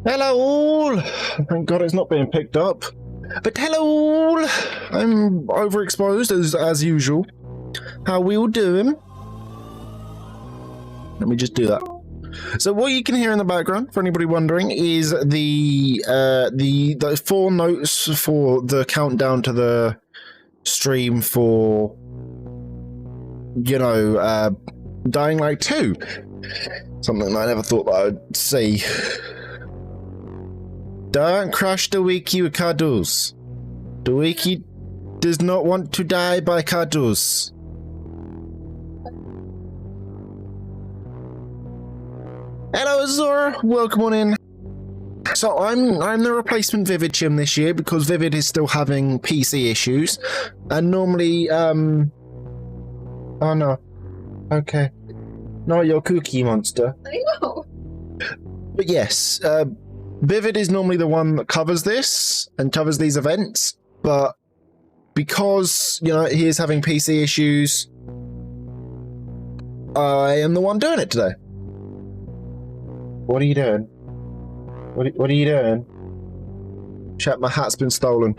Hello all! Thank God it's not being picked up. But hello all! I'm overexposed as usual. How we all doing? Let me just do that. So what you can hear in the background, for anybody wondering, is the 4 notes for the countdown to the stream for, you know, Dying Light 2. Something I never thought that I'd see. Don't crush the wiki with cuddles. The wiki does not want to die by cuddles. Hello Azor, welcome on in. So I'm the replacement Vivid Chim this year because Vivid is still having PC issues. And normally, oh no. Okay. Not your cookie monster. I know. But yes, Vivid is normally the one that covers this and covers these events, but because, you know, he is having PC issues, I am the one doing it today. What are you doing? What are you doing? Chat, my hat's been stolen.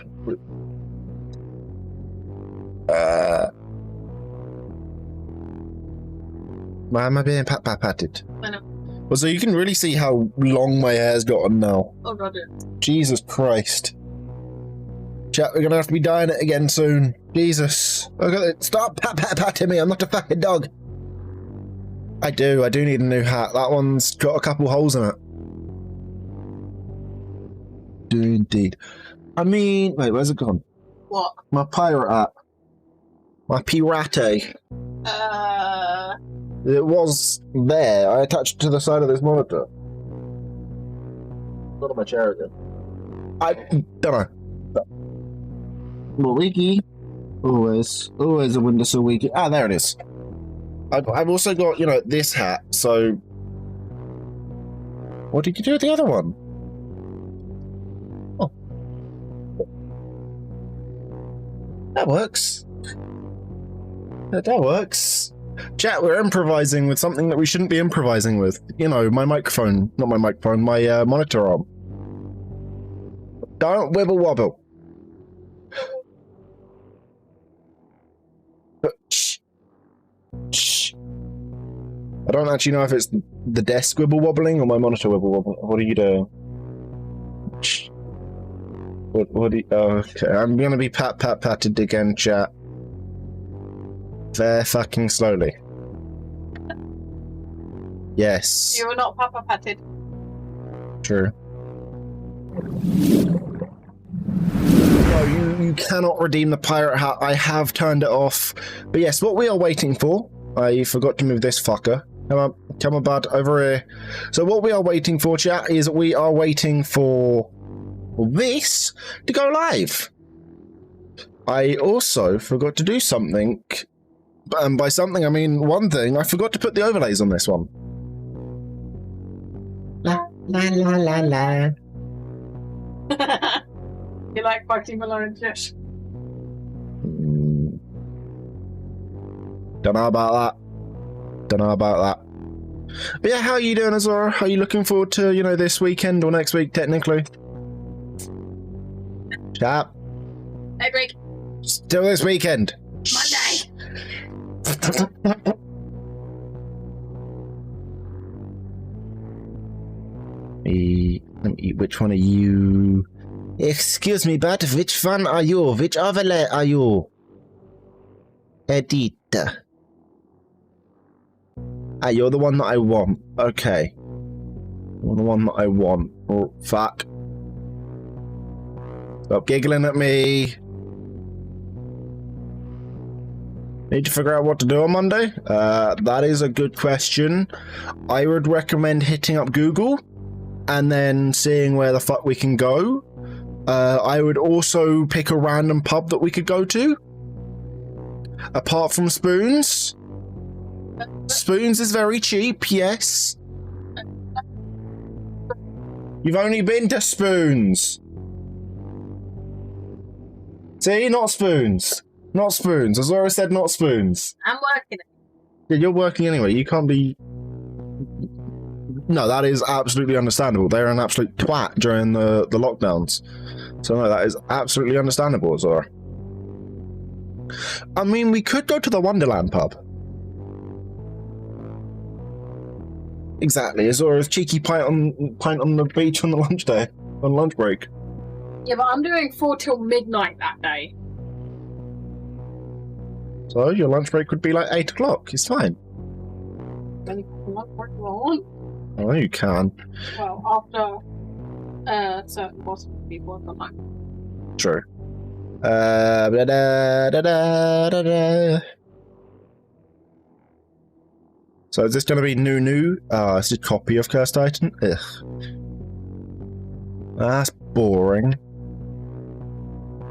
Why am I being pat-pat-patted? I know. Well, so you can really see how long my hair's gotten now. Oh god, yeah. Jesus Christ. Chat, we're gonna have to be dyeing it again soon. Jesus. Okay, stop pat-pat-patting me, I'm not a fucking dog. I do need a new hat. That one's got a couple holes in it. Do indeed. I mean, wait, where's it gone? What? My pirate hat. My pirate. It was there. I attached it to the side of this monitor. Not on my chair again. I don't know. Well, wiki. Always a windowsill wiki. Ah, there it is. I've also got, you know, this hat, so... What did you do with the other one? Oh. That works. That works. Chat, we're improvising with something that we shouldn't be improvising with. You know, my microphone. Not my microphone, my monitor arm. Don't wibble wobble. Shh. Shh. I don't actually know if it's the desk wibble wobbling or my monitor wibble wobbling. What are you doing? Shh. What do you... Oh, okay, I'm gonna be pat-pat-patted again, chat. Very fucking slowly. Yes. You were not Papa Patted. True. No, you cannot redeem the pirate hat. I have turned it off. But yes, what we are waiting for... I forgot to move this fucker. Come on, bud, over here. So what we are waiting for, chat, is we are waiting for this to go live. I also forgot to do something... And by something, I mean one thing. I forgot to put the overlays on this one. La, la, la, la, la. You like Bugsy Malone, Josh? Don't know about that. But yeah, how are you doing, Azora? Are you looking forward to, you know, this weekend or next week, technically? Chat. Hey, break. Still this weekend. Monday. Which one are you? Excuse me, but which one are you? Which overlay are you? Edit. Ah, you're the one that I want. Okay. You're the one that I want. Oh, fuck. Stop giggling at me. Need to figure out what to do on Monday? That is a good question. I would recommend hitting up Google and then seeing where the fuck we can go. I would also pick a random pub that we could go to. Apart from Spoons. Spoons is very cheap, yes. You've only been to Spoons. See, not Spoons. Not Spoons. Azora said not Spoons. I'm working. Yeah, you're working anyway. You can't be No, that is absolutely understandable. They're an absolute twat during the lockdowns. So no, that is absolutely understandable, Zora. I mean, we could go to the Wonderland pub. Exactly, Zora's cheeky pint on the beach on the lunch break. Yeah, but I'm doing 4 till midnight that day. So your lunch break would be like 8 o'clock. It's fine. Then lunch break if I want. Oh, you can. Well, after certain possible people have gone home. True. Da, da, da, da, da, da. So is this going to be new? It's a copy of Cursed Titan? Ugh. That's boring.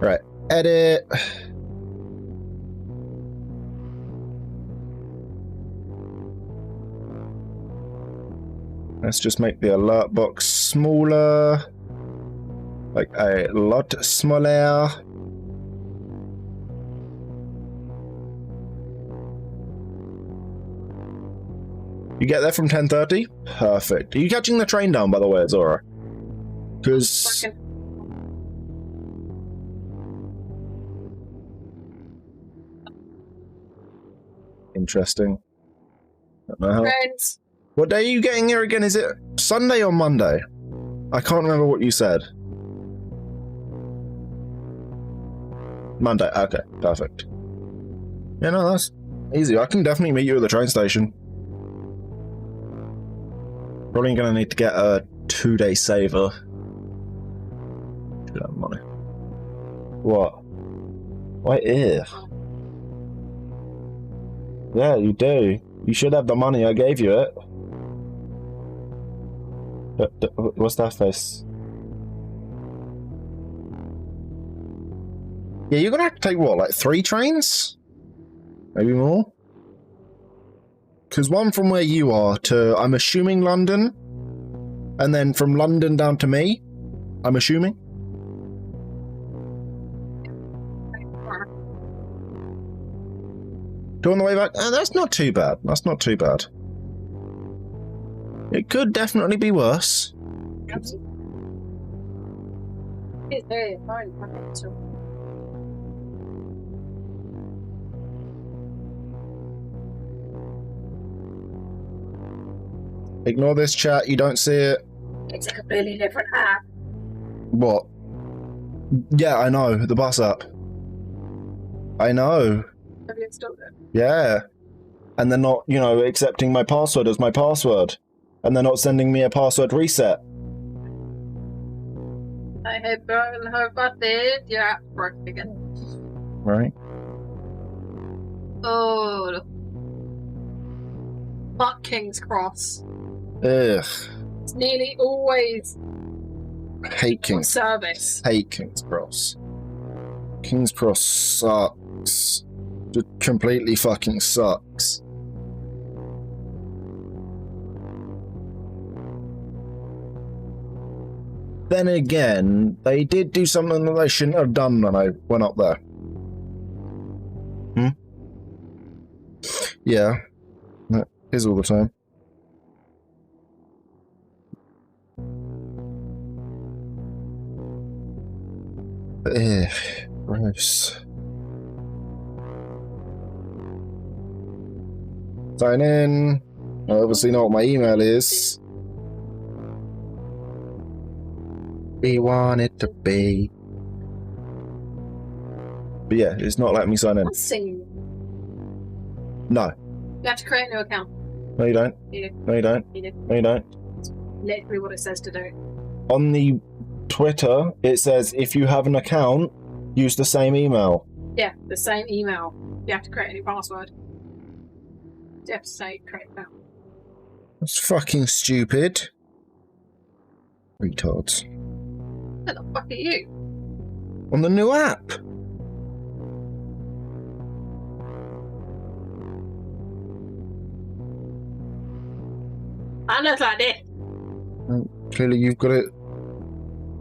Right, edit. Let's just make the alert box smaller. Like a lot smaller. You get there from 10:30? Perfect. Are you catching the train down, by the way, Zora? Because... Interesting. Don't know how... Friends. What day are you getting here again? Is it Sunday or Monday? I can't remember what you said. Monday. Okay, perfect. Yeah, no, that's easy. I can definitely meet you at the train station. Probably gonna need to get a 2-day saver. Should have money. What? Why if? Yeah, you do. You should have the money. I gave you it. What's that face? Yeah, you're gonna have to take what, like 3 trains? Maybe more? Because one from where you are to, I'm assuming, London. And then from London down to me, I'm assuming. Two on the way back? That's not too bad. That's not too bad. It could definitely be worse. It's very fine. Ignore this chat, you don't see it. It's a completely different app. What? Yeah, I know, the bus app. I know. Have you installed it? Yeah. And they're not, you know, accepting my password as my password. And they're not sending me a password reset. I hope I did. Your app's broken again. Right. Oh. Fuck King's Cross. Ugh. It's nearly always Hate King's service. Hate King's Cross. King's Cross sucks. Just completely fucking sucks. Then again, they did do something that they shouldn't have done when I went up there. Yeah. That is all the time. Ugh, gross. Sign in. I obviously know what my email is. We want it to be. But yeah, it's not letting me sign in. Let's sing. No. You have to create a new account. No, you don't. You do. No, you don't. You do. No, you don't. Literally what it says to do. On the Twitter, it says if you have an account, use the same email. Yeah, the same email. You have to create a new password. You have to say create an account. That's fucking stupid. Retards. Who the fuck are you? On the new app. I look like this. Clearly you've got it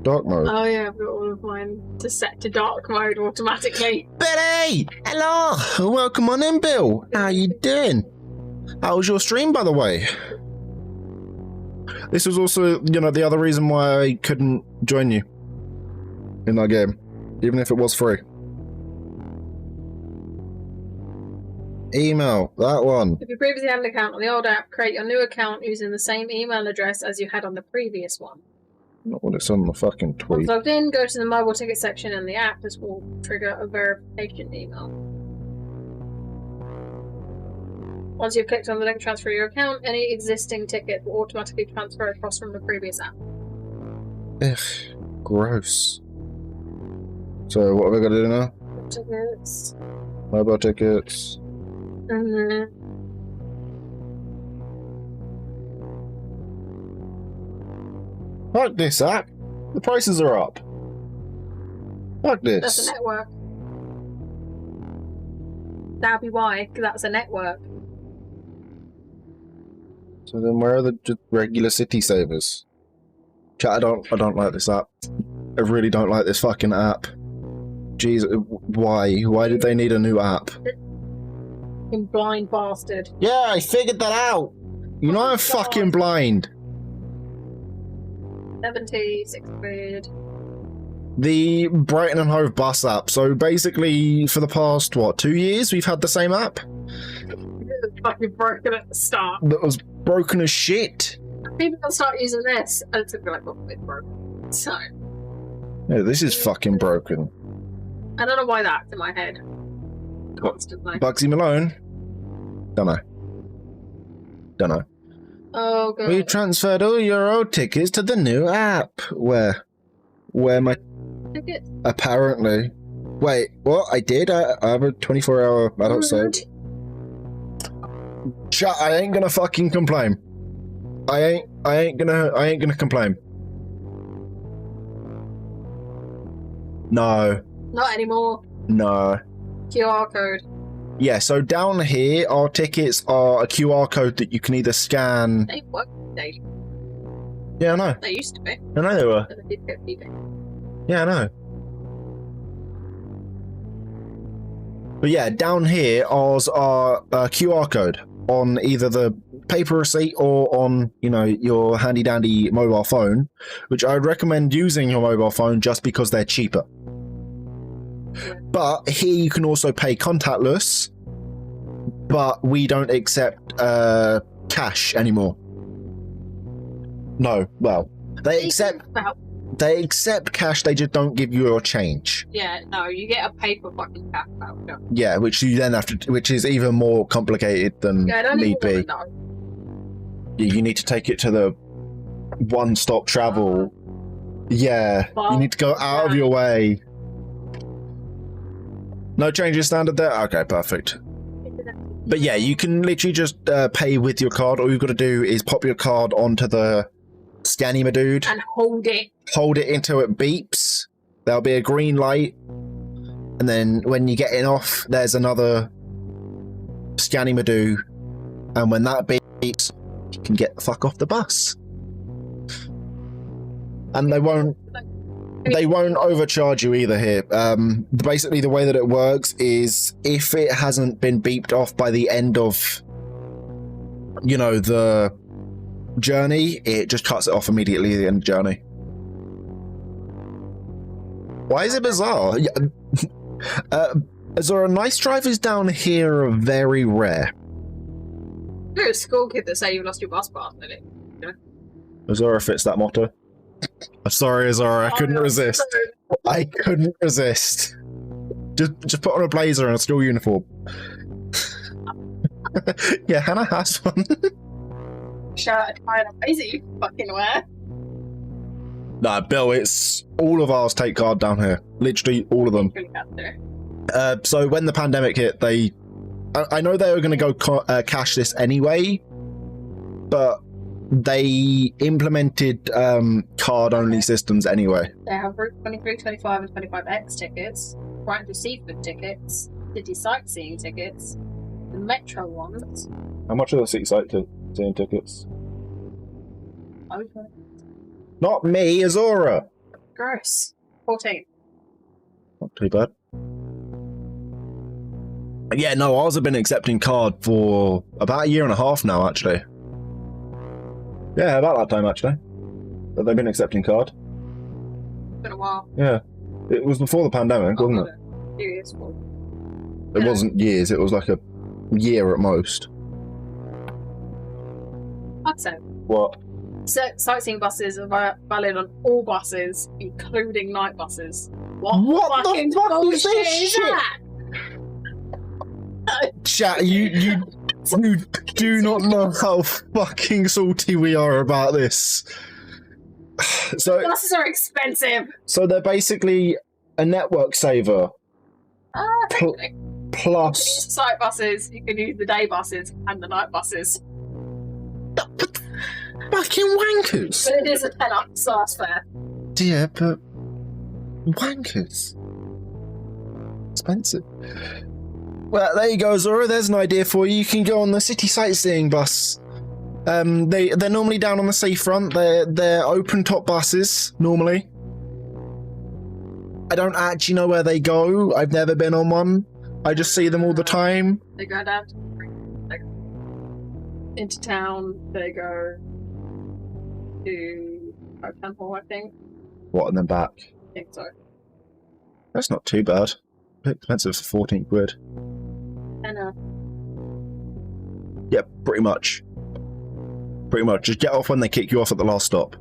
dark mode. Oh yeah, I've got all of mine to set to dark mode automatically. Betty! Hello! Welcome on in, Bill. How you doing? How was your stream, by the way? This was also, the other reason why I couldn't join you in that game, even if it was free. Email, that one. If you previously had an account on the old app, create your new account using the same email address as you had on the previous one. Not what it's on the fucking tweet. Once logged in, go to the mobile ticket section in the app. This will trigger a verification email. Once you've clicked on the link to transfer your account, any existing ticket will automatically transfer across from the previous app. Ugh, gross. So what have I got to do now? Tickets. Mobile tickets. Fuck this app. The prices are up. Fuck this. That's a network. That'd be why, because that's a network. So then where are the just regular city savers? Chat, I don't like this app. I really don't like this fucking app. Jeez, why? Why did they need a new app? You blind bastard. Yeah, I figured that out. You know I'm fucking blind. 76 quid. The Brighton and Hove bus app. So basically, for the past, 2 years, we've had the same app? It was fucking broken at the start. That was broken as shit. People will start using this, and it's gonna be like, oh, it's broken. So. Yeah, this is fucking broken. I don't know why that's in my head. Constantly. Bugsy Malone? Dunno. Oh, God. We transferred all your old tickets to the new app. Where my... Tickets? Apparently. Wait, what? I did? I have a 24-hour adult save. Shut, I ain't gonna fucking complain. I ain't gonna complain. No. Not anymore. No. QR code. Yeah, so down here, our tickets are a QR code that you can either scan... They work. They Yeah, I know. They used to be. I know they were. But they did get beeping. Yeah, I know. But yeah, down here, ours are a QR code on either the paper receipt or on, your handy-dandy mobile phone, which I would recommend using your mobile phone just because they're cheaper. But here you can also pay contactless, but we don't accept cash anymore. No, well, they accept cash, they just don't give you your change. Yeah, no, you get a paper fucking cash voucher. Yeah, which you then have to, which is even more complicated than need be. You need to take it to the one-stop travel. Yeah, you need to go out of your way. No changes standard there? Okay, perfect. But yeah, you can literally just pay with your card. All you've got to do is pop your card onto the Scanny dude. And hold it. Hold it until it beeps. There'll be a green light. And then when you get in off, there's another Scanny Madoo. And when that beeps, you can get the fuck off the bus. And they won't overcharge you either here. Basically, the way that it works is if it hasn't been beeped off by the end of, the journey, it just cuts it off immediately at the end of the journey. Why is it bizarre? Azora, nice drivers down here are very rare. You're a school kid that say you lost your bus pass, didn't it? Azora fits that motto. I'm sorry, Azora, I couldn't resist. I couldn't resist. Just put on a blazer and a school uniform. Yeah, Hannah has one. Shirt and tie and a blazer you fucking wear. Nah, Bill, it's all of ours take card down here. Literally all of them. So when the pandemic hit, I know they were going to go cashless anyway, but they implemented card-only systems anyway. They have Route 23, 25, and 25X tickets, Brighton to Seaford tickets, City sightseeing tickets, the Metro ones. How much are the city sightseeing tickets? Okay. Not me, Azora. Gross. 14. Not too bad. Yeah, no, ours have been accepting card for about a year and a half now, actually. Yeah, about that time actually. But they've been accepting card. It's been a while. Yeah. It was before the pandemic, wasn't it? A few years ago. It wasn't years, it was like a year at most. I'd say. What? So, sightseeing buses are valid on all buses, including night buses. What the fuck is this shit? Chat, you do not know how fucking salty we are about this. So Buses are expensive. So they're basically a network saver. You can Plus use site buses, you can use the day buses and the night buses. fucking wankers. But it is a tenner, so that's fair. Yeah, but wankers. Expensive. Well, there you go, Zora. There's an idea for you. You can go on the city sightseeing bus. They're normally down on the seafront. They're open top buses normally. I don't actually know where they go. I've never been on one. I just see them all the time. They go down into town. They go to Oak Temple, I think. What, and then back? I think so. That's not too bad. A bit expensive for 14 quid. Tenner. Yeah, pretty much. Pretty much. Just get off when they kick you off at the last stop.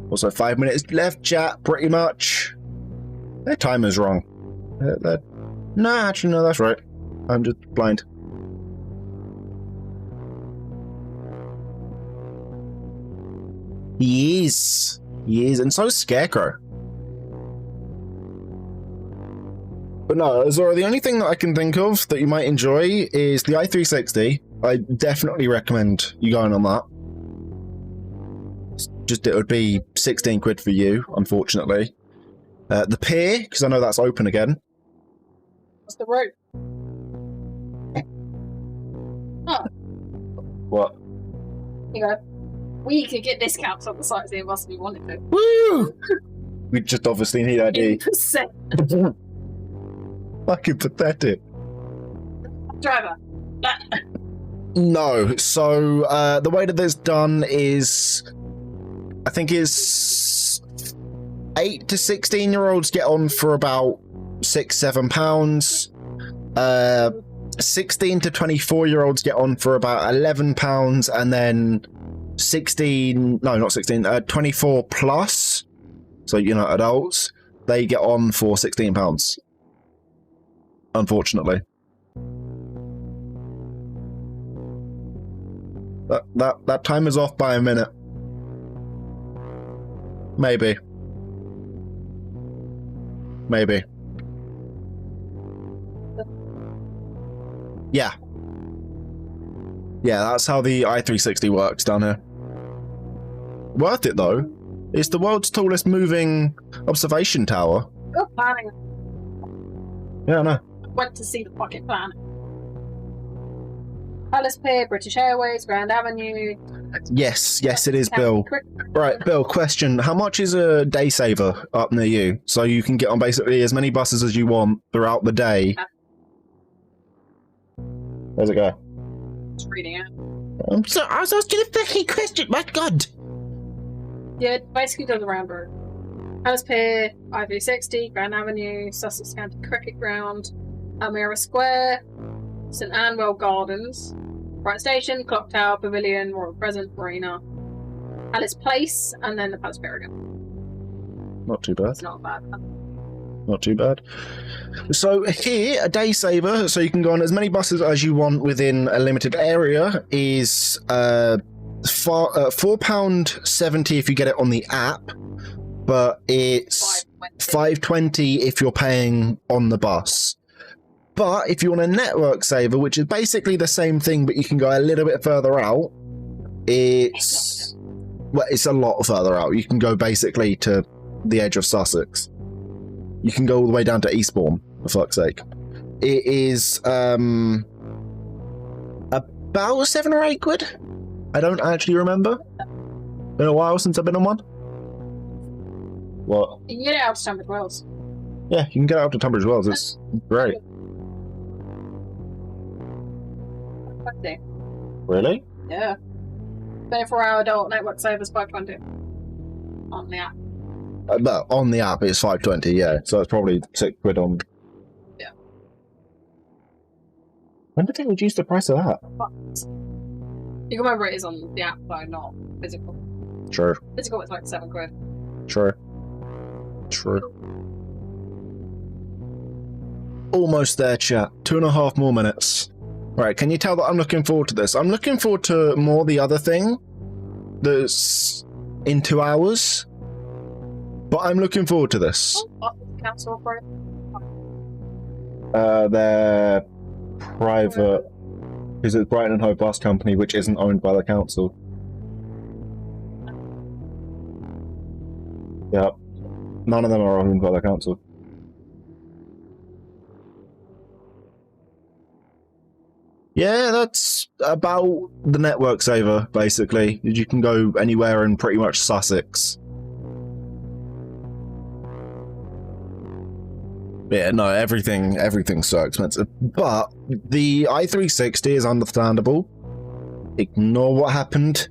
Also, 5 minutes left, chat. Pretty much. Their timer's wrong. No, actually, no, that's right. I'm just blind. He is. He is, and so is Scarecrow. But no, Zora, the only thing that I can think of that you might enjoy is the i360. I definitely recommend you going on that. Just, it would be 16 quid for you, unfortunately. The pier, because I know that's open again. What's the route? Oh, What? you go. We could get discounts on the sightseeing bus if we wanted to. Woo! We just obviously need ID. 8%. Fucking pathetic. Driver. No, so the way that this done is, I think it's 8 to 16-year-olds get on for about £6-7. 16 to 24-year-olds get on for about £11, and then 24 plus, so adults, they get on for £16. Unfortunately. That time is off by a minute. Maybe. Yeah. Yeah, that's how the i360 works down here. Worth it though. It's the world's tallest moving observation tower. Good planning. Yeah, I know. Went to see the fucking planet. Palace Pier, British Airways, Grand Avenue. Yes, it is, Bill. Right, Bill, question. How much is a day saver up near you? So you can get on basically as many buses as you want throughout the day. Where's it go? Just reading it. I'm sorry, I was asking a fucking question, my god! Yeah, it basically does a round road. Palace Pier, I-360, Grand Avenue, Sussex County Cricket Ground, Elmira Square, St Anwell Gardens, Brighton Station, Clock Tower, Pavilion, Royal Crescent, Marina, Alice Place, and then the Palace Pier again. Not too bad. It's not bad. Not too bad. So here, a day saver, so you can go on as many buses as you want within a limited area, is £4.70 if you get it on the app, but it's £5.20 if you're paying on the bus. But if you want a network saver, which is basically the same thing, but you can go a little bit further out, it's a lot further out. You can go basically to the edge of Sussex. You can go all the way down to Eastbourne, for fuck's sake. It is about 7 or 8 quid. I don't actually remember. Been a while since I've been on one. What? You can get it out to Tunbridge Wells. Yeah, you can get out to Tunbridge Wells. It's great. Okay. Really? Yeah. 24-hour adult network savers 520 on the app. But on the app, it's 520, yeah. So it's probably £6 on. Yeah. When did they reduce the price of that? But you can remember it is on the app though, not physical. True. Physical it's like £7. True. True. Almost there, chat. 2.5 more minutes. Right, can you tell that I'm looking forward to this? I'm looking forward to more the other thing that's in 2 hours. But I'm looking forward to this. Oh, council operate. They're private. Because it's Brighton and Hove Bus Company, which isn't owned by the council. Yep. None of them are owned by the council. Yeah, that's about the network saver, basically. You can go anywhere in pretty much Sussex. Yeah, no, everything's so expensive. But the i360 is understandable. Ignore what happened.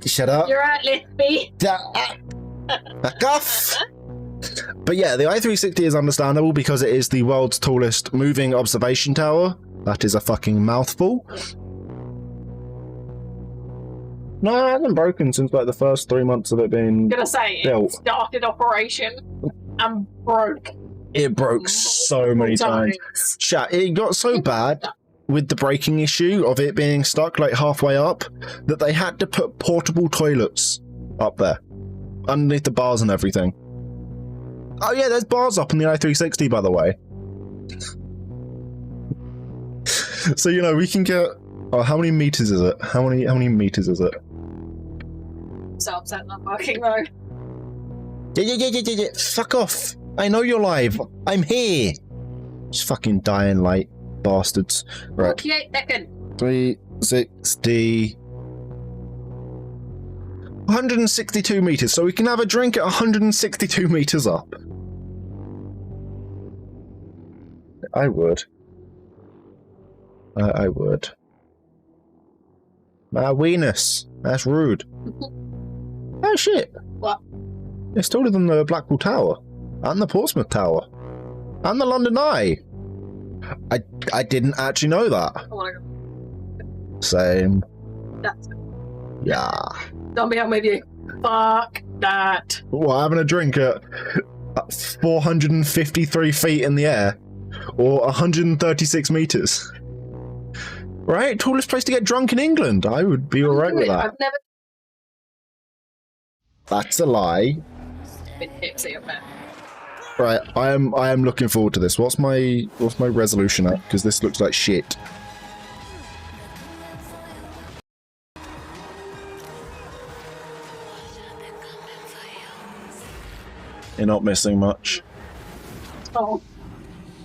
Shut up. You're right, Lispy. Back off! But yeah, the i360 is understandable because it is the world's tallest moving observation tower. That is a fucking mouthful. No, it hasn't broken since like the first 3 months of it being I'm gonna say built. it started operation and broke. It broke so many times. Chat, it got so bad with the braking issue of it being stuck like halfway up that they had to put portable toilets up there underneath the bars and everything. Oh yeah, there's bars up in the i360, by the way. So, you know, we can get... Oh, how many meters is it? How many meters is it? So upset not working though. Yeah. Fuck off. I know you're live. I'm here. Just fucking dying light bastards. Right. 48 seconds. 360... 162 meters, so we can have a drink at 162 meters up. I would. I would. My weenus. That's rude. Oh shit. What? It's taller than the Blackpool Tower. And the Portsmouth Tower. And the London Eye. I didn't actually know that. Oh my god. Same. That's Yeah. don't be out with you. Fuck that. What, having a drink at 453 feet in the air? Or 136 meters? Right? Tallest place to get drunk in England. I would be alright with that. I've never That's a lie. been tipsy up there. Right, I am looking forward to this. What's my resolution at? Because this looks like shit. You're not missing much. Oh.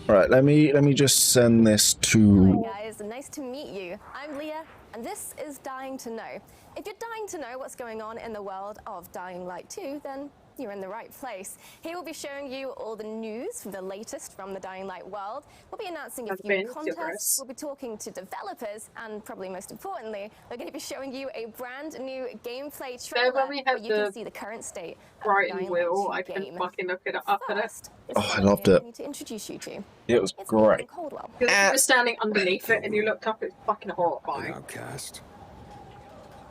Right, let me just send this to... Hi guys, nice to meet you. I'm Leah, and this is Dying to Know. If you're dying to know what's going on in the world of Dying Light 2, then you're in the right place. Here we'll be showing you all the news from the latest from the Dying Light world. We'll be announcing a few contests, we'll be talking to developers, and probably most importantly, we're going to be showing you a brand new gameplay trailer where you can see the current state of the Dying Wheel. Light 2 I can game. fucking look it up in it. First, Oh, I loved it. I need to introduce you to. It was It's great. Ethan Caldwell. Because if you were standing underneath it and you looked up, it's fucking horrifying. Outcast.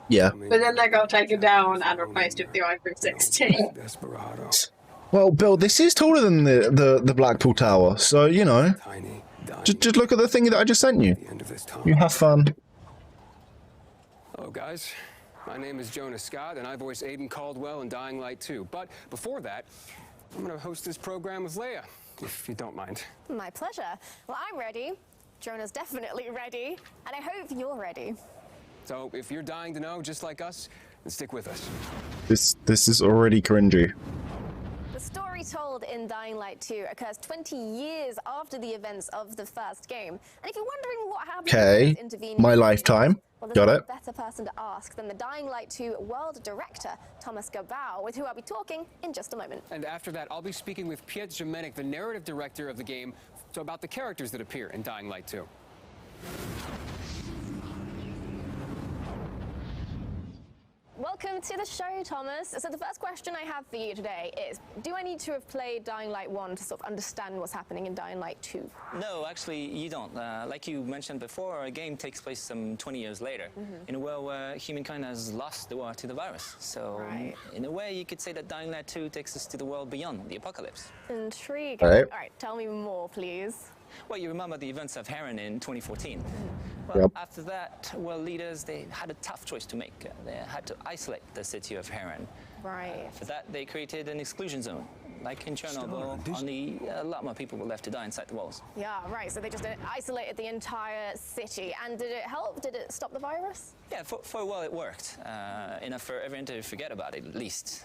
Yeah. But then they got taken down and replaced with the i360. Desperado. Well, Bill, this is taller than the Blackpool Tower, so, you know, Tiny. just look at the thing that I just sent you. The end of this tunnel. You have fun. Hello, guys. My name is Jonas Scott, and I voice Aiden Caldwell in Dying Light 2. But before that, I'm going to host this program with Leia, if you don't mind. My pleasure. Well, I'm ready. Jonah's definitely ready. And I hope you're ready. So if you're dying to know, just like us, then stick with us. This is already cringy. The story told in Dying Light 2 occurs 20 years after the events of the first game. And if you're wondering what happened Okay, in those intervening my years, lifetime. well, Got there's it. no better person to ask than the Dying Light 2 world director, Thomas Gabao, with who I'll be talking in just a moment. And after that, I'll be speaking with Piet Jemenic, the narrative director of the game, so about the characters that appear in Dying Light 2. welcome to the show, Thomas. So the first question I have for you today is, do I need to have played Dying Light 1 to sort of understand what's happening in Dying Light 2? No, actually, you don't. Like you mentioned before, a game takes place some 20 years later, in a world where humankind has lost the war to the virus. So, in a way, you could say that Dying Light 2 takes us to the world beyond the apocalypse. Intriguing. All right. All right, tell me more, please. Well, you remember the events of Heron in 2014. Well, after that, world leaders, they had a tough choice to make. They had to isolate the city of Heron. Right. For that, they created an exclusion zone. Like in Chernobyl, only a lot more people were left to die inside the walls. Yeah, right. So they just isolated the entire city. And did it help? Did it stop the virus? Yeah, for a while it worked. Enough for everyone to forget about it, at least.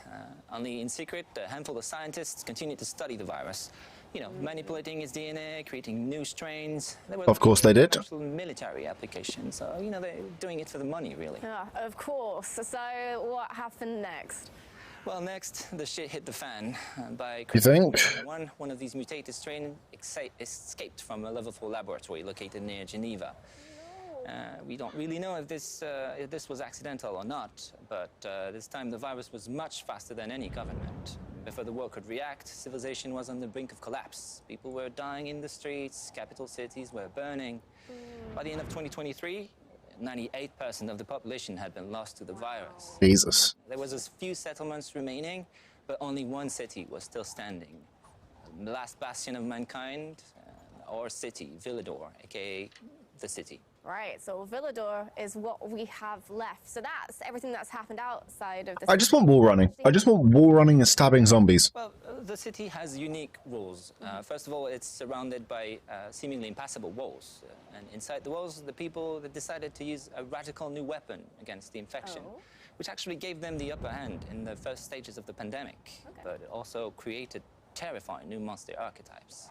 Only in secret, a handful of scientists continued to study the virus. You know, manipulating its DNA, creating new strains. Of course they did. Military applications. So, you know, they're doing it for the money, really. Yeah, of course. So what happened next? Well, next, the shit hit the fan. By You think? one of these mutated strains escaped from a level 4 laboratory located near Geneva. We don't really know if this was accidental or not, but this time the virus was much faster than any government. Before the world could react, civilization was on the brink of collapse. People were dying in the streets, capital cities were burning. By the end of 2023, 98% of the population had been lost to the virus. Jesus. There was a few settlements remaining, but only one city was still standing. The last bastion of mankind, our city, Villador, aka the city. Right, so Villador is what we have left. So that's everything that's happened outside of the I just want wall running. I just want wall running and stabbing zombies. Well, the city has unique rules. First of all, it's surrounded by seemingly impassable walls. And inside the walls, the people decided to use a radical new weapon against the infection, which actually gave them the upper hand in the first stages of the pandemic. But it also created terrifying new monster archetypes.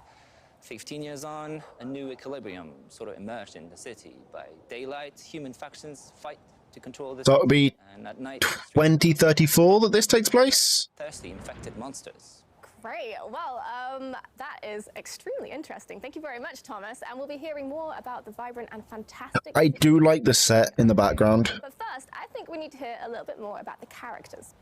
15 years on, a new equilibrium sort of emerged in the city. By daylight, human factions fight to control the So city, it'll be and at night, 2034 that this takes place? thirsty infected monsters. Great. Well, that is extremely interesting. Thank you very much, Thomas. And we'll be hearing more about the vibrant and fantastic... I do like the set in the background. But first, I think we need to hear a little bit more about the characters.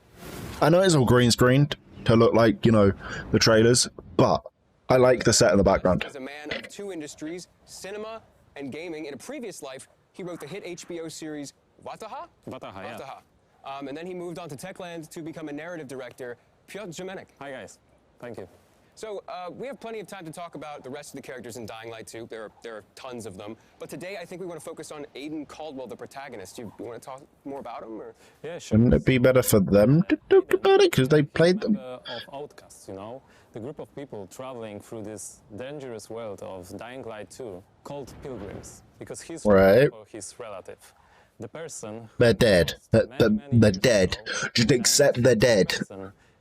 I know it's all green screened to look like, you know, the trailers, but I like the set in the background. As a man of two industries, cinema and gaming. In a previous life, he wrote the hit HBO series Wataha? Wataha, yeah. Wataha. And then he moved on to Techland to become a narrative director. Piotr Jamenek. Hi, guys. Thank you. So we have plenty of time to talk about the rest of the characters in Dying Light 2. There are tons of them. But today, I think we want to focus on Aiden Caldwell, the protagonist. You want to talk more about him? Or? Yeah, sure. Wouldn't it be better for them to talk about it? Because they played them. Of outcasts, you know? The group of people traveling through this dangerous world of Dying Light 2 called pilgrims. Because he's Right. or his relative. The person... They're dead. They're dead. Just accept they're dead.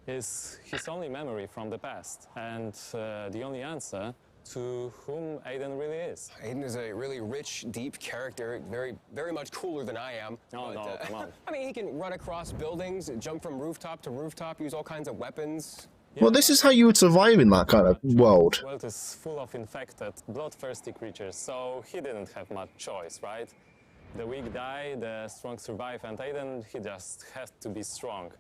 Is his only memory from the past. And the only answer to whom Aiden really is. Aiden is a really rich, deep character, very much cooler than I am. No, come on. I mean, he can run across buildings, jump from rooftop to rooftop, use all kinds of weapons. Well, this is how you would survive in that kind of world. The world is full of infected, bloodthirsty creatures, so he didn't have much choice, right? The weak die, the strong survive, and Aiden, he just had to be strong.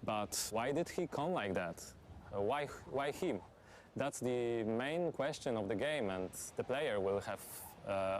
But why did he come like that? Why him? That's the main question of the game, and the player will have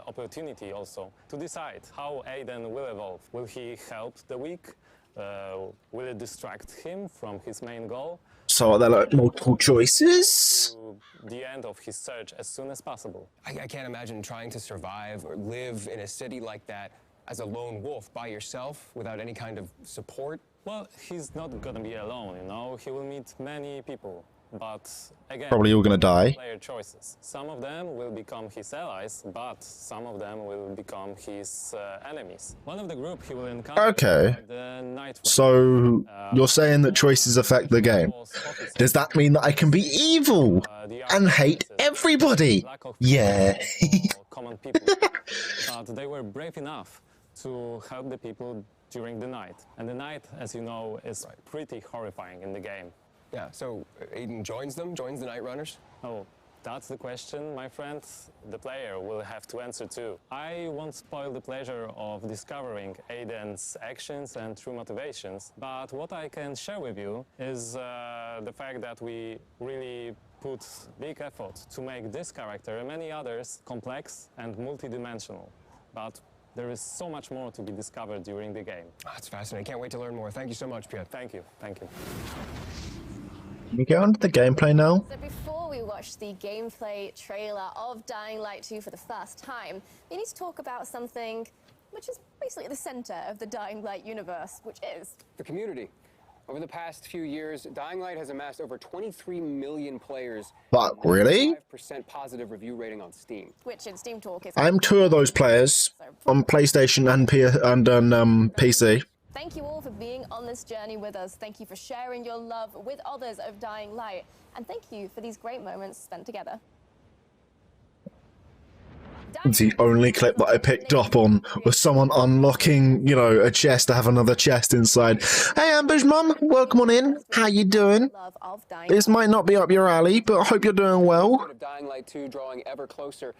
opportunity also to decide how Aiden will evolve. Will he help the weak? Will it distract him from his main goal? So are there like multiple choices? To the end of his search as soon as possible. I can't imagine trying to survive or live in a city like that as a lone wolf by yourself without any kind of support. Well, he's not gonna be alone, you know. He will meet many people. But again, Probably all gonna die. player choices. Some of them will become his allies, but some of them will become his enemies. One of the group he will encounter Okay. are the Night Runners. So you're saying that choices affect the game. Does that mean that I can be evil and hate everybody? Lack of Yeah. common people. But they were brave enough to help the people during the night. And the night, as you know, is pretty horrifying in the game. Yeah, so Aiden joins them, joins the Night Runners. Oh, That's the question, my friend, the player will have to answer to. I won't spoil the pleasure of discovering Aiden's actions and true motivations, but what I can share with you is the fact that we really put big effort to make this character and many others complex and multidimensional. But there is so much more to be discovered during the game. Oh, that's fascinating. Can't wait to learn more. Thank you so much, Piet. Thank you, thank you. Can we get on to the gameplay now? So before we watch the gameplay trailer of Dying Light 2 for the first time, we need to talk about something which is basically at the center of the Dying Light universe, which is The community. Over the past few years, Dying Light has amassed over 23 million players. But really? 5% positive review rating on Steam. which in Steam Talk is. I'm two of those players on PlayStation and PC. Thank you all for being on this journey with us. Thank you for sharing your love with others of Dying Light. And thank you for these great moments spent together. It's the only clip that I picked up on was someone unlocking, you know, a chest to have another chest inside. Hey, Amber's mum, welcome on in. How you doing? Love of Dying This might not be up your alley, but I hope you're doing well. Of Dying Light 2 drawing ever closer,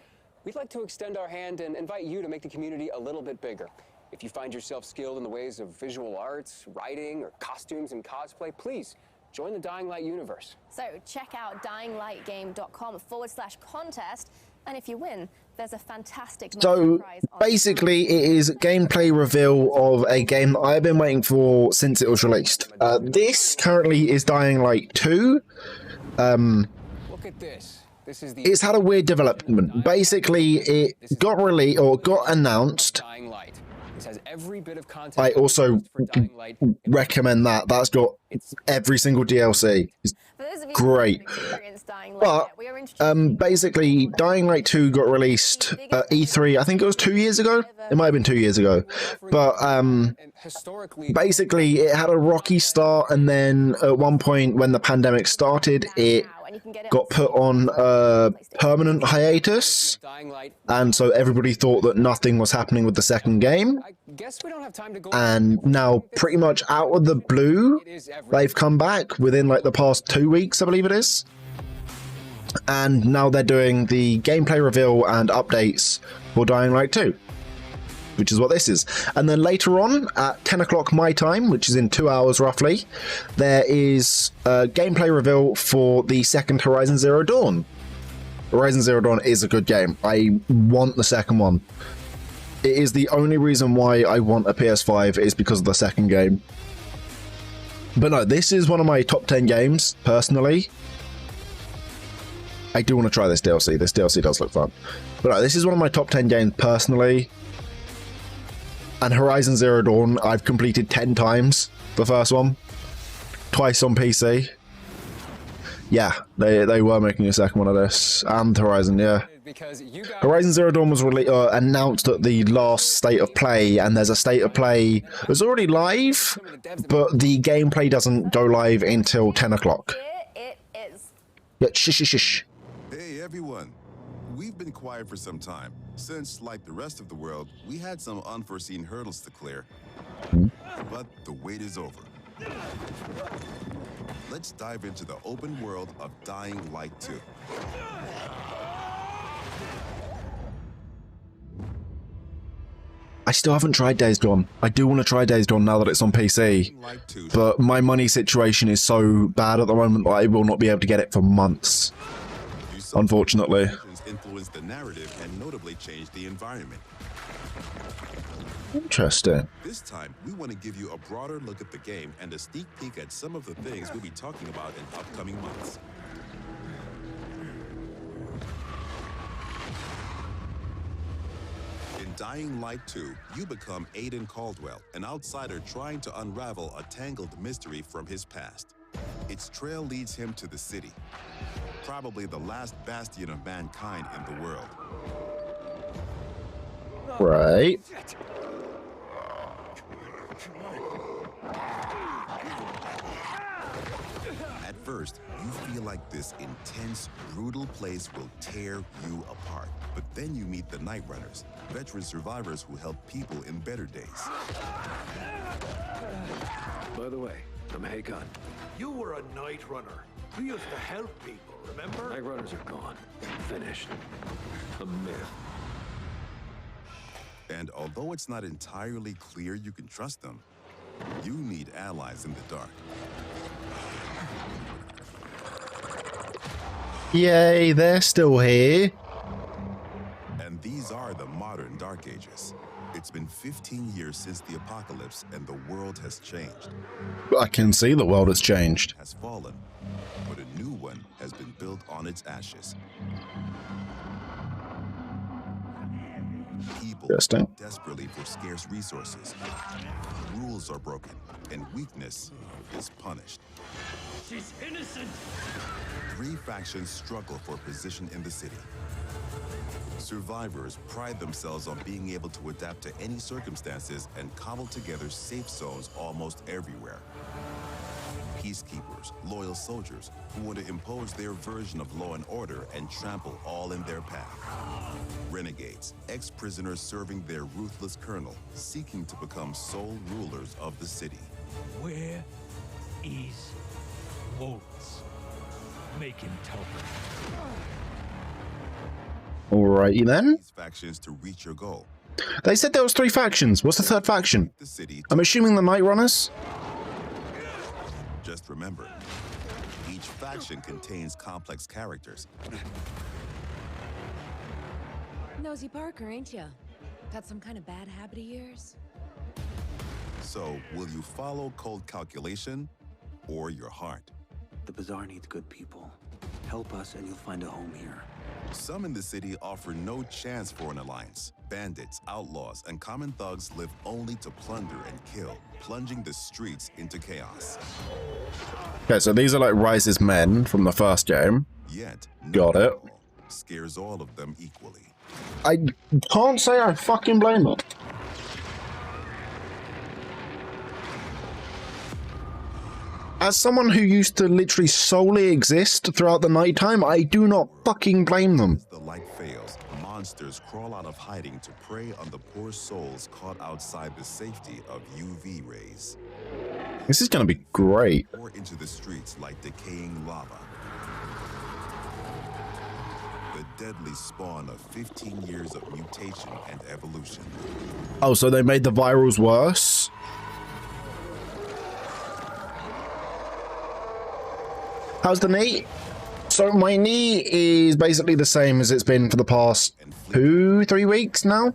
we'd like to extend our hand and invite you to make the community a little bit bigger. If you find yourself skilled in the ways of visual arts, writing, or costumes and cosplay, please join the Dying Light universe. So check out dyinglightgame.com/contest. And if you win, there's a fantastic So prize on basically, it is gameplay reveal of a game that I've been waiting for since it was released. This currently is Dying Light 2. Look at this. This is the It's had a weird development. Basically, it got released or got announced. Dying Light. This has every bit of content. I also for Dying Light. recommend that. That's got every single DLC. It's For those of you great. who haven't experienced Dying Light But yet, we are introducing basically, Dying Light 2 got released at E3. I think it was 2 years ago. It might have been 2 years ago. But And historically, basically, it had a rocky start, and then at one point when the pandemic started, it now, and you can get it got put on a permanent hiatus. Dying Light. And so everybody thought that nothing was happening with the second game. I guess we don't have time to go. And now, pretty much out of the blue, they've come back within like the past 2 weeks, I believe it is. And now they're doing the gameplay reveal and updates for Dying Light 2, which is what this is. And then later on, at 10 o'clock my time, which is in 2 hours roughly, there is a gameplay reveal for the second Horizon Zero Dawn. Horizon Zero Dawn is a good game. I want the second one. It is the only reason why I want a PS5 is because of the second game. But no, this is one of my top 10 games, personally. I do want to try this DLC. This DLC does look fun. But no, this is one of my top 10 games, personally. And Horizon Zero Dawn, I've completed 10 times. The first one. Twice on PC. Yeah, they were making a second one of this. And Horizon, yeah. Because you guys Horizon Zero Dawn was announced at the last State of Play, and there's a State of Play. It's already live, but the gameplay doesn't go live until 10 o'clock. Here it is. But shush. Hey everyone! We've been quiet for some time, since, like the rest of the world, we had some unforeseen hurdles to clear. But the wait is over. Let's dive into the open world of Dying Light 2. I still haven't tried Days Gone. I do want to try Days Gone now that it's on PC, Light 2 but my money situation is so bad at the moment that I will not be able to get it for months. Unfortunately. influenced the narrative and notably changed the environment. Interesting. This time, we want to give you a broader look at the game and a sneak peek at some of the things we'll be talking about in upcoming months. In Dying Light 2, you become Aiden Caldwell, an outsider trying to unravel a tangled mystery from his past. Its trail leads him to the city, probably the last bastion of mankind in the world. Right. At first, you feel like this intense, brutal place will tear you apart. But then you meet the Night Runners, veteran survivors who help people in better days. By the way, I'm Hakon. You were a Night Runner. We used to help people, remember? Night Runners are gone. Finished. A myth. And although it's not entirely clear you can trust them, you need allies in the dark. Yay, they're still here. And these are the modern Dark Ages. It's been 15 years since the apocalypse, and the world has changed. I can see the world has changed. Has fallen, but a new one has been built on its ashes. People Interesting. desperately for scarce resources. Rules are broken, and weakness is punished. She's innocent! 3 factions struggle for position in the city. Survivors pride themselves on being able to adapt to any circumstances and cobble together safe zones almost everywhere. Peacekeepers, loyal soldiers who want to impose their version of law and order and trample all in their path. Renegades, ex-prisoners serving their ruthless colonel, seeking to become sole rulers of the city. Where is Waltz? Make him tell me. Alrighty then. These factions to reach your goal. They said there was 3 factions. What's the 3rd faction? The city. I'm assuming the Night Runners. Just remember, each faction contains complex characters. Nosy Parker, ain't ya? Got some kind of bad habit of yours? So, will you follow cold calculation or your heart? The Bazaar needs good people. Help us and you'll find a home here. Some in the city offer no chance for an alliance. Bandits, outlaws, and common thugs live only to plunder and kill, plunging the streets into chaos. Okay, so these are like Rise's men from the first game. Yet, Got it. scares all of them equally. I can't say I fucking blame them. As someone who used to literally solely exist throughout the nighttime, I do not fucking blame them. As the light fails, monsters crawl out of hiding to prey on the poor souls caught outside the safety of UV rays. This is going to be great. Or into the streets like decaying lava. The deadly spawn of 15 years of mutation and evolution. Oh, so they made the virals worse? How's the knee? So my knee is basically the same as it's been for the past 2-3 weeks now.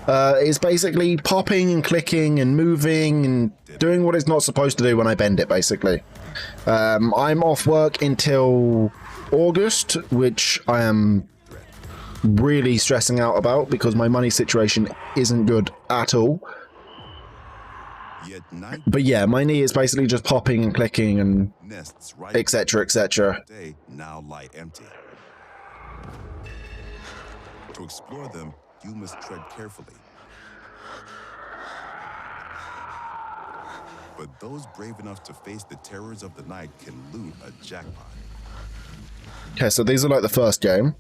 It's basically popping and clicking and moving and doing what it's not supposed to do when I bend it, basically. I'm off work until August, which I am really stressing out about because my money situation isn't good at all. Yet night But yeah, my knee is basically just popping and clicking and nests right etc, etc. day now lie empty. To explore them, you must tread carefully. But those brave enough to face the terrors of the night can loot a jackpot. Okay, so these are like the first game.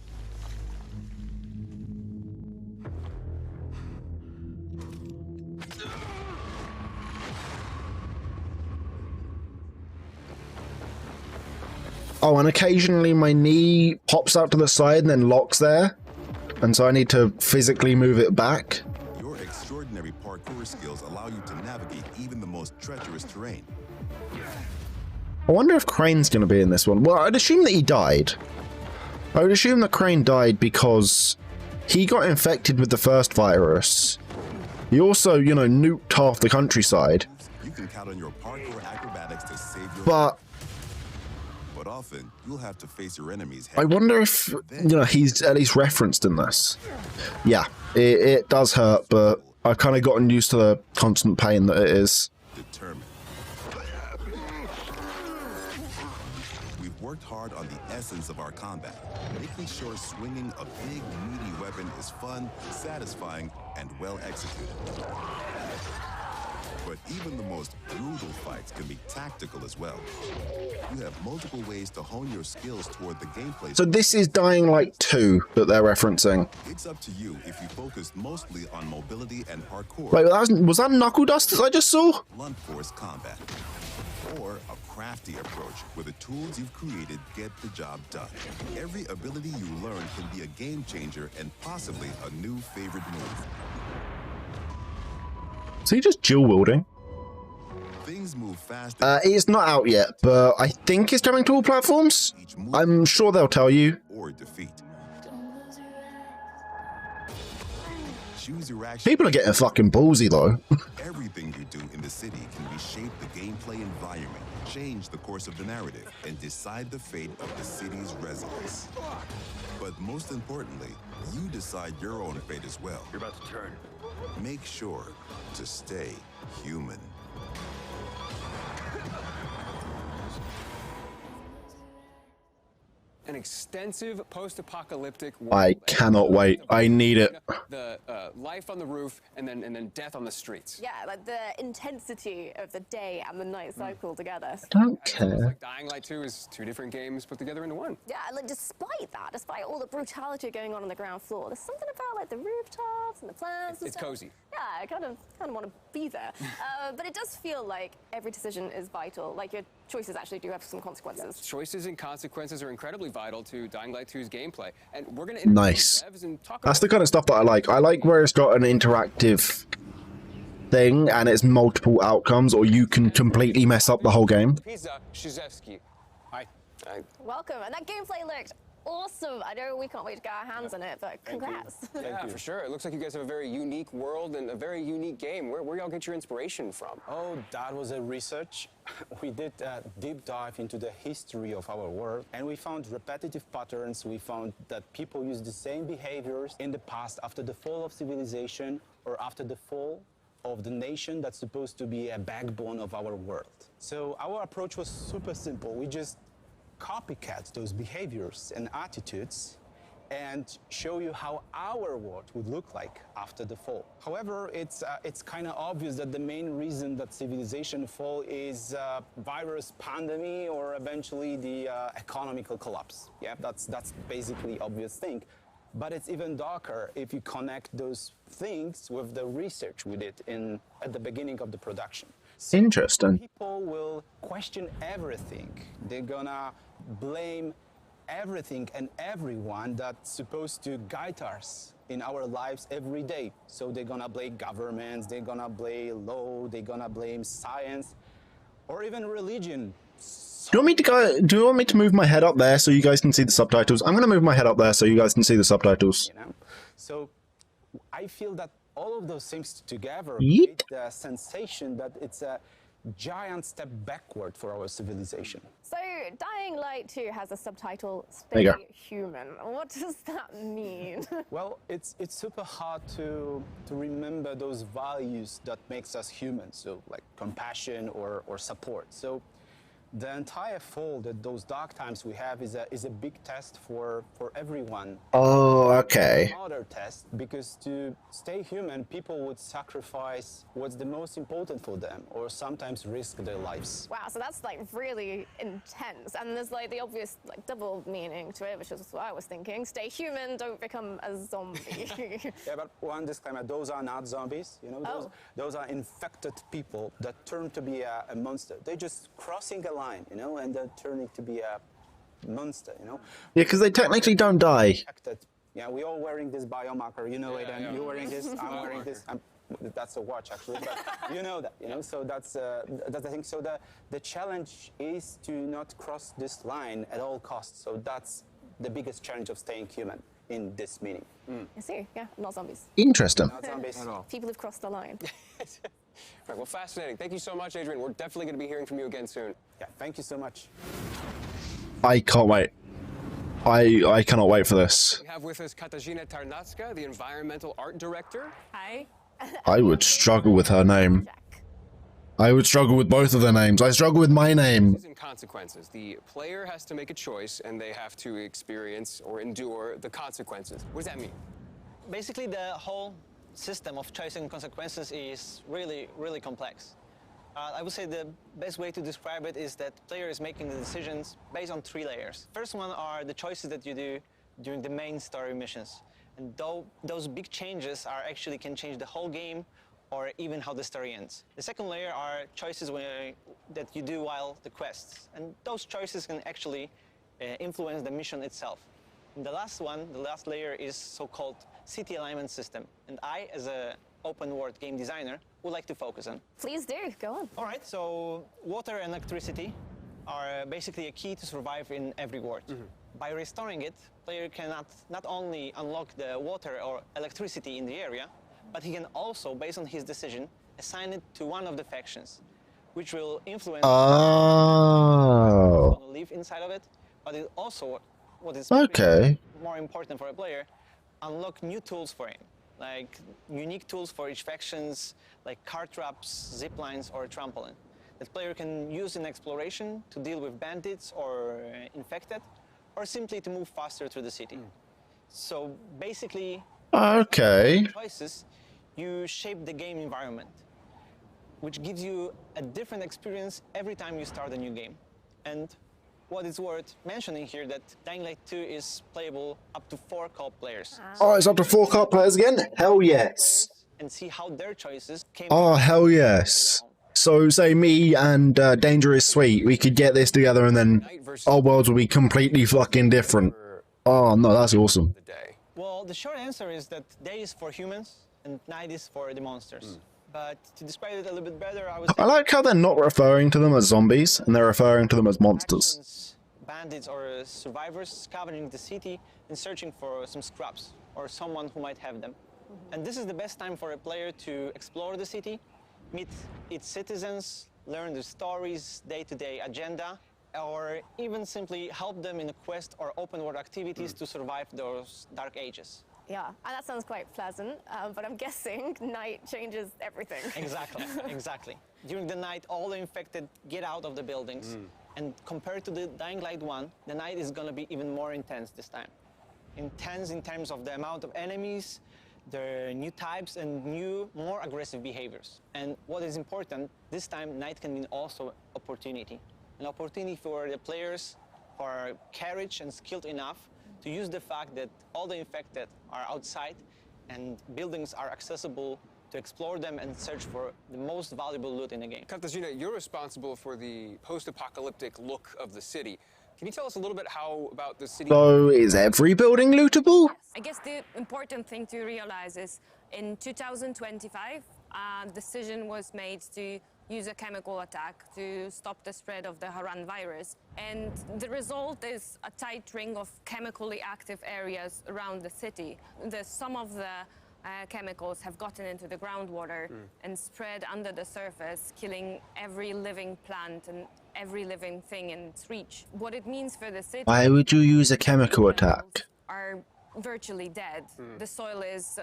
Oh, and occasionally my knee pops out to the side and then locks there. And so I need to physically move it back. Your extraordinary parkour skills allow you to navigate even the most treacherous terrain. I wonder if Crane's going to be in this one. Well, I'd assume that he died. I would assume that Crane died because he got infected with the first virus. He also, you know, nuked half the countryside. You can count on your parkour acrobatics to save your But But often, you'll have to face your enemies I wonder if, you know, he's at least referenced in this. Yeah, it does hurt, but I've kind of gotten used to the constant pain that it is. determined. We've worked hard on the essence of our combat, making sure swinging a big, meaty weapon is fun, satisfying, and well executed. But even the most brutal fights can be tactical as well. You have multiple ways to hone your skills toward the gameplay. So this is Dying Light 2 that they're referencing. It's up to you if you focus mostly on mobility and parkour. Wait, was that Knuckle Dust that I just saw? Blunt force combat. or a crafty approach where the tools you've created get the job done. Every ability you learn can be a game changer and possibly a new favorite move. Is he just dual wielding? Things move fast. It's not out yet, but I think it's coming to all platforms. I'm sure they'll tell you. Or defeat. Choose your action. People are getting fucking ballsy though. Everything you do in the city can reshape the gameplay environment, change the course of the narrative, and decide the fate of the city's residents. But most importantly, you decide your own fate as well. You're about to turn. Make sure to stay human. An extensive post-apocalyptic world. I cannot wait. I need it. The life on the roof and then death on the streets. Yeah, like the intensity of the day and the night cycle together. Don't It's care. like Dying Light 2 is 2 different games put together into one. Yeah, like despite that, despite all the brutality going on the ground floor, there's something about like the rooftops and the plants and It's stuff. cozy. Yeah, I kind of want to be there. But it does feel like every decision is vital. Like your choices actually do have some consequences. Choices and consequences are incredibly vital to Dying Light 2's gameplay, and we're gonna Nice. devs and talk That's about the kind of stuff that I like. I like where it's got an interactive thing and it's multiple outcomes, or you can completely mess up the whole game. Pizza Shizevsky. Hi. Welcome, and that gameplay looked awesome. I know we can't wait to get our hands on it, but congrats. Yeah, for sure. It looks like you guys have a very unique world and a very unique game. Where y'all get your inspiration from? Oh, that was a research. We did a deep dive into the history of our world, and we found repetitive patterns. We found that people use the same behaviors in the past after the fall of civilization or after the fall of the nation that's supposed to be a backbone of our world. So our approach was super simple. We just copycat those behaviors and attitudes and show you how our world would look like after the fall. However, it's kind of obvious that the main reason that civilization fall is virus pandemic or eventually the economical collapse. Yeah, that's basically obvious thing. But it's even darker if you connect those things with the research we did at the beginning of the production. So Interesting. people will question everything. They're gonna blame everything and everyone that's supposed to guide us in our lives every day. So they're gonna blame governments, they're gonna blame law, they're gonna blame science, or even religion. Do you want me to go? Do you want me to move my head up there so you guys can see the subtitles? I'm gonna move my head up there so you guys can see the subtitles. You know? So I feel that all of those things together Yeet. create the sensation that it's a giant step backward for our civilization. So, Dying Light 2 has a subtitle, There you Stay Human. What does that mean? Well, it's super hard to remember those values that makes us human, so like compassion or support. So the entire fall, that those dark times we have is a big test for everyone. Oh, okay. Another test, because to stay human, people would sacrifice what's the most important for them, or sometimes risk their lives. Wow, so that's like really intense. And there's like the obvious like double meaning to it, which is what I was thinking. Stay human, don't become a zombie. Yeah, but one disclaimer, those are not zombies, you know, those are infected people that turn to be a monster. They're just crossing a line, you know, and they're turning to be a monster, you know. Yeah, because they technically don't die. Yeah, we're all wearing this biomarker, you know it, and you're wearing this, I'm wearing this. That's a watch, actually, but you know that, you know, so that's the thing. So the challenge is to not cross this line at all costs. So that's the biggest challenge of staying human in this meaning. I see, yeah, not zombies. Interesting. Not zombies. At all. People who've crossed the line. Right, well, fascinating. Thank you so much, Adrian. We're definitely going to be hearing from you again soon. Yeah, thank you so much. I can't wait. I cannot wait for this. We have with us Katarzyna Tarnacka, the environmental art director. Hi. I would struggle with her name. I would struggle with both of their names. I struggle with my name. And consequences. The player has to make a choice, and they have to experience or endure the consequences. What does that mean? Basically, the whole system of choice and consequences is really, really complex. I would say the best way to describe it is that the player is making the decisions based on 3 layers. First one are the choices that you do during the main story missions. And those big changes are actually can change the whole game or even how the story ends. The second layer are choices that you do while the quests, and those choices can actually influence the mission itself. And the last one, the last layer, is so-called city alignment system, and I, as an open-world game designer, would like to focus on. Please do, go on. All right, so water and electricity are basically a key to survive in every world. By restoring it, player can not only unlock the water or electricity in the area, but he can also, based on his decision, assign it to one of the factions, which will influence Oh. who's going to live inside of it, but it also, what is more important for a player, unlock new tools for him, like unique tools for each factions, like car traps, zip lines, or a trampoline. That player can use in exploration to deal with bandits or infected, or simply to move faster through the city. So basically, choices, you shape the game environment, which gives you a different experience every time you start a new game. And what is worth mentioning here that Dying Light 2 is playable up to 4 co-op players. Oh, it's up to 4 co-op players again? Hell yes. And see how their choices came. Oh, hell yes. So, say me and Danger is Sweet, we could get this together and then our worlds will be completely fucking different. Oh, no, that's awesome. Well, the short answer is that day is for humans and night is for the monsters. But to describe it a little bit better, I would say... I like how they're not referring to them as zombies, and they're referring to them as monsters. Bandits or survivors scavenging the city and searching for some scraps or someone who might have them. And this is the best time for a player to explore the city, meet its citizens, learn the stories, day-to-day agenda, or even simply help them in a quest or open-world activities to survive those dark ages. Yeah, and that sounds quite pleasant, but I'm guessing night changes everything. Exactly, exactly. During the night, all the infected get out of the buildings, and compared to the Dying Light 1, the night is going to be even more intense this time. Intense in terms of the amount of enemies, the new types, and new, more aggressive behaviors. And what is important, this time night can mean also opportunity. An opportunity for the players who are courage and skilled enough to use the fact that all the infected are outside and buildings are accessible to explore them and search for the most valuable loot in the game. Katarzyna, you're responsible for the post-apocalyptic look of the city. Can you tell us a little bit about the city? So, is every building lootable? I guess the important thing to realize is in 2025, a decision was made to use a chemical attack to stop the spread of the Haran virus. And the result is a tight ring of chemically active areas around the city. Some of the chemicals have gotten into the groundwater and spread under the surface, killing every living plant and every living thing in its reach. What it means for the city... Why would you use a chemical attack? ...are virtually dead. The soil is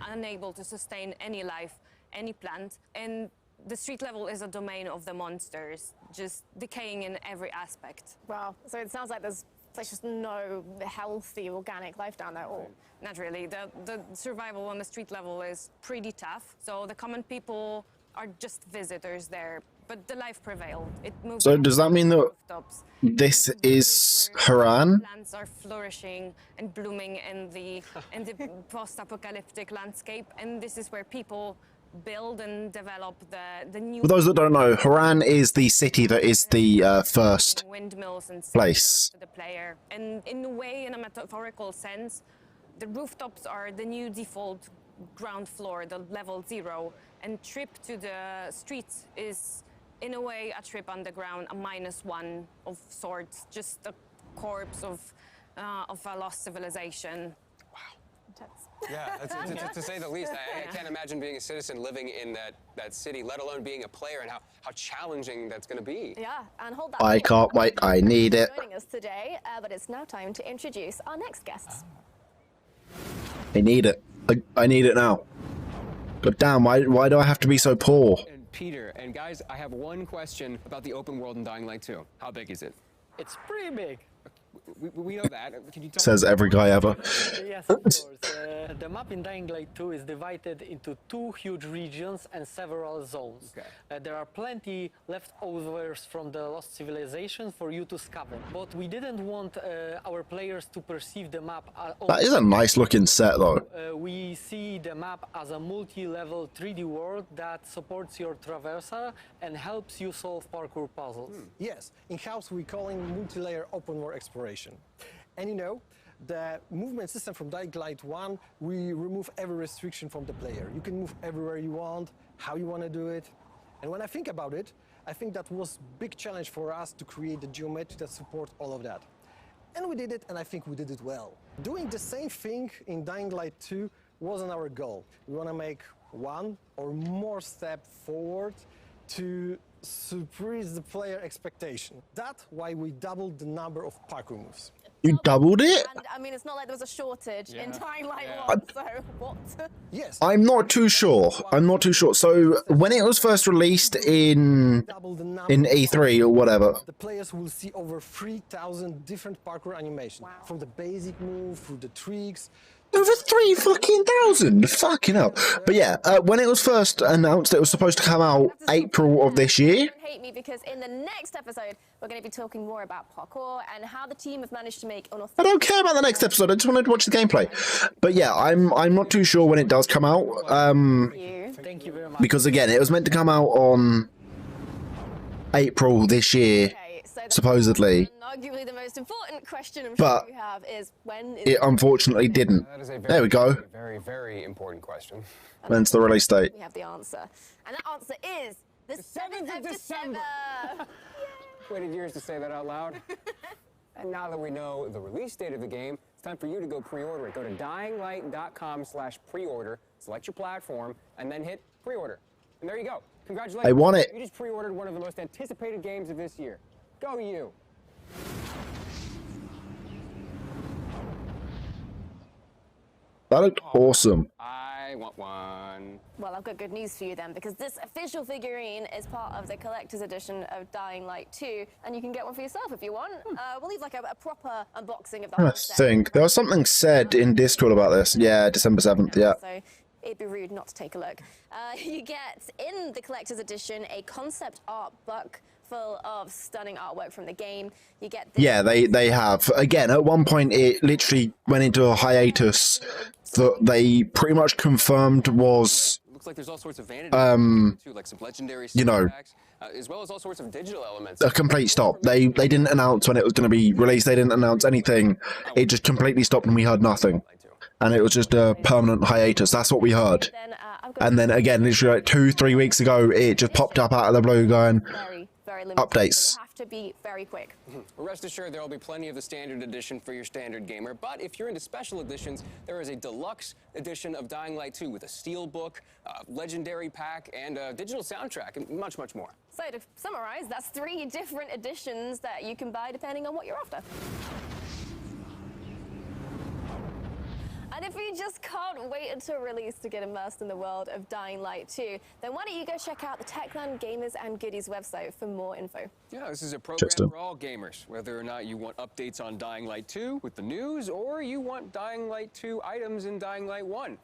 unable to sustain any life, any plant, and the street level is a domain of the monsters, just decaying in every aspect. Wow, so it sounds like there's just no healthy organic life down there at all. Not really. The survival on the street level is pretty tough, so the common people are just visitors there, but the life prevailed. It moved. So does that mean that this is Haran? Plants are flourishing and blooming in the post-apocalyptic landscape, and this is where people build and develop the new... For those that don't know, Haran is the city that is the first windmills and place. For the player. And in a way, in a metaphorical sense, the rooftops are the new default ground floor, the level 0, and trip to the streets is, in a way, a trip underground, a -1 of sorts, just a corpse of a lost civilization. Yeah, to say the least. I can't imagine being a citizen living in that city, let alone being a player, and how challenging that's going to be. Yeah, and hold that. I can't wait. I need it. Joining us today, but it's now time to introduce our next guests. I need it. I need it now. God damn, why do I have to be so poor? And Peter, and guys, I have one question about the open world in Dying Light 2. How big is it? It's pretty big. We know that. Can you tell Says every guy ever. Yes, of course. The map in Dying Light 2 is divided into 2 huge regions and several zones. Okay. There are plenty leftovers from the lost civilization for you to scavenge. But we didn't want our players to perceive the map That is a nice looking set though. we see the map as a multi-level 3D world that supports your traversal and helps you solve parkour puzzles. Yes, in-house we call it multi-layer open world exploration. And you know, the movement system from Dying Light 1, we remove every restriction from the player. You can move everywhere you want, how you want to do it. And when I think about it, I think that was a big challenge for us to create the geometry that support all of that. And we did it, and I think we did it well. Doing the same thing in Dying Light 2 wasn't our goal. We want to make one or more step forward to surprise the player expectation. That's why we doubled the number of parkour moves. You doubled it? And I mean, it's not like there was a shortage in Dying Light 1, so what? Yes. I'm not too sure. I'm not too sure. So when it was first released in E3 or whatever, The players will see over 3,000 different parkour animations, from the basic move through the tricks. over 3,000 fucking hell. But yeah, when it was first announced, it was supposed to come out April of this year. Don't hate me, because in the next episode, we're going to be talking more about parkour and how the team have managed to make an I don't care about the next episode. I just wanted to watch the gameplay. But yeah, I'm not too sure when it does come out. Thank you very much. Because again, it was meant to come out on April this year, supposedly. Arguably the most important question I'm But sure you have is when is it unfortunately didn't. That is a There we go. Very, very important question. When's the release date? we have the answer. And that answer is the 7th of December. Waited years to say that out loud. And now that we know the release date of the game, it's time for you to go pre-order it. Go to dyinglight.com/pre-order, select your platform, and then hit pre-order. And there you go. Congratulations. I won it. You just pre-ordered one of the most anticipated games of this year. Go you. That looked awesome. I want one. Well, I've got good news for you then, because this official figurine is part of the collector's edition of Dying Light 2, and you can get one for yourself if you want. We'll leave like a proper unboxing of the I whole set. think there was something said in Discord about this. Yeah, December 7th. Yeah. So it'd be rude not to take a look. You get, in the collector's edition, a concept art book full of stunning artwork from the game. You get this. Yeah, they have. Again, at one point it literally went into a hiatus that they pretty much confirmed was Looks like there's all sorts of vanity too, like some legendary you know, packs, as well as all sorts of digital elements. a complete stop. They didn't announce when it was going to be released. They didn't announce anything. It just completely stopped and we heard nothing. And it was just a permanent hiatus. That's what we heard. And then again, literally like 2-3 weeks ago, it just popped up out of the blue going, Very limited. updates. You have to be very quick. Well, rest assured there will be plenty of the standard edition for your standard gamer, but if you're into special editions, there is a deluxe edition of Dying Light 2 with a steel book, legendary pack, and a digital soundtrack, and much, much more. So to summarize, that's 3 different editions that you can buy depending on what you're after. And if you just can't wait until release to get immersed in the world of Dying Light 2, then why don't you go check out the Techland Gamers and Goodies website for more info. Yeah, this is a program for all gamers, whether or not you want updates on Dying Light 2 with the news, or you want Dying Light 2 items in Dying Light 1.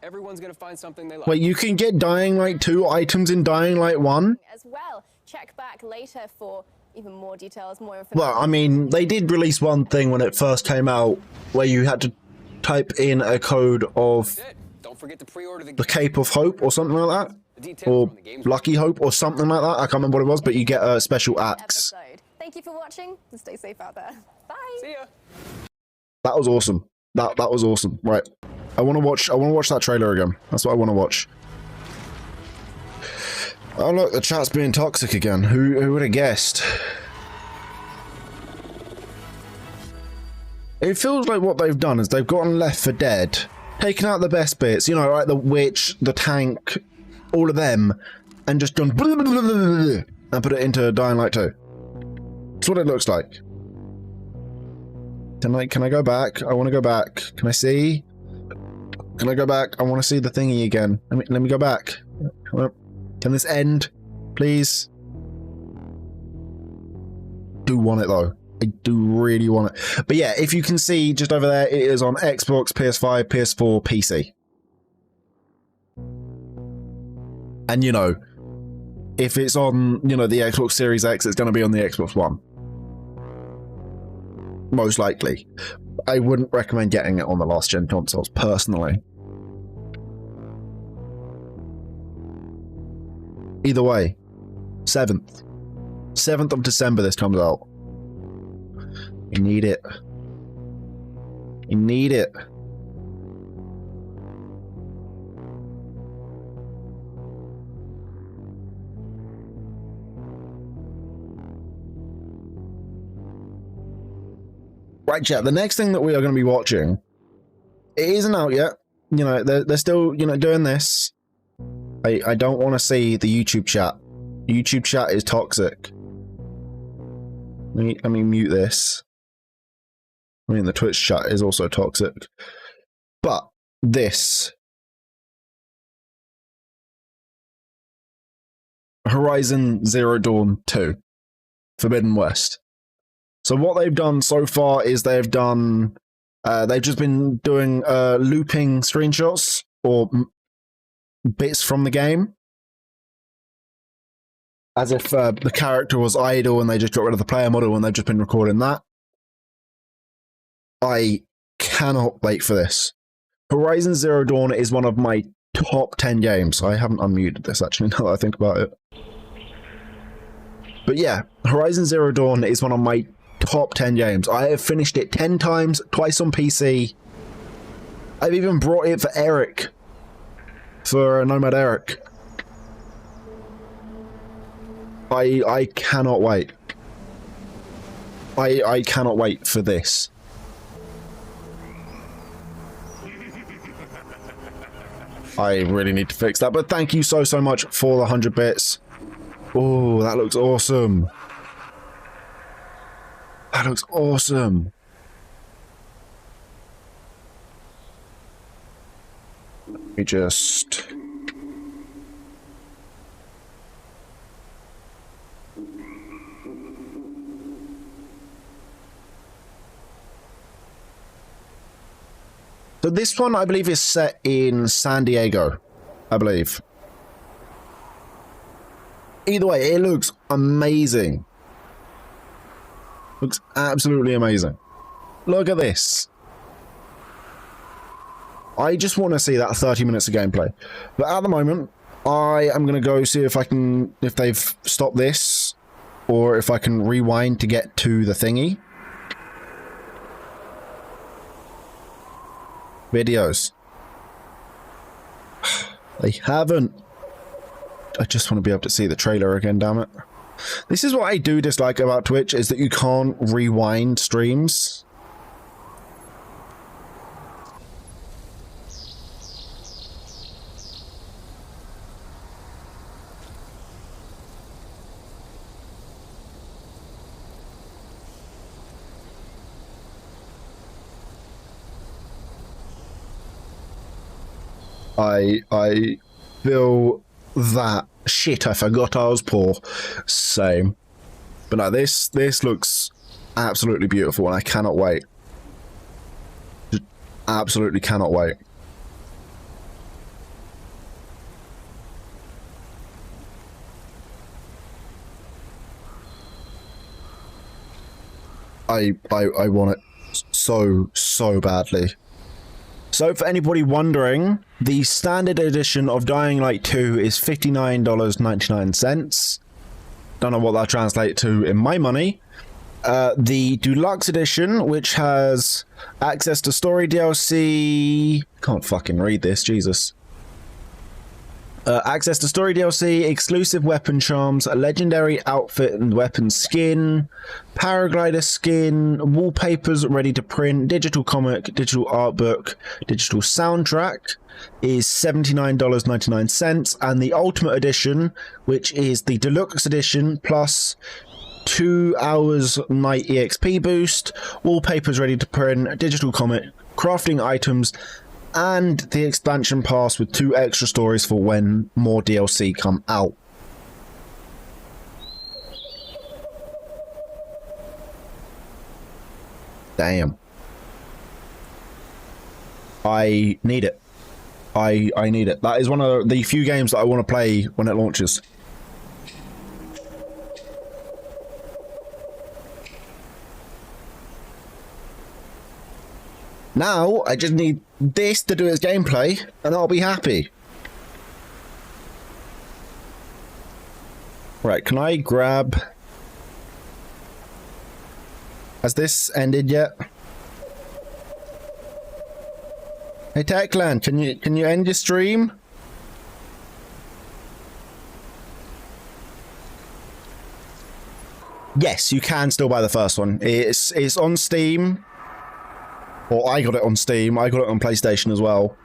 Everyone's going to find something they like. Wait, you can get Dying Light 2 items in Dying Light 1? As well, check back later for even more details, more information. Well, I mean, they did release one thing when it first came out where you had to type in a code of Don't forget to pre-order the Cape of Hope or something like that. Or Lucky Hope or something like that. I can't remember what it was, but you get a special axe. Thank you for watching and stay safe out there. Bye. See ya. That was awesome. That was awesome. Right. I want to watch that trailer again. That's what I want to watch. Oh look, the chat's being toxic again. Who would have guessed? It feels like what they've done is they've gotten Left 4 Dead, taken out the best bits, you know, like the witch, the tank, all of them, and just done and put it into Dying Light 2. That's what it looks like. Can I go back? I want to go back. Can I see? Can I go back? I want to see the thingy again. Let me go back. Can this end, please? Do want it though. I do really want it. But yeah, if you can see just over there, it is on Xbox, PS5, PS4, PC. And, you know, if it's on, you know, the Xbox Series X, it's going to be on the Xbox One. Most likely. I wouldn't recommend getting it on the last gen consoles, personally. Either way, 7th. 7th of December this comes out. You need it. You need it. Right, chat. The next thing that we are going to be watching, it isn't out yet. You know, they're still, you know, doing this. I don't want to see the YouTube chat. YouTube chat is toxic. Let me mute this. I mean, the Twitch chat is also toxic. But this. Horizon Zero Dawn 2. Forbidden West. So what they've done so far is they've done... they've just been doing looping screenshots or bits from the game. As if the character was idle and they just got rid of the player model and they've just been recording that. I cannot wait for this. Horizon Zero Dawn is one of my top 10 games. I haven't unmuted this actually now that I think about it. But yeah, Horizon Zero Dawn is one of my top 10 games. I have finished it 10 times, twice on PC. I've even brought it for Eric. For Nomad Eric. I cannot wait. I cannot wait for this. I really need to fix that, but thank you so much for the 100 bits. Oh, that looks awesome. That looks awesome. Let me just... So this one, I believe, is set in San Diego, I believe. Either way, it looks amazing. Looks absolutely amazing. Look at this. I just want to see that 30 minutes of gameplay. But at the moment, I am going to go see if I can, if they've stopped this, or if I can rewind to get to the thingy. Videos. They haven't. I just want to be able to see the trailer again, damn it. This is what I do dislike about Twitch, is that you can't rewind streams. I feel that shit. I forgot I was poor. Same. But no, this looks absolutely beautiful, and I cannot wait. Just absolutely cannot wait. I want it so badly. So for anybody wondering, the standard edition of Dying Light 2 is $59.99. Don't know what that translates to in my money. The deluxe edition, which has access to story DLC... Can't fucking read this, Jesus. Access to story DLC, exclusive weapon charms, a legendary outfit and weapon skin, paraglider skin, wallpapers ready to print, digital comic, digital art book, digital soundtrack is $79.99, and the ultimate edition, which is the deluxe edition plus 2 hours night EXP boost, wallpapers ready to print, digital comic, crafting items, and the expansion pass with 2 extra stories for when more DLC come out. Damn. I need it. I need it. That is one of the few games that I want to play when it launches. Now, I just need this to do its gameplay, and I'll be happy. Right, can I grab... Has this ended yet? Hey Techland, can you end your stream? Yes, you can still buy the first one. It's on Steam. Or I got it on Steam. I got it on PlayStation as well.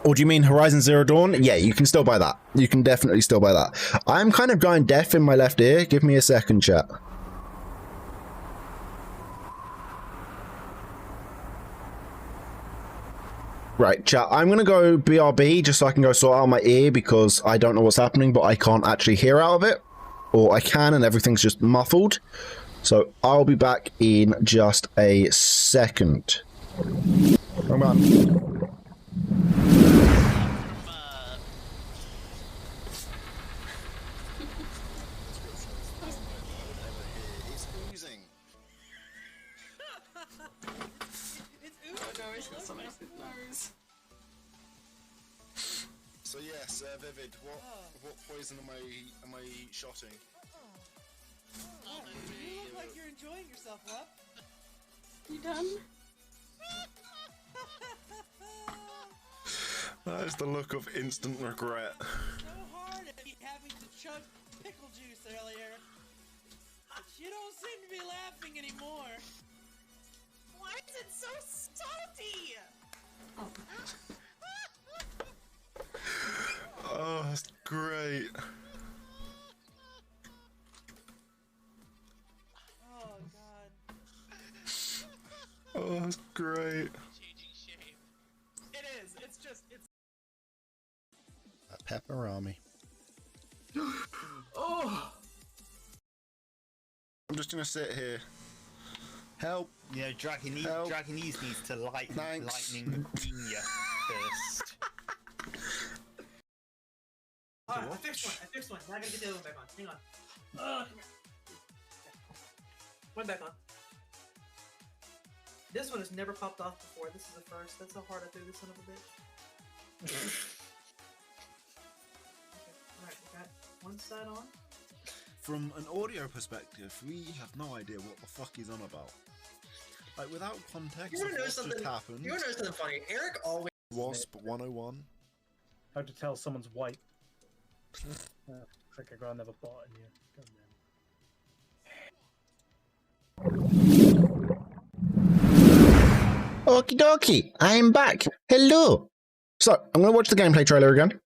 Or do you mean Horizon Zero Dawn? Yeah, you can still buy that. You can definitely still buy that. I'm kind of going deaf in my left ear. Give me a second, chat. Right, chat. I'm going to go BRB just so I can go sort out my ear because I don't know what's happening, but I can't actually hear out of it. Or I can and everything's just muffled. So I'll be back in just a second. Come on. So yes, Vivid, what poison am I shotting? You look like you're enjoying yourself, love. You done? That is the look of instant regret. So hard at having to chug pickle juice earlier. But you don't seem to be laughing anymore. Why is it so salty? Oh, that's great. Oh, God. Oh, that's great. It is. It's just, it's... A pepperami. Oh! I'm just gonna sit here. Help. You know, Dragonese needs to lightning beam you first. Alright, I fixed one. Now I gotta get the other one back on. Hang on. Come here. One back on. This one has never popped off before. This is the first. That's how hard I threw this son of a bitch. Okay. Alright, we got one side on. From an audio perspective, we have no idea what the fuck he's on about. Like, without context You of wanna know what something? just happened. You wanna know something funny? Eric always... Wasp 101. How to tell someone's white. Looks like I got another bot in here. Okie dokie, I'm back. Hello. So, I'm going to watch the gameplay trailer again.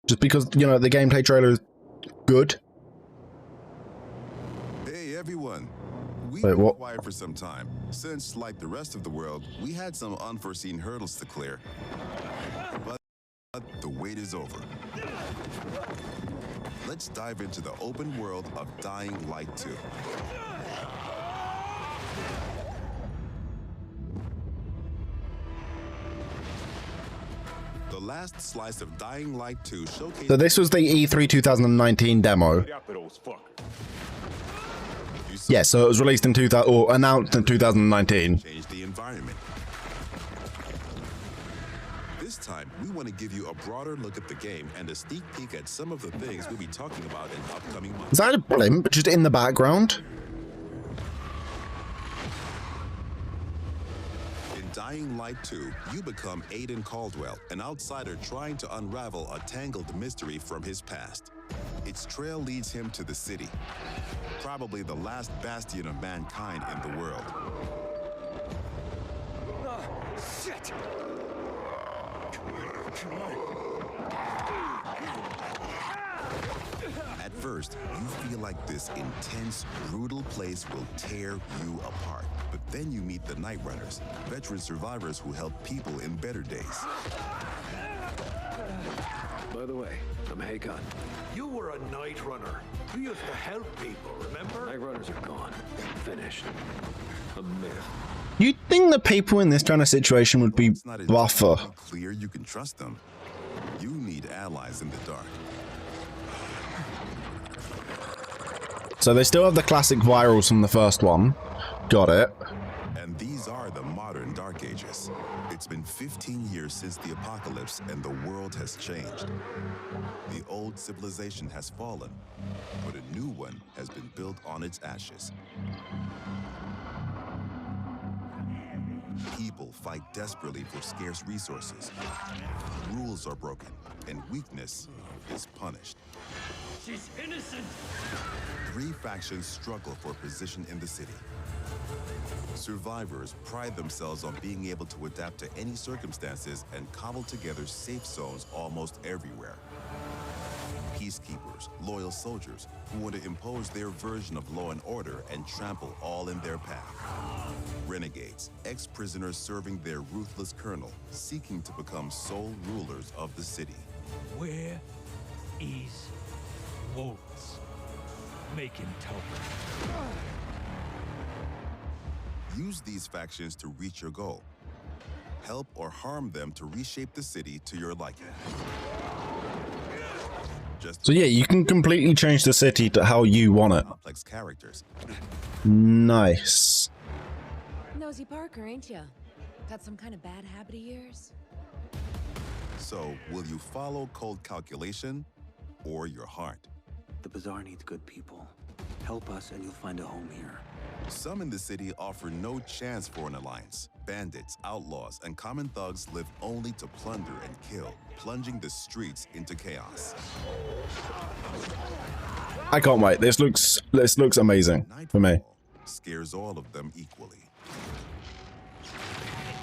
Just because, you know, the gameplay trailer is good. Hey everyone. We've Wait, been what? quiet for some time, since, like the rest of the world, we had some unforeseen hurdles to clear. But the wait is over. Let's dive into the open world of Dying Light 2. The last slice of Dying Light 2 showcased... So this was the E3 2019 demo. Yeah, so it was released in 2000 or announced in 2019. Change the environment. This time, we want to give you a broader look at the game and a sneak peek at some of the things we'll be talking about in upcoming months. Is that a blimp just in the background? In Dying Light 2, you become Aiden Caldwell, an outsider trying to unravel a tangled mystery from his past. Its trail leads him to the city, probably the last bastion of mankind in the world. Shit! At first, you feel like this intense, brutal place will tear you apart. But then you meet the Night Runners, veteran survivors who help people in better days. By the way, I'm Hakon. You were a night runner. You used to help people, remember? Night runners are gone. Finished. A myth. You'd think the people in this kind of situation would be buffer. Clear you can trust them. You need allies in the dark. So they still have the classic virals from the first one. Got it. And these are the modern Dark Ages. It's been 15 years since the apocalypse and the world has changed. The old civilization has fallen, but a new one has been built on its ashes. People fight desperately for scarce resources. Rules are broken, and weakness is punished. She's innocent! 3 factions struggle for position in the city. Survivors pride themselves on being able to adapt to any circumstances and cobble together safe zones almost everywhere. Peacekeepers, loyal soldiers who want to impose their version of law and order and trample all in their path. Renegades, ex-prisoners serving their ruthless colonel, seeking to become sole rulers of the city. Where is Wolves? Make him tell me. Use these factions to reach your goal. Help or harm them to reshape the city to your liking. So yeah, you can completely change the city to how you want it. Complex characters. Nice. Nosy Parker, ain't ya? Got some kind of bad habit of yours? So, will you follow cold calculation or your heart? The Bazaar needs good people. Help us and you'll find a home here. Some in the city offer no chance for an alliance. Bandits, outlaws, and common thugs live only to plunder and kill, plunging the streets into chaos. I can't wait. This looks amazing for me. Scares all of them equally.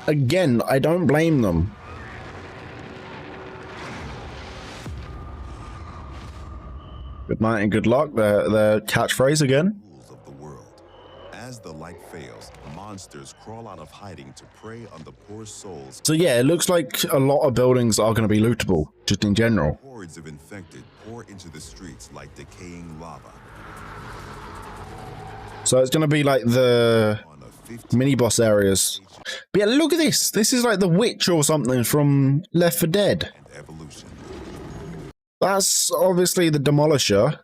Again, I don't blame them. Good night and good luck. Their catchphrase again. As the light fails, monsters crawl out of hiding to prey on the poor souls. So yeah, it looks like a lot of buildings are going to be lootable, just in general. Hordes of infected pour into the streets like decaying lava. So it's going to be like the mini-boss areas. But yeah, look at this. This is like the witch or something from Left 4 Dead. Evolution. That's obviously the Demolisher.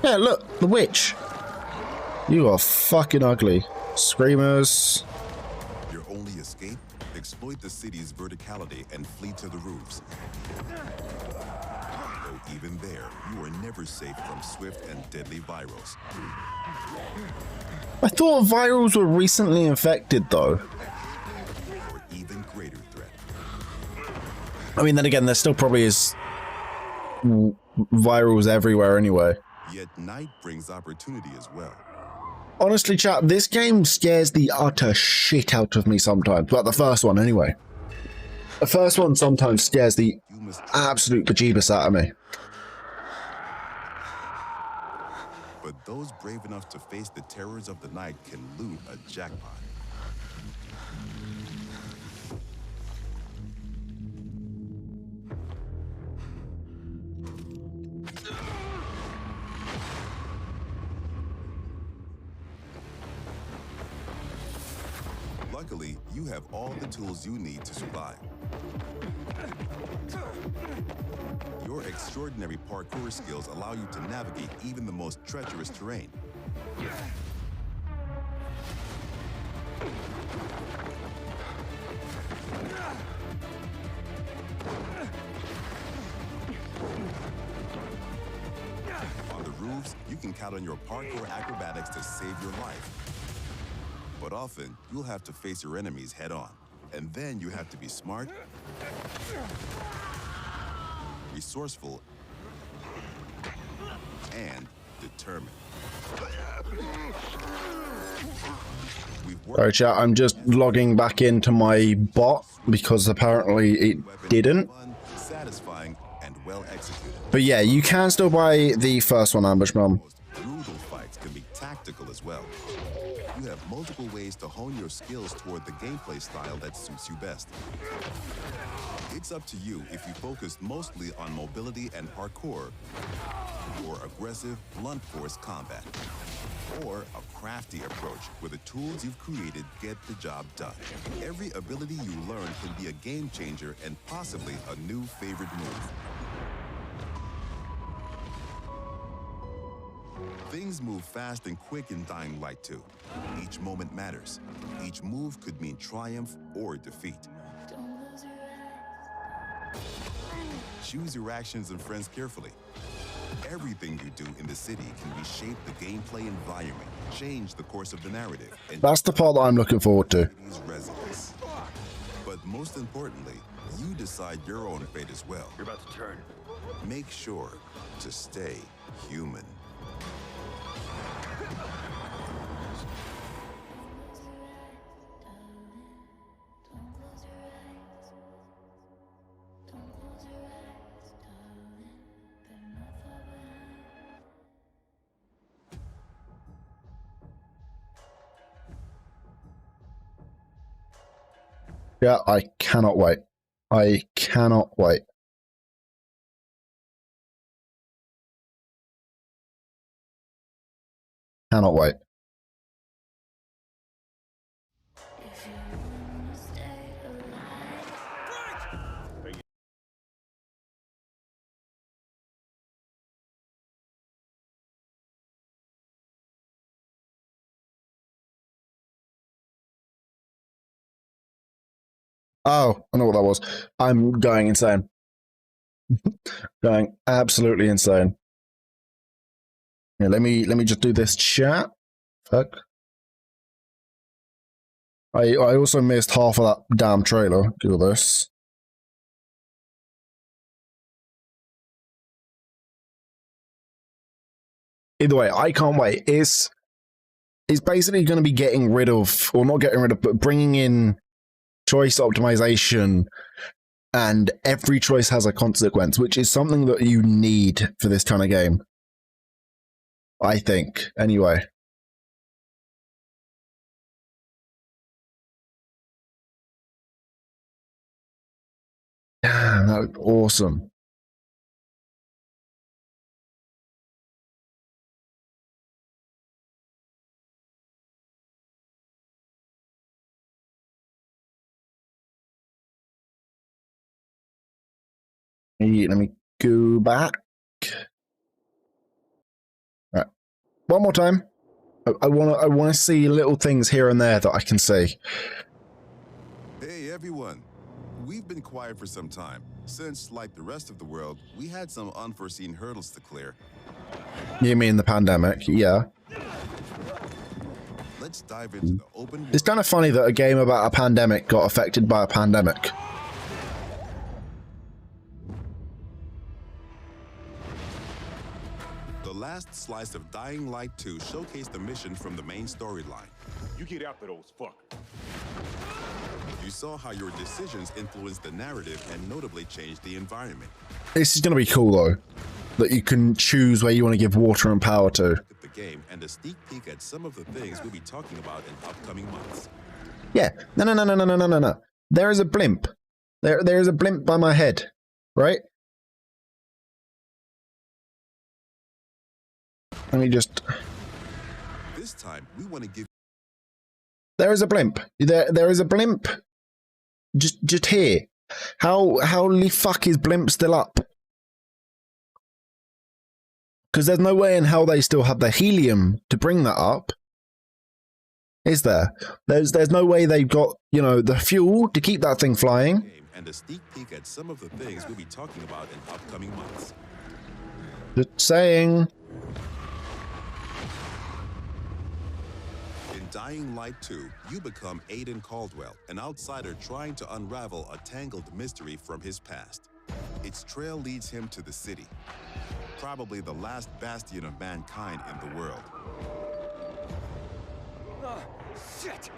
Yeah, look, the witch. You are fucking ugly. Screamers. Your only escape? Exploit the city's verticality and flee to the roofs. Though even there, you are never safe from swift and deadly virals. I thought virals were recently infected, though. Or even greater threat. I mean, then again, there still probably is virals everywhere anyway. Yet night brings opportunity as well. Honestly, chat, this game scares the utter shit out of me sometimes. Well, the first one, anyway. The first one sometimes scares the absolute bejeebus out of me. But those brave enough to face the terrors of the night can loot a jackpot. Luckily, you have all the tools you need to survive. Your extraordinary parkour skills allow you to navigate even the most treacherous terrain. On the roofs, you can count on your parkour acrobatics to save your life. But often, you'll have to face your enemies head on. And then you have to be smart, resourceful, and determined. Sorry, chat, I'm just logging back into my bot because apparently it didn't. Satisfying and well executed. But yeah, you can still buy the first one, Ambush Mom. Brutal fights can be tactical as well. You you have multiple ways to hone your skills toward the gameplay style that suits you best. It's up to you if you focus mostly on mobility and parkour, or aggressive, blunt force combat, or a crafty approach where the tools you've created get the job done. Every ability you learn can be a game changer and possibly a new favorite move. Things move fast and quick in Dying Light 2. Each moment matters. Each move could mean triumph or defeat. Choose your actions and friends carefully. Everything you do in the city can reshape the gameplay environment, change the course of the narrative, and That's the part that I'm looking forward to. residents. But most importantly, you decide your own fate as well. You're about to turn. Make sure to stay human. Yeah, I cannot wait. I cannot wait. Cannot wait. Oh, I know what that was. I'm going insane. Going absolutely insane. Yeah, let me just do this chat. Fuck. I also missed half of that damn trailer. Do this. Either way, I can't wait. It's basically going to be getting rid of, or not getting rid of, but bringing in choice optimization, and every choice has a consequence, which is something that you need for this kind of game. I think, anyway. Damn, that looked awesome. Let me go back. All right. One more time. I want to see little things here and there that I can see. Hey everyone. We've been quiet for some time, since, like the rest of the world, we had some unforeseen hurdles to clear. You mean the pandemic? Yeah. Let's dive into the open world. It's kind of funny that a game about a pandemic got affected by a pandemic. The last slice of Dying Light 2 showcased the mission from the main storyline. You get after those fuck. You saw how your decisions influenced the narrative and notably changed the environment. This is going to be cool, though. That you can choose where you want to give water and power to. The game and a sneak peek at some of the things we'll be talking about in upcoming months. Yeah. No. There is a blimp. There is a blimp by my head. Right? Let me just... This time, we want to give... There is a blimp. There is a blimp. Just here. How the fuck is blimp still up? Because there's no way in hell they still have the helium to bring that up. Is there? There's no way they've got, you know, the fuel to keep that thing flying. And a sneak peek at some of the things we'll be talking about in upcoming months. Just saying. In Dying Light 2, you become Aiden Caldwell, an outsider trying to unravel a tangled mystery from his past. Its trail leads him to the city, probably the last bastion of mankind in the world. Shit!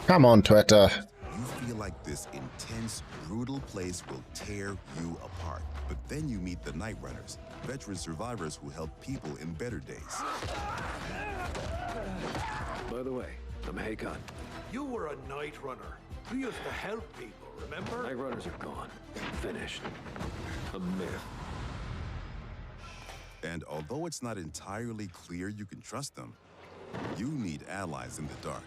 Come on, Twitter. You feel like this intense, brutal place will tear you apart. But then you meet the Night Runners, veteran survivors who help people in better days. By the way, I'm Hakon. You were a Night Runner. You used to help people, remember? Night Runners are gone. Finished. A myth. And although it's not entirely clear you can trust them, you need allies in the dark.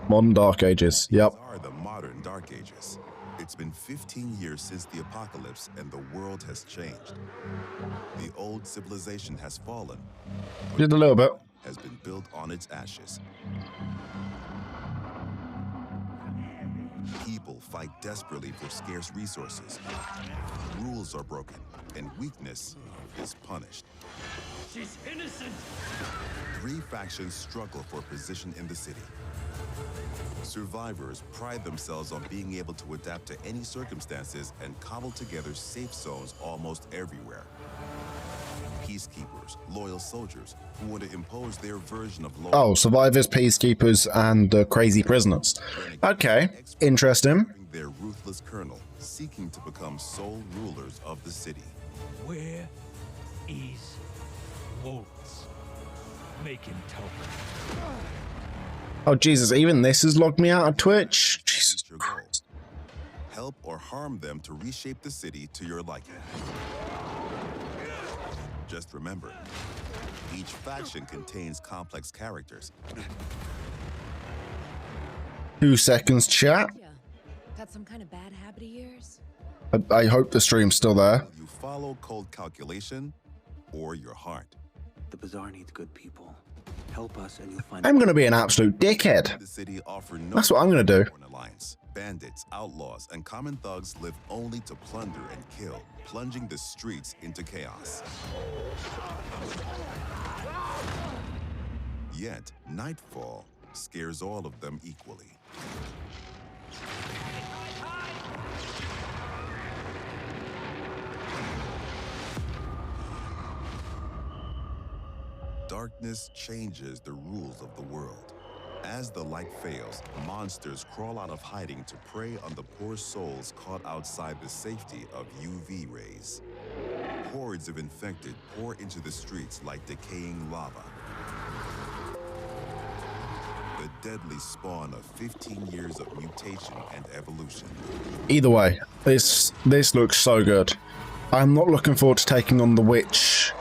Modern Dark Ages, yep. These are the modern Dark Ages. It's been 15 years since the apocalypse and the world has changed. The old civilization has fallen. Just a little bit. Has been built on its ashes. People fight desperately for scarce resources. Rules are broken, and weakness is punished. She's innocent! 3 factions struggle for position in the city. Survivors pride themselves on being able to adapt to any circumstances and cobble together safe zones almost everywhere. Peacekeepers, loyal soldiers who want to impose their version of law. Oh, survivors, peacekeepers, and crazy prisoners. Okay, interesting. Their ruthless colonel, seeking to become sole rulers of the city. Where is Wolves? Make him tell me. Oh, Jesus, even this has logged me out of Twitch? Jesus Christ. Help or harm them to reshape the city to your liking. Just remember, each faction contains complex characters. 2 seconds, chat. Got some kind of bad habit of yours? I hope the stream's still there. You follow cold calculation or your heart. The Bazaar needs good people. Help us and you'll find. I'm going to be an absolute dickhead. The city offer no That's what I'm going to do. Alliance. Bandits, outlaws, and common thugs live only to plunder and kill, plunging the streets into chaos. Yet, nightfall scares all of them equally. Darkness changes the rules of the world. As the light fails, monsters crawl out of hiding to prey on the poor souls caught outside the safety of UV rays. Hordes of infected pour into the streets like decaying lava. The deadly spawn of 15 years of mutation and evolution. Either way, this looks so good. I'm not looking forward to taking on the witch,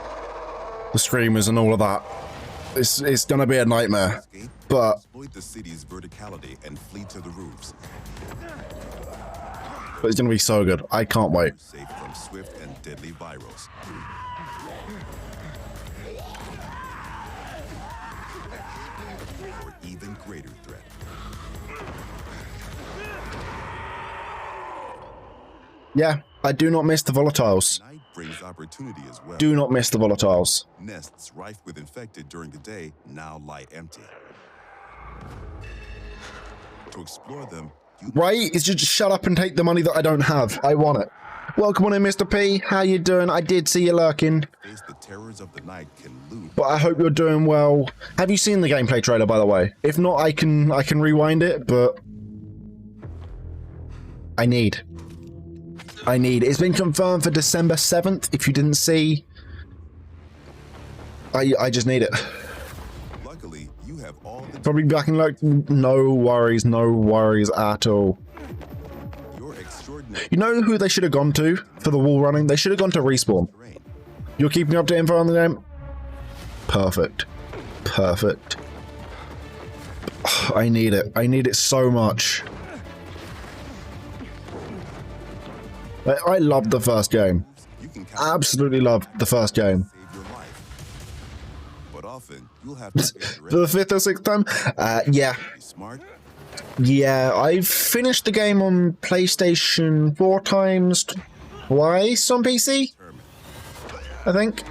the screamers, and all of that. It's gonna be a nightmare. But exploit the city's verticality and flee to the roofs. It's gonna be so good. I can't wait. Safe from swift and deadly virals. Or even greater threat. Yeah, I do not miss the volatiles. Night brings opportunity as well. Do not miss the volatiles. Nests rife with infected during the day now lie empty. To explore them, Right? It's just shut up and take the money that I don't have. I want it. Welcome on in, Mr. P. How you doing? I did see you lurking. face the terrors of the night can loot. But I hope you're doing well. Have you seen the gameplay trailer, by the way? If not, I can rewind it, but I need. It's been confirmed for December 7th. If you didn't see, I just need it. Luckily, you have all the Probably back in like no worries at all. You know who they should have gone to for the wall running? They should have gone to Respawn. You're keeping up to info on the game? Perfect. I need it. I need it so much. I loved the first game. Absolutely loved the first game. But often you'll have to For the 5th or 6th time? Yeah. Yeah, I've finished the game on PlayStation 4 times, twice on PC, I think.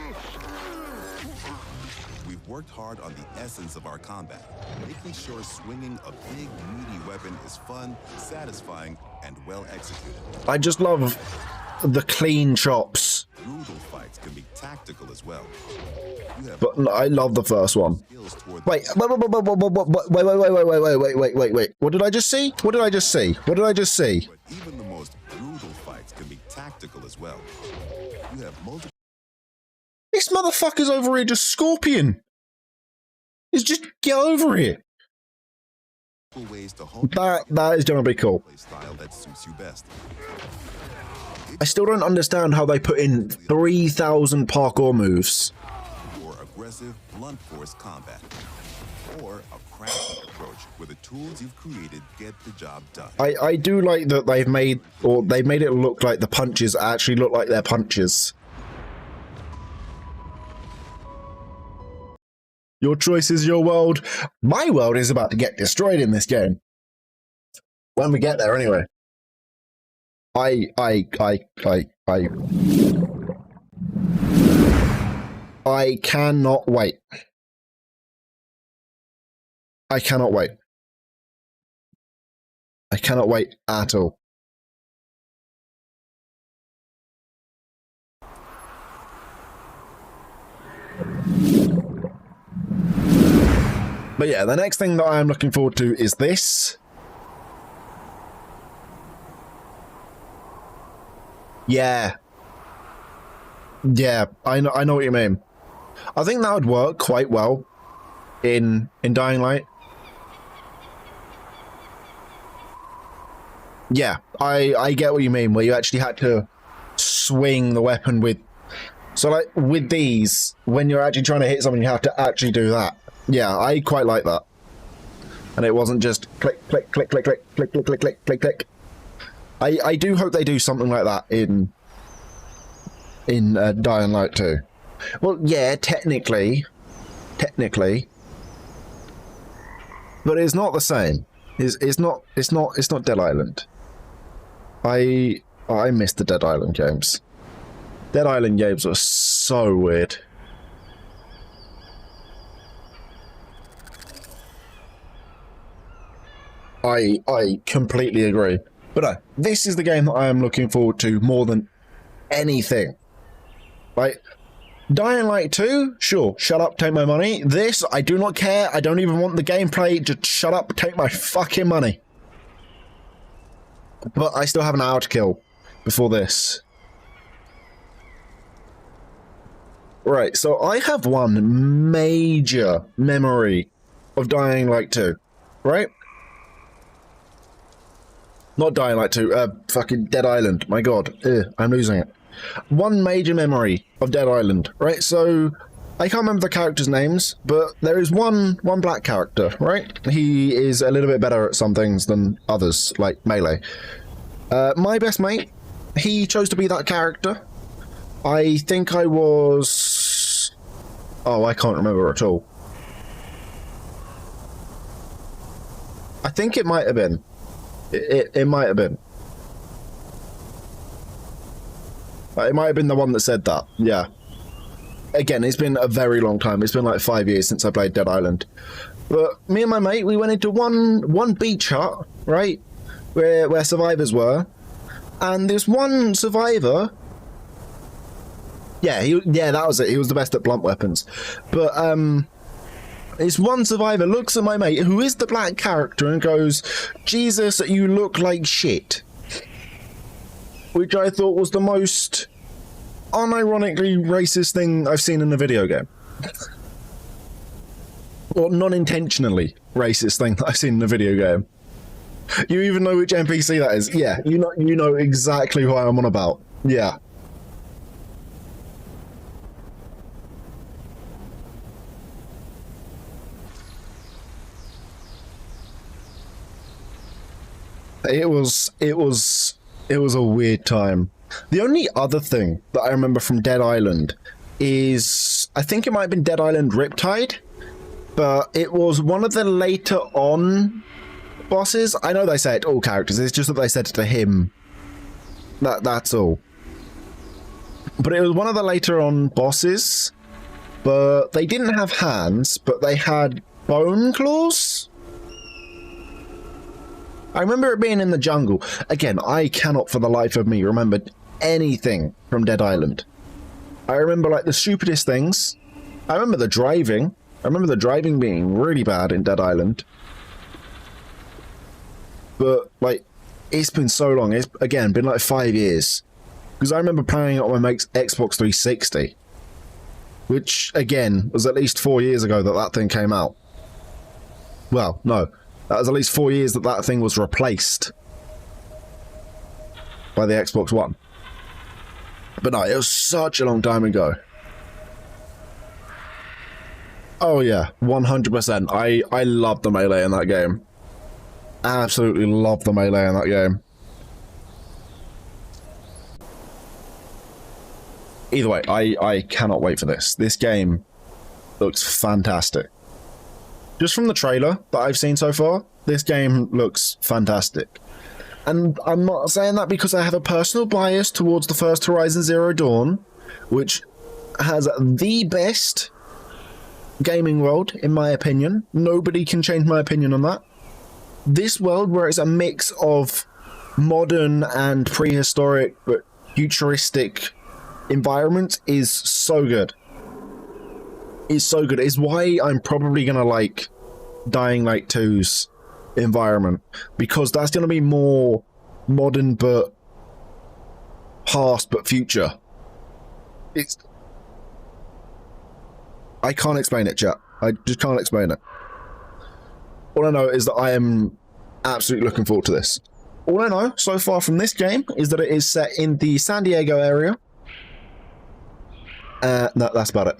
We've worked hard on the essence of our combat, making sure swinging a big, meaty weapon is fun, satisfying, and well executed. I just love the clean chops. Brutal fights can be tactical. tactical as well. You have But I love the first one. skills toward Wait. What did I just see? What did I just see? What did I just see? But even the most brutal fights can be tactical as well. You have multiple This motherfucker's over here just Scorpion. He's just get over here. ways to hone That is generally cool. style that suits you best. I still don't understand how they put in 3,000 parkour moves. Or aggressive, blunt force combat. Or a crafty approach where the tools you've created get the job done. I do like that they've made it look like the punches actually look like they're punches. Your choice is your world. My world is about to get destroyed in this game. When we get there, anyway. I cannot wait. I cannot wait. I cannot wait at all. But yeah, the next thing that I am looking forward to is this. Yeah. Yeah, I know what you mean. I think that would work quite well in Dying Light. Yeah, I get what you mean, where you actually had to swing the weapon with... So like, with these, when you're actually trying to hit something, you have to actually do that. Yeah, I quite like that. And it wasn't just click, click, click, click, click, click, click, click, click, click, click. I do hope they do something like that in Dying Light 2. Well, yeah, technically, but it's not the same. It's not Dead Island. I miss the Dead Island games. Dead Island games were so weird. I completely agree. But no, this is the game that I am looking forward to more than anything. Like, Dying Light 2, sure, shut up, take my money. This, I do not care. I don't even want the gameplay. Just shut up, take my fucking money. But I still have an hour to kill before this. Right, so I have one major memory of Dying Light 2, right? Not Dying Light 2, fucking Dead Island. My god, I'm losing it. One major memory of Dead Island, right? So, I can't remember the characters' names, but there is one black character, right? He is a little bit better at some things than others, like Melee. My best mate, he chose to be that character. I think I was... Oh, I can't remember at all. I think it might have been. It might have been. It might have been the one that said that, yeah. Again, it's been a very long time. It's been like 5 years since I played Dead Island. But me and my mate, we went into one beach hut, right? Where survivors were. And there's one survivor... Yeah, that was it. He was the best at blunt weapons. But, this one survivor looks at my mate, who is the black character, and goes, "Jesus, you look like shit." Which I thought was the most unironically racist thing I've seen in a video game. Or non-intentionally racist thing that I've seen in a video game. You even know which NPC that is? Yeah, you know exactly who I'm on about. Yeah. It was a weird time. The only other thing that I remember from Dead Island is, I think it might have been Dead Island Riptide, but it was one of the later on bosses. I know they say it to all characters, it's just that they said it to him. That's all. But it was one of the later on bosses, but they didn't have hands, but they had bone claws? I remember it being in the jungle. Again, I cannot for the life of me remember anything from Dead Island. I remember like the stupidest things. I remember the driving. I remember the driving being really bad in Dead Island. But like, it's been so long. It's again been like 5 years. Because I remember playing it on my mate's Xbox 360. Which again was at least 4 years ago that that thing came out. Well, no. That was at least 4 years that that thing was replaced by the Xbox One. But no, it was such a long time ago. Oh yeah, 100%. I love the melee in that game. Absolutely love the melee in that game. Either way, I cannot wait for this. This game looks fantastic. Just from the trailer that I've seen so far, this game looks fantastic. And I'm not saying that because I have a personal bias towards the first Horizon Zero Dawn, which has the best gaming world, in my opinion. Nobody can change my opinion on that. This world, where it's a mix of modern and prehistoric but futuristic environments, is so good. It's so good. It's why I'm probably going to like Dying Light 2's environment, because that's going to be more modern but past but future. It's... I can't explain it, chat. I just can't explain it. All I know is that I am absolutely looking forward to this. All I know so far from this game is that it is set in the San Diego area. No, that's about it.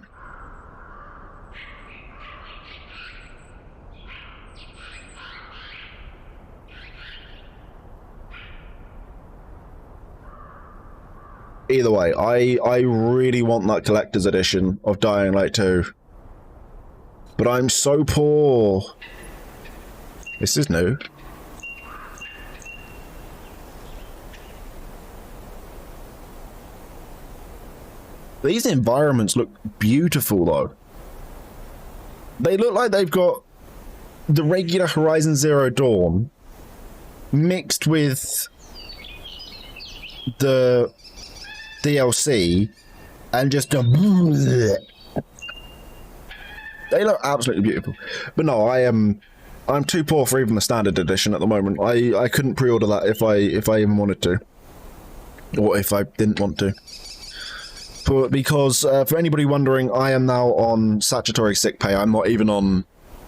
Either way, I really want that collector's edition of Dying Light 2. But I'm so poor. This is new. These environments look beautiful, though. They look like they've got the regular Horizon Zero Dawn mixed with the DLC and just a... They look absolutely beautiful. But no, I'm too poor for even the standard edition at the moment. I couldn't pre-order that if I even wanted to, or if I didn't want to. But because for anybody wondering, I am now on statutory sick pay. I'm not even on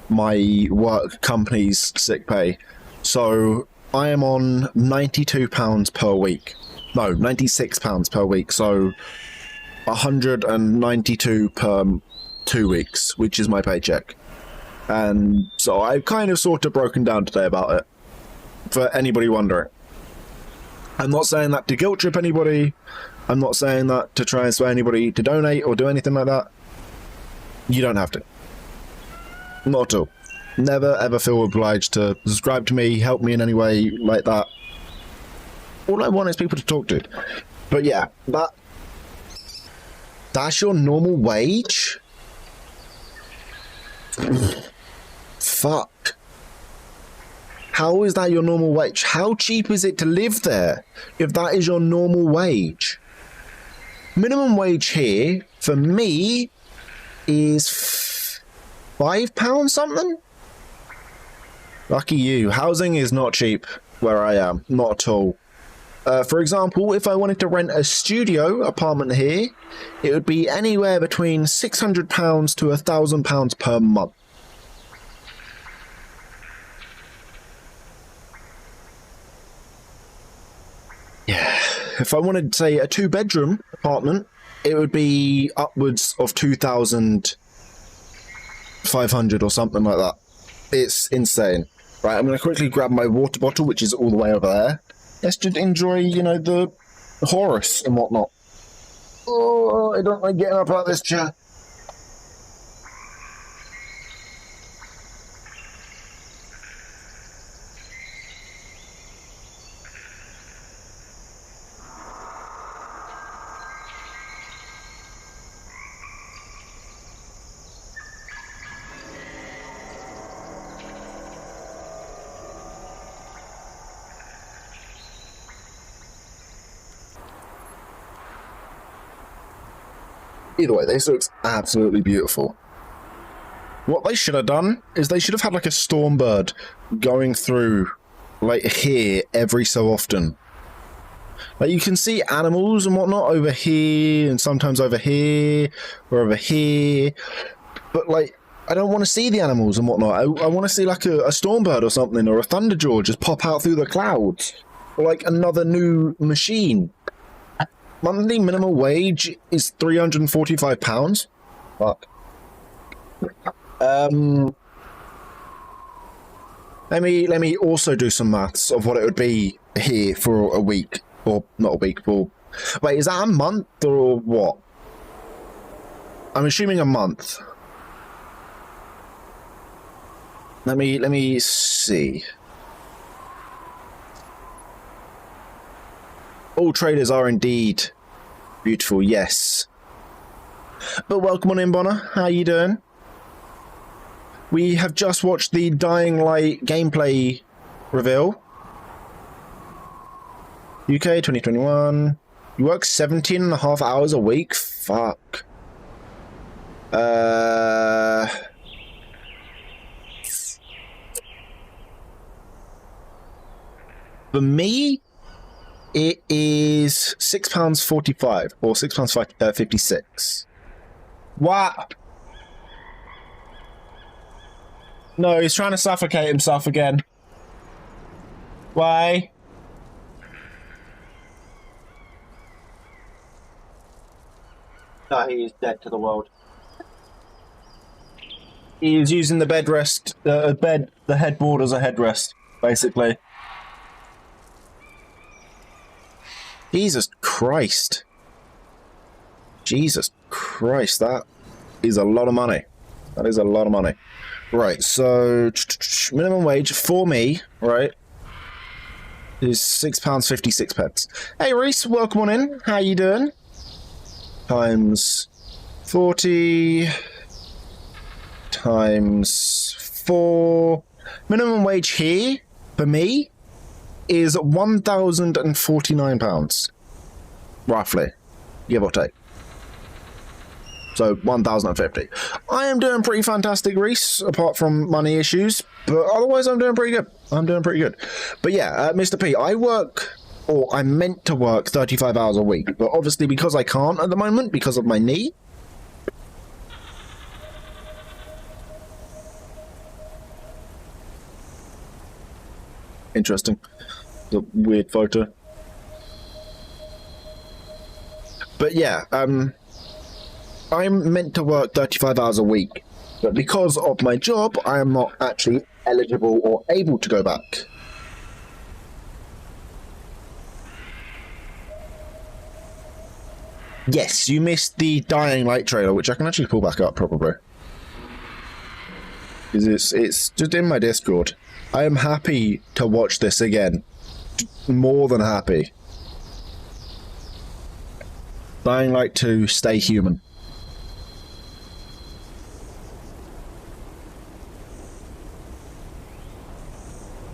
my work company's sick pay. So I am on £92 per week. No, £96 per week. So 192 per 2 weeks, which is my paycheck. And so I've kind of sort of broken down today about it, for anybody wondering. I'm not saying that to guilt trip anybody. I'm not saying that to try and sway anybody to donate or do anything like that. You don't have to. Not at all. Never ever feel obliged to subscribe to me, help me in any way like that. All I want is people to talk to. But yeah, that's your normal wage? Fuck. How is that your normal wage? How cheap is it to live there if that is your normal wage? Minimum wage here for me is £5 something? Lucky you. Housing is not cheap where I am. Not at all. For example, if I wanted to rent a studio apartment here, it would be anywhere between £600 to £1,000 per month. Yeah. If I wanted, say, a 2-bedroom apartment, it would be upwards of 2,500 or something like that. It's insane. Right, I'm going to quickly grab my water bottle, which is all the way over there. Let's just enjoy, you know, the Horus and whatnot. Oh, I don't like getting up out of this chair. Either way, this looks absolutely beautiful. What they should have done is they should have had like a Stormbird going through like here every so often. Like you can see animals and whatnot over here and sometimes over here or over here. But like, I don't want to see the animals and whatnot. I want to see like a Stormbird or something or a Thunderjaw just pop out through the clouds. Or like another new machine. Monthly minimum wage is £345. Fuck. Let me also do some maths of what it would be here for a week, or not a week. For wait, is that a month or what? I'm assuming a month. Let me see. All traders are indeed beautiful, yes. But welcome on in, Bonner. How you doing? We have just watched the Dying Light gameplay reveal. UK 2021. You work 17.5 hours a week? Fuck. For me, it is £6.45 or £6.56. What? No, he's trying to suffocate himself again. Why? No, he is dead to the world. He is using the the headboard as a headrest, basically. Jesus Christ. Jesus Christ, that is a lot of money. That is a lot of money. Right, so minimum wage for me, right, is £6.56. Hey Reese, welcome on in. How you doing? Times 40 times 4. Minimum wage here for me is £1,049, roughly, give or take. So 1,050. I am doing pretty fantastic, Reese, apart from money issues, but otherwise I'm doing pretty good. I'm doing pretty good. But yeah, Mr. P, I work, or I'm meant to work 35 hours a week, but obviously because I can't at the moment because of my knee. Interesting. The weird photo. But yeah, I'm meant to work 35 hours a week, but because of my job, I am not actually eligible or able to go back. Yes, you missed the Dying Light trailer, which I can actually pull back up probably. Because it's just in my Discord. I am happy to watch this again. More than happy. Dying Light 2, Stay Human.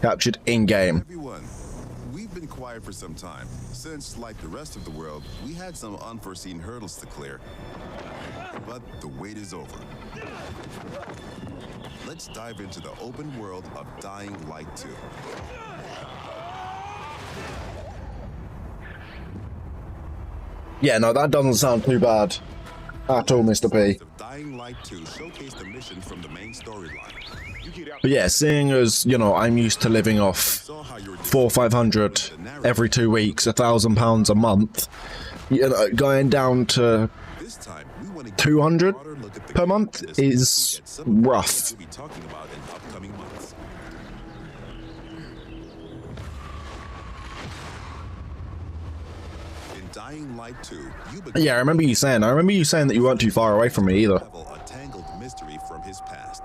Captured in-game. Everyone, we've been quiet for some time, since, like the rest of the world, we had some unforeseen hurdles to clear. But the wait is over. Let's dive into the open world of Dying Light 2. Yeah, no, that doesn't sound too bad at all, Mr. P. Dying Light 2 showcased the mission from the main storyline. But yeah, seeing as, you know, I'm used to living off 400 or 500 every 2 weeks, £1,000 a month, you know, going down to 200 per month is rough. Dying Light 2, Yeah, I remember you saying that you weren't too far away from me either. a tangled mystery from his past.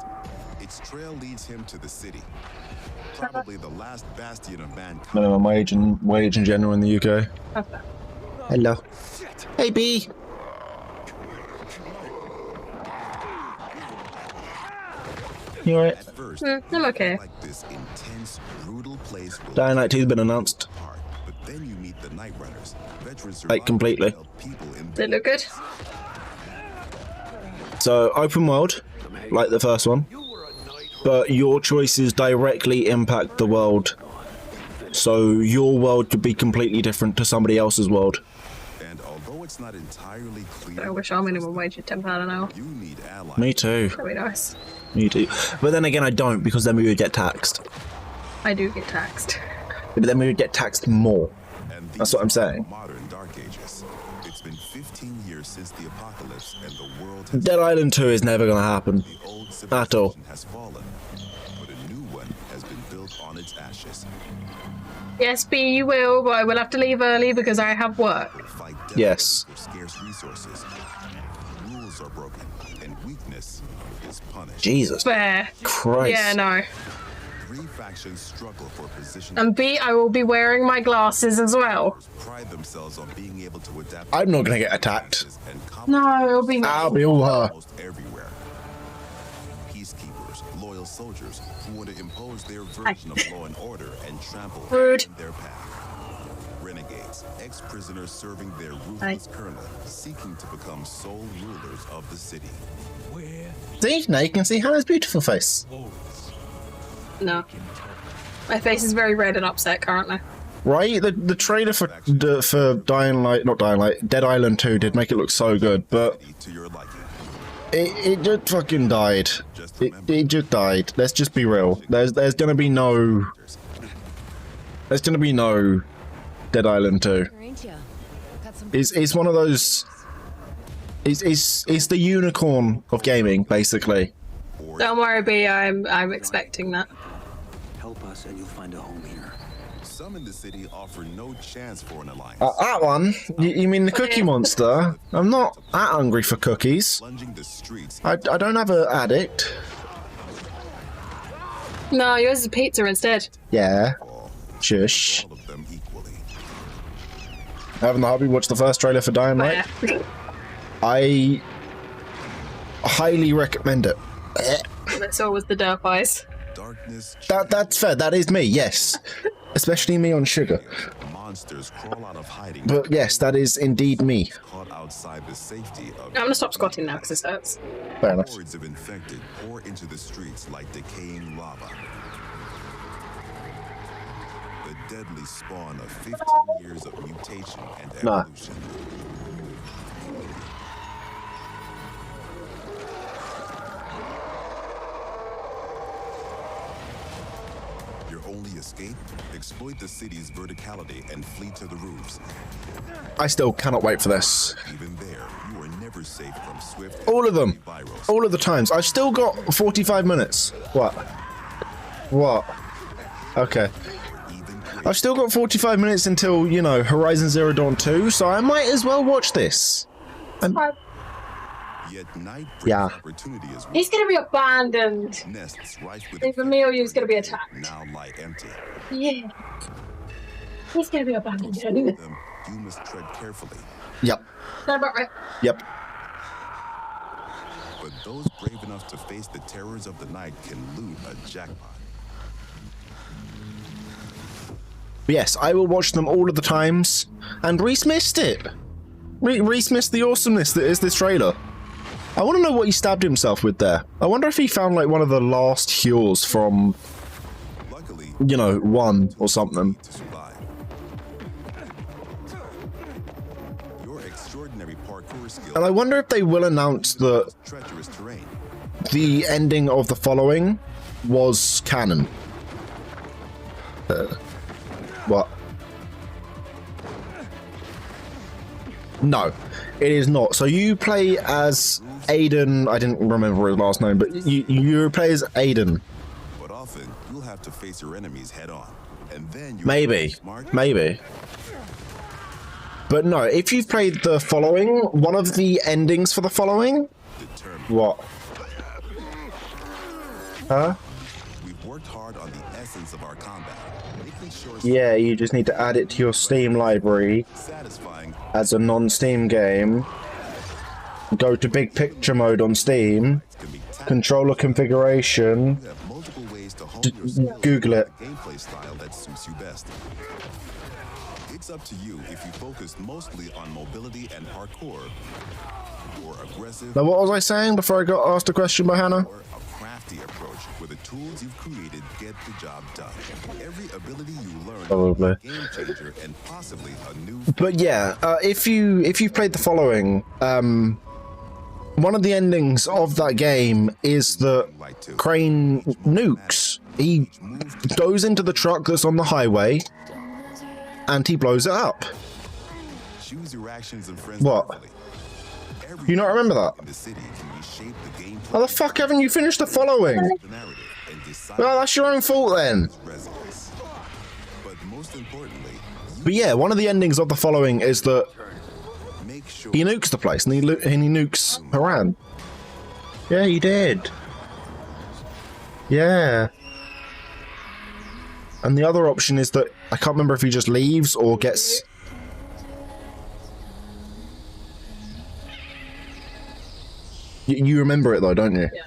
Its trail leads him to the city, probably the last bastion of mankind. Minimum wage in general in the UK. Okay. Hello. Hey, B. You alright? I'm okay. Like this intense, brutal place will Dying Light 2's been announced. but then you meet the Night Runners, veterans Like, completely. people in They look good. So open world, like the first one, but your choices directly impact the world. So your world could be completely different to somebody else's world. And although it's not entirely clear, I wish our minimum wage at £10 an hour. you need allies. Me too. That'd be nice. Me too. But then again, I don't, because then we would get taxed. I do get taxed. But then we would get taxed more. That's what I'm saying. Modern Dark Ages. It's been 15 years since the apocalypse, and the world has Dead Island 2 is never going to happen. At all. has fallen, but a new one has been built on its ashes. Yes, B, you will, but I will have to leave early because I have work. Yes. With scarce resources. Rules are broken, and weakness is punished. Jesus. Fair. Christ. Yeah, no. Three factions struggle for position. And B, I will be wearing my glasses as well. Pride themselves on being able to adapt. I'm not going to get attacked. No, it'll be I'll be all her. Almost everywhere. Peacekeepers, loyal soldiers who want to impose their version of law and order and trample Rude. their path. Renegades, ex-prisoners serving their ruthless colonel, seeking to become sole rulers of the city. See? Now you can see Hannah's beautiful face. No. My face is very red and upset currently. Right? The trailer for Dead Island 2 did make it look so good, but it just fucking died. It just died. Let's just be real. There's gonna be no Dead Island 2. It's one of those. It's the unicorn of gaming, basically. Don't worry, B, I'm expecting that. Help us and you'll find a home here. Some in the city offer no chance for an alliance. That one? You mean the Cookie Monster? I'm not that hungry for cookies. I don't have an addict. No, yours is pizza instead. Yeah. Shush. Haven't the hobby watched the first trailer for Dying Light? I highly recommend it. That's always the derp eyes. That's fair. That is me. Yes, especially me on sugar. Monsters crawl out of hiding. But yes, that is indeed me. Caught outside the safety of I'm gonna stop squatting now because this hurts. Fair enough. Hordes of infected pour into the streets like decaying lava. The deadly spawn of 15 years of mutation and evolution. Your only escape? Exploit the city's verticality and flee to the roofs. I still cannot wait for this. Even there, you are never safe from swift. All of them. All of the times. I've still got 45 minutes. What? What? Okay. I've still got 45 minutes until, you know, Horizon Zero Dawn 2, so I might as well watch this. Yeah. He's gonna be abandoned. Either me or you's gonna be attacked. Now lie empty. Yeah. He's gonna be abandoned. You must tread carefully. Yep. That about right? Yep. But those brave enough to face the terrors of the night can loot a jackpot. Yes, I will watch them all of the times. And Reese missed it. Reese missed the awesomeness that is this trailer. I want to know what he stabbed himself with there. I wonder if he found like one of the last cures from, you know, 1 or something. Your extraordinary parkour skill. And I wonder if they will announce that Treacherous terrain. the ending of the following was canon. What? No, it is not. So you play as Aiden. I didn't remember his last name, but you play as Aiden. But often you'll have to face your enemies head on, and then you Maybe. But no, if you've played the following, one of the endings for the following. What? Huh? We've worked hard on the essence of our combat. Yeah, you just need to add it to your Steam library as a non-Steam game. Go to big picture mode on Steam. Controller configuration. Google it. Gameplay style that suits you best. It's up to you if you focus mostly on mobility and parkour, or aggressive, Now, what was I saying before I got asked a question by Hannah? or a crafty approach where the tools you've created get the job done. Every ability you learn Probably. is a game changer and possibly a new. But yeah, if you've played the following, one of the endings of that game is that Crane nukes. He goes into the truck that's on the highway, and he blows it up. Choose your actions and friends. What? You not remember that? In the city can reshape the game. How the fuck haven't you finished the following? Well, that's your own fault then. But most importantly, But yeah, one of the endings of the following is that he nukes the place and he nukes Haran. Yeah, he did. Yeah. And the other option is that I can't remember if he just leaves or gets. You remember it though, don't you? Yeah.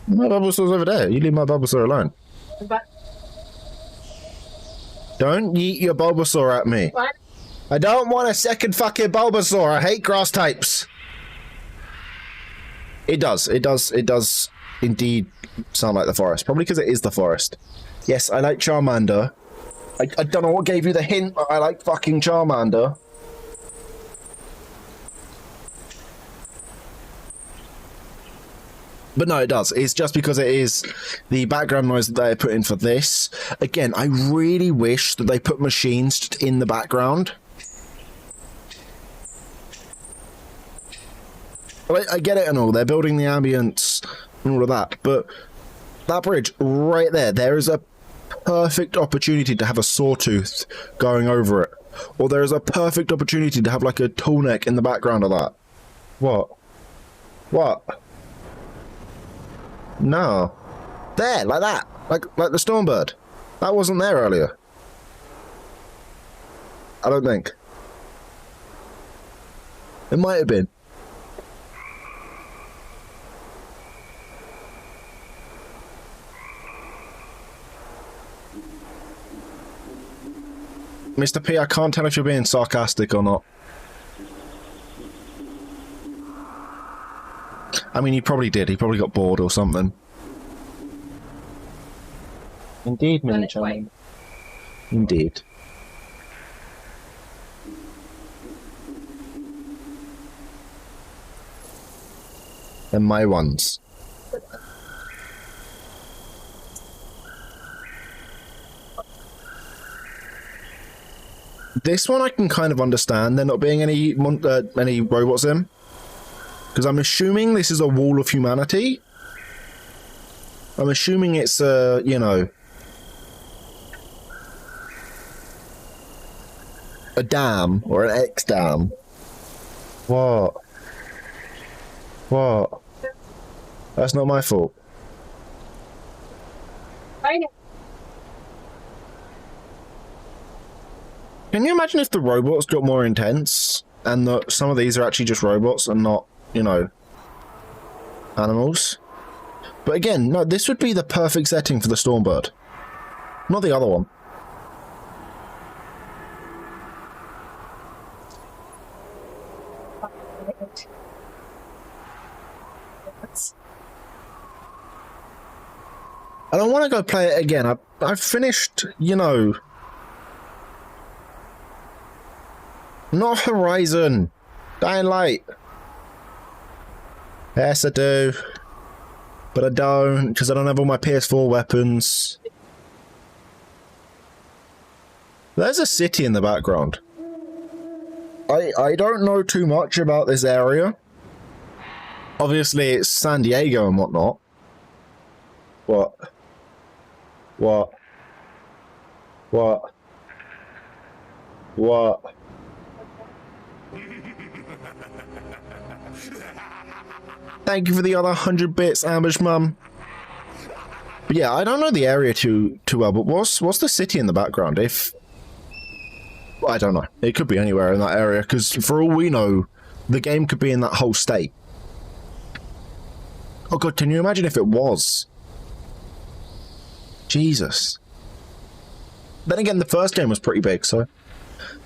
My Bulbasaur's over there. You leave my Bulbasaur alone. But Don't yeet your Bulbasaur at me. what? I don't want a second fucking Bulbasaur. I hate grass types. It does indeed sound like the forest. Probably because it is the forest. Yes, I like Charmander. I don't know what gave you the hint, but I like fucking Charmander. But no, it does. It's just because it is the background noise that they put in for this. Again, I really wish that they put machines just in the background. I get it and all. They're building the ambience and all of that. But that bridge right there, there is a perfect opportunity to have a sawtooth going over it. Or there is a perfect opportunity to have like a tall neck in the background of that. What? What? No. There, like that. Like the Stormbird. That wasn't there earlier. I don't think. It might have been. Mr. P, I can't tell if you're being sarcastic or not. I mean, he probably did. He probably got bored or something. Indeed, Mini Charmander. Indeed. And my ones. This one I can kind of understand there not being any robots in. Because I'm assuming this is a wall of humanity. I'm assuming it's a, you know, a dam or an X-dam. What? What? That's not my fault. I know. Can you imagine if the robots got more intense and that some of these are actually just robots and not, you know, animals? But again, no, this would be the perfect setting for the Stormbird. Not the other one. I don't want to go play it again. I've finished, you know... Not Horizon. Dying Light. Yes, I do. But I don't, because I don't have all my PS4 weapons. There's a city in the background. I don't know too much about this area. Obviously, it's San Diego and whatnot. What? What? What? What? Thank you for the other 100 bits, Ambush Mum. But yeah, I don't know the area too well, but what's the city in the background? If... Well, I don't know. It could be anywhere in that area, because for all we know, the game could be in that whole state. Oh god, can you imagine if it was? Jesus. Then again, the first game was pretty big, so...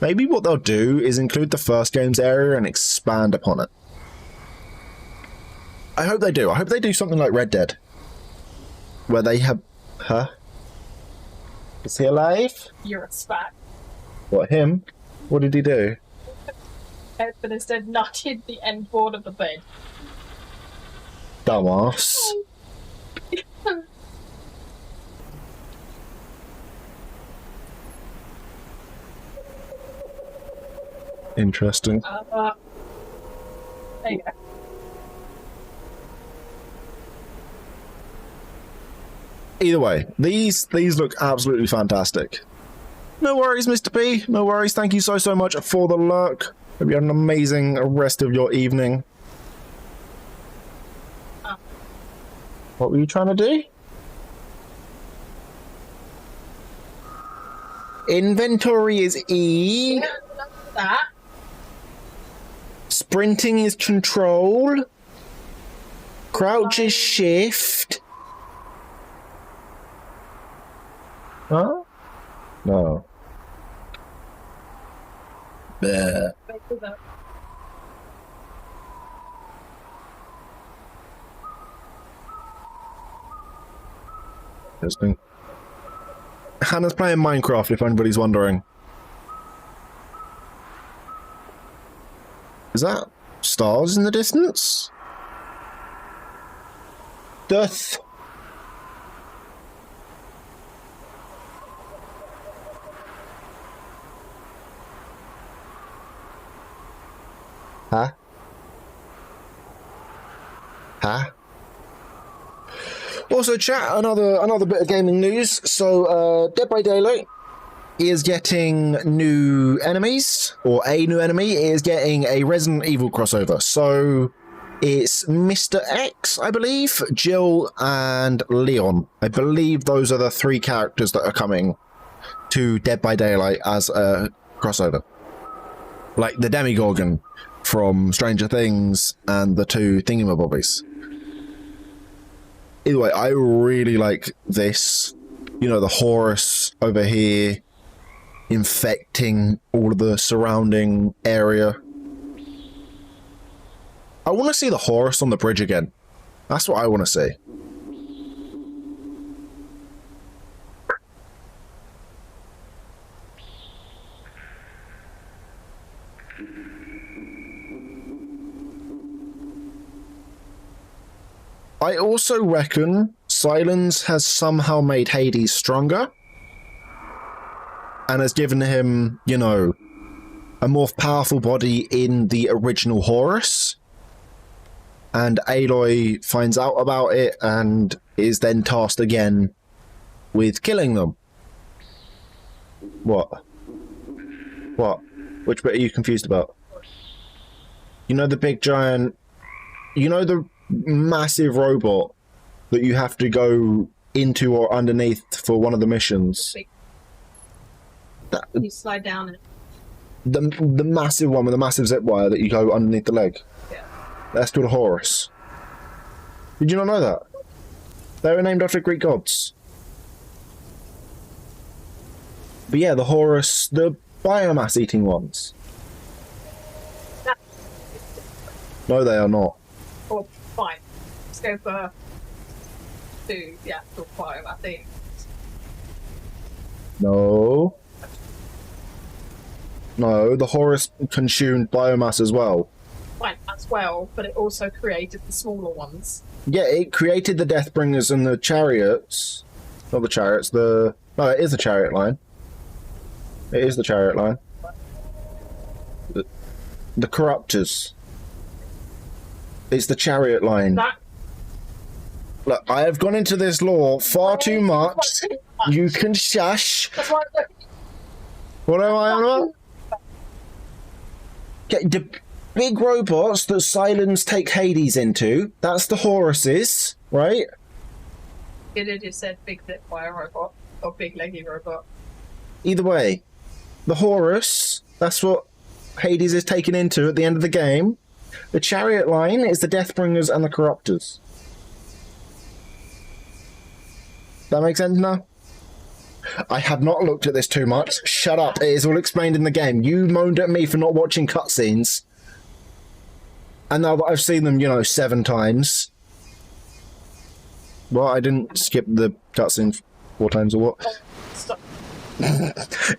Maybe what they'll do is include the first game's area and expand upon it. I hope they do. I hope they do something like Red Dead. Where they have... Huh? Is he alive? You're a spat. What, him? What did he do? But instead nutted the end board of the bed. Dumbass. Interesting. There you go. Either way, these look absolutely fantastic. No worries, Mr. P. No worries. Thank you so much for the lurk. Hope you have an amazing rest of your evening. What were you trying to do? Inventory is E. That. Sprinting is control. Crouch is shift. Huh? No. Bleh. Interesting. Hannah's playing Minecraft, if anybody's wondering. Is that stars in the distance? Death. Huh? Huh? Also, chat, another bit of gaming news. So, Dead by Daylight is getting new enemies, or a new enemy. It is getting a Resident Evil crossover. So, it's Mr. X, I believe, Jill, and Leon. I believe those are the three characters that are coming to Dead by Daylight as a crossover. Like the Demigorgon from Stranger Things and the two thingamabobbies. Either way, I really like this. You know, the Horus over here infecting all of the surrounding area. I want to see the Horus on the bridge again. That's what I want to see. I also reckon Silence has somehow made Hades stronger and has given him, you know, a more powerful body in the original Horus. And Aloy finds out about it and is then tasked again with killing them. What? What? Which bit are you confused about? You know the big giant... You know the massive robot that you have to go into or underneath for one of the missions? That, you slide down it. the massive one with the massive zip wire that you go underneath the leg. Yeah. That's called a Horus. Did you not know that? They were named after Greek gods. But yeah, the Horus, the biomass eating ones. No, they are not. Or fine. Let's go for the actual biomass thing. No. No, the Horus consumed biomass as well. Fine, as well, but it also created the smaller ones. Yeah, it created the Deathbringers and the chariots. Not the chariots, the... No, it is the chariot line. It is the chariot line. The Corruptors. It's the chariot line. Look, I have gone into this lore far too much. You can shush. That's why What am I on about? Okay, the big robots that Silence take Hades into, that's the Horuses, right? it just said big zip wire robot or big leggy robot. Either way, the Horus, that's what Hades is taken into at the end of the game. The chariot line is the Deathbringers and the Corruptors. That makes sense now? I have not looked at this too much. Shut up. It is all explained in the game. You moaned at me for not watching cutscenes. And now that I've seen them, you know, 7 times. Well, I didn't skip the cutscene 4 times or what? Stop.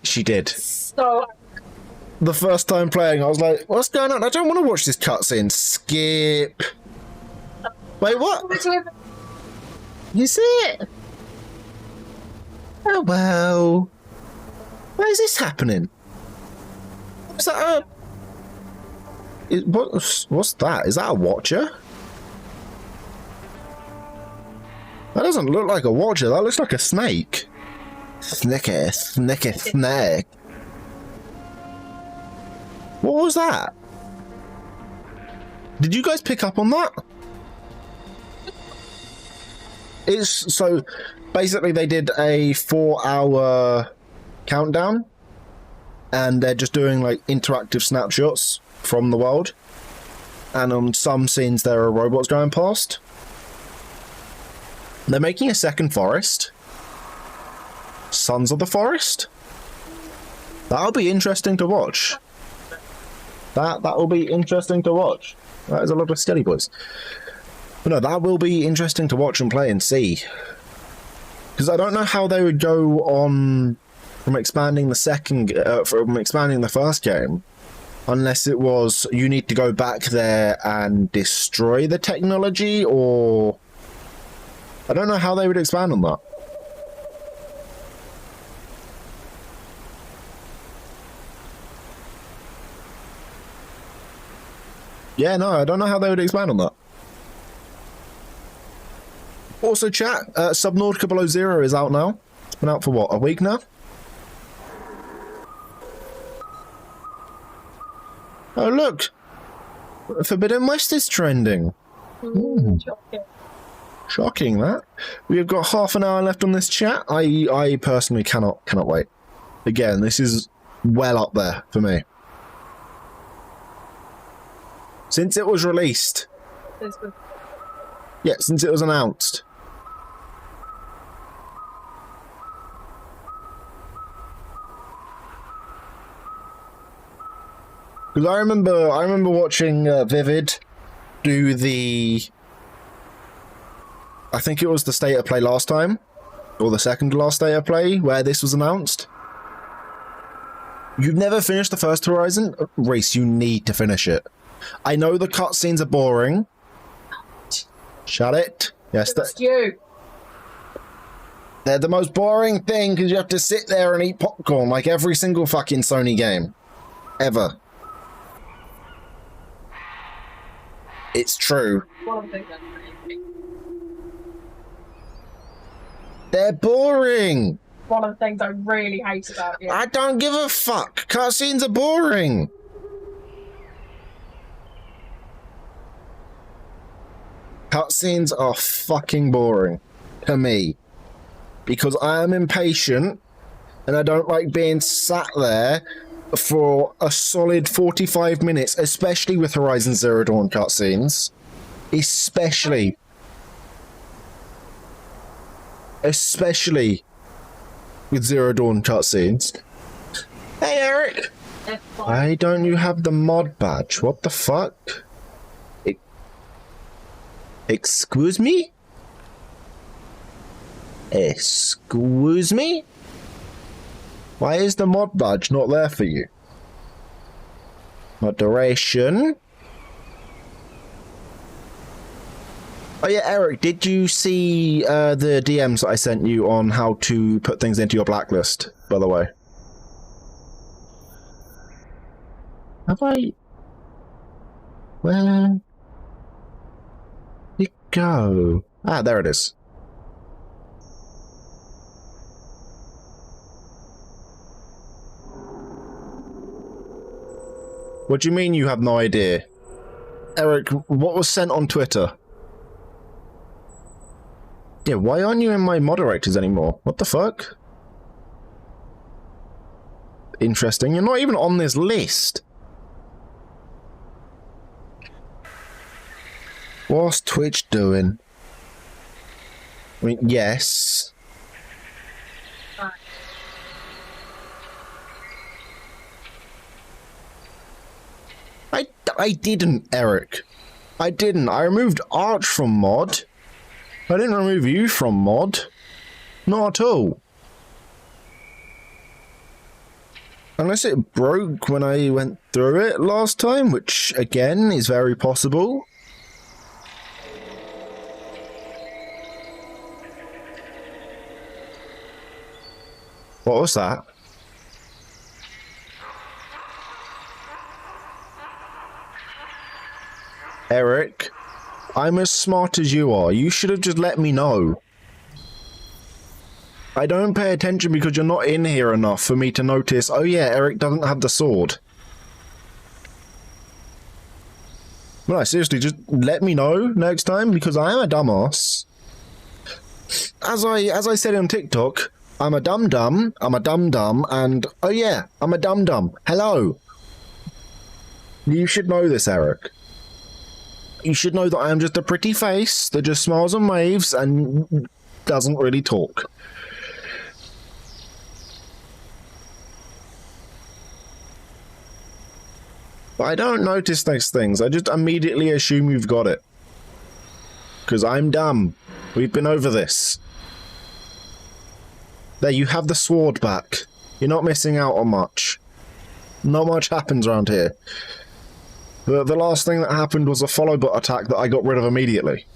She did. So... The first time playing, I was like, what's going on? I don't want to watch this cutscene. Skip. Wait, what? You see it? Oh, well. Why is this happening? Is that a... What's that? Is that a watcher? That doesn't look like a watcher. That looks like a snake. Snake. What was that? Did you guys pick up on that? It's so basically they did a 4-hour countdown and they're just doing like interactive snapshots from the world, and on some scenes there are robots going past. They're making a second forest, Sons of the Forest. That'll be interesting to watch. That will be interesting to watch. That is a lot of Skelly boys. But no, that will be interesting to watch and play and see. Because I don't know how they would go on from expanding the first game, unless it was you need to go back there and destroy the technology, or I don't know how they would expand on that. Yeah, no, I don't know how they would expand on that. Also, chat, Subnautica Below Zero is out now. It's been out for what, a week now? Oh, look! Forbidden West is trending. Shocking, that. We've got half an hour left on this chat. I personally cannot wait. Again, this is well up there for me. Since it was released. Yeah, since it was announced. Because I remember watching Vivid do the... I think it was the State of Play last time, or the second to last State of Play, where this was announced. You've never finished the first Horizon? Reese, you need to finish it. I know the cutscenes are boring. Shut it. Yes, that's you. They're the most boring thing because you have to sit there and eat popcorn like every single fucking Sony game. Ever. It's true. They're boring. One of the things I really hate about you. I don't give a fuck. Cutscenes are boring. Cutscenes are fucking boring to me because I am impatient and I don't like being sat there for a solid 45 minutes, especially with Horizon Zero Dawn cutscenes. Especially with Zero Dawn cutscenes. Hey, Eric! Why don't you have the mod badge? What the fuck? Excuse me? Excuse me? Why is the mod badge not there for you? Moderation. Oh yeah, Eric, did you see the DMs that I sent you on how to put things into your blacklist, by the way? Have I... Where... did it go? Ah, there it is. What do you mean you have no idea? Eric, what was sent on Twitter? Yeah, why aren't you in my moderators anymore? What the fuck? Interesting, you're not even on this list. What's Twitch doing? I mean, yes. I didn't, Eric. I didn't. I removed Arch from mod. I didn't remove you from mod. Not at all. Unless it broke when I went through it last time, which, again, is very possible. What was that? Eric, I'm as smart as you are. You should have just let me know. I don't pay attention because you're not in here enough for me to notice, oh yeah, Eric doesn't have the sword. No, seriously, just let me know next time because I am a dumbass. As I said on TikTok, I'm a dum-dum, and oh yeah, I'm a dum-dum. Hello. You should know this, Eric. You should know that I am just a pretty face that just smiles and waves and doesn't really talk. But I don't notice those things. I just immediately assume you've got it. Because I'm dumb. We've been over this. There, you have the sword back. You're not missing out on much. Not much happens around here. The last thing that happened was a follow bot attack that I got rid of immediately.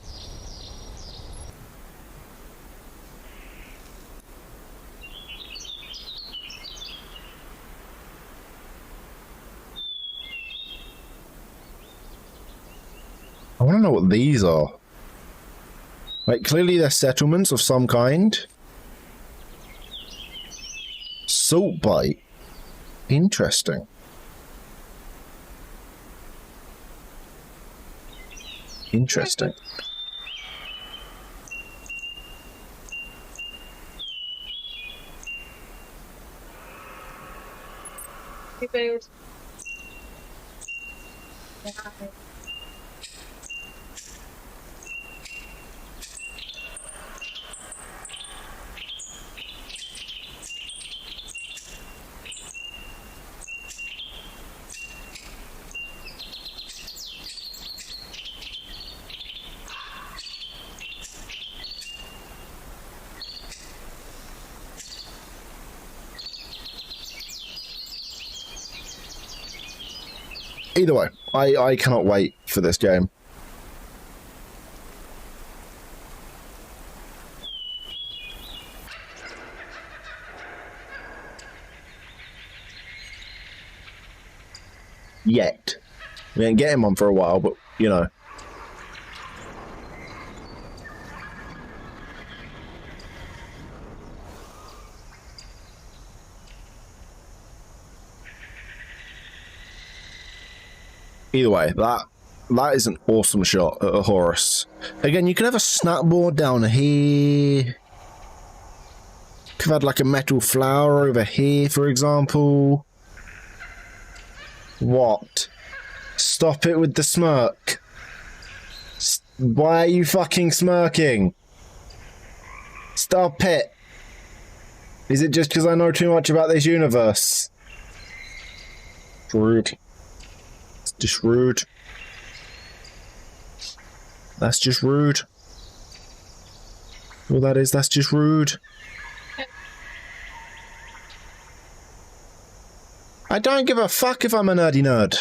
I want to know what these are. Like, clearly they're settlements of some kind. Salt bite. Interesting. Interesting. Food. Either way, I cannot wait for this game. Yet. We ain't getting one for a while, but, you know. Either way, that is an awesome shot at a Horus. Again, you could have a snapboard down here. Could have had like a metal flower over here, for example. What? Stop it with the smirk. Why are you fucking smirking? Stop it. Is it just because I know too much about this universe? Rude. It's just rude. That's just rude. All that is, that's just rude. I don't give a fuck if I'm a nerdy nerd.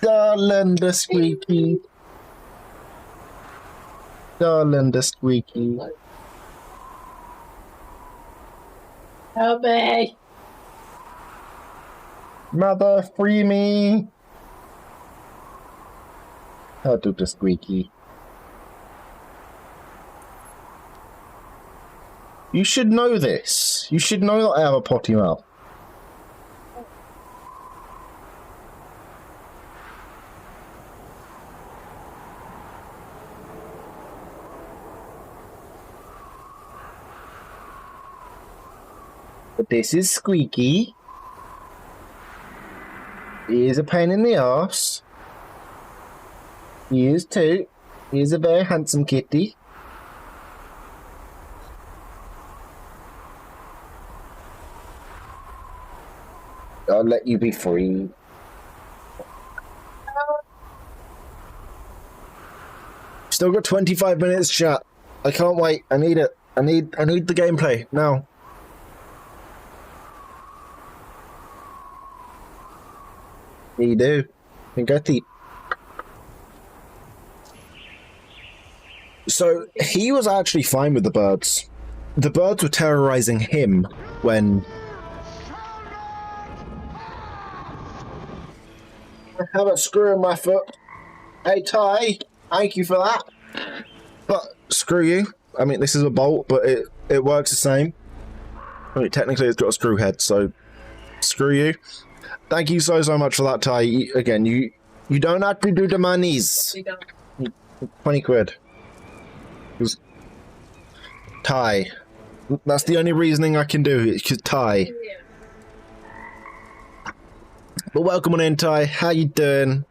Darling the squeaky. Darling the squeaky. Help me. Mother, free me. How do the squeaky. You should know this. You should know that I have a potty mouth. But this is Squeaky. He is a pain in the arse. He is too. He is a very handsome kitty. I'll let you be free. Still got 25 minutes, chat. I can't wait. I need it. I need the gameplay now. You do. You got the. So he was actually fine with the birds. The birds were terrorizing him when. I have a screw in my foot. Hey Ty, thank you for that. But screw you. I mean, this is a bolt, but it works the same. I mean, technically it's got a screw head, so screw you. Thank you so much for that, Ty. Again, you don't have to do the monies. 20 quid. Ty. That's the only reasoning I can do. It's because Ty. But welcome on in, Ty. How you doing?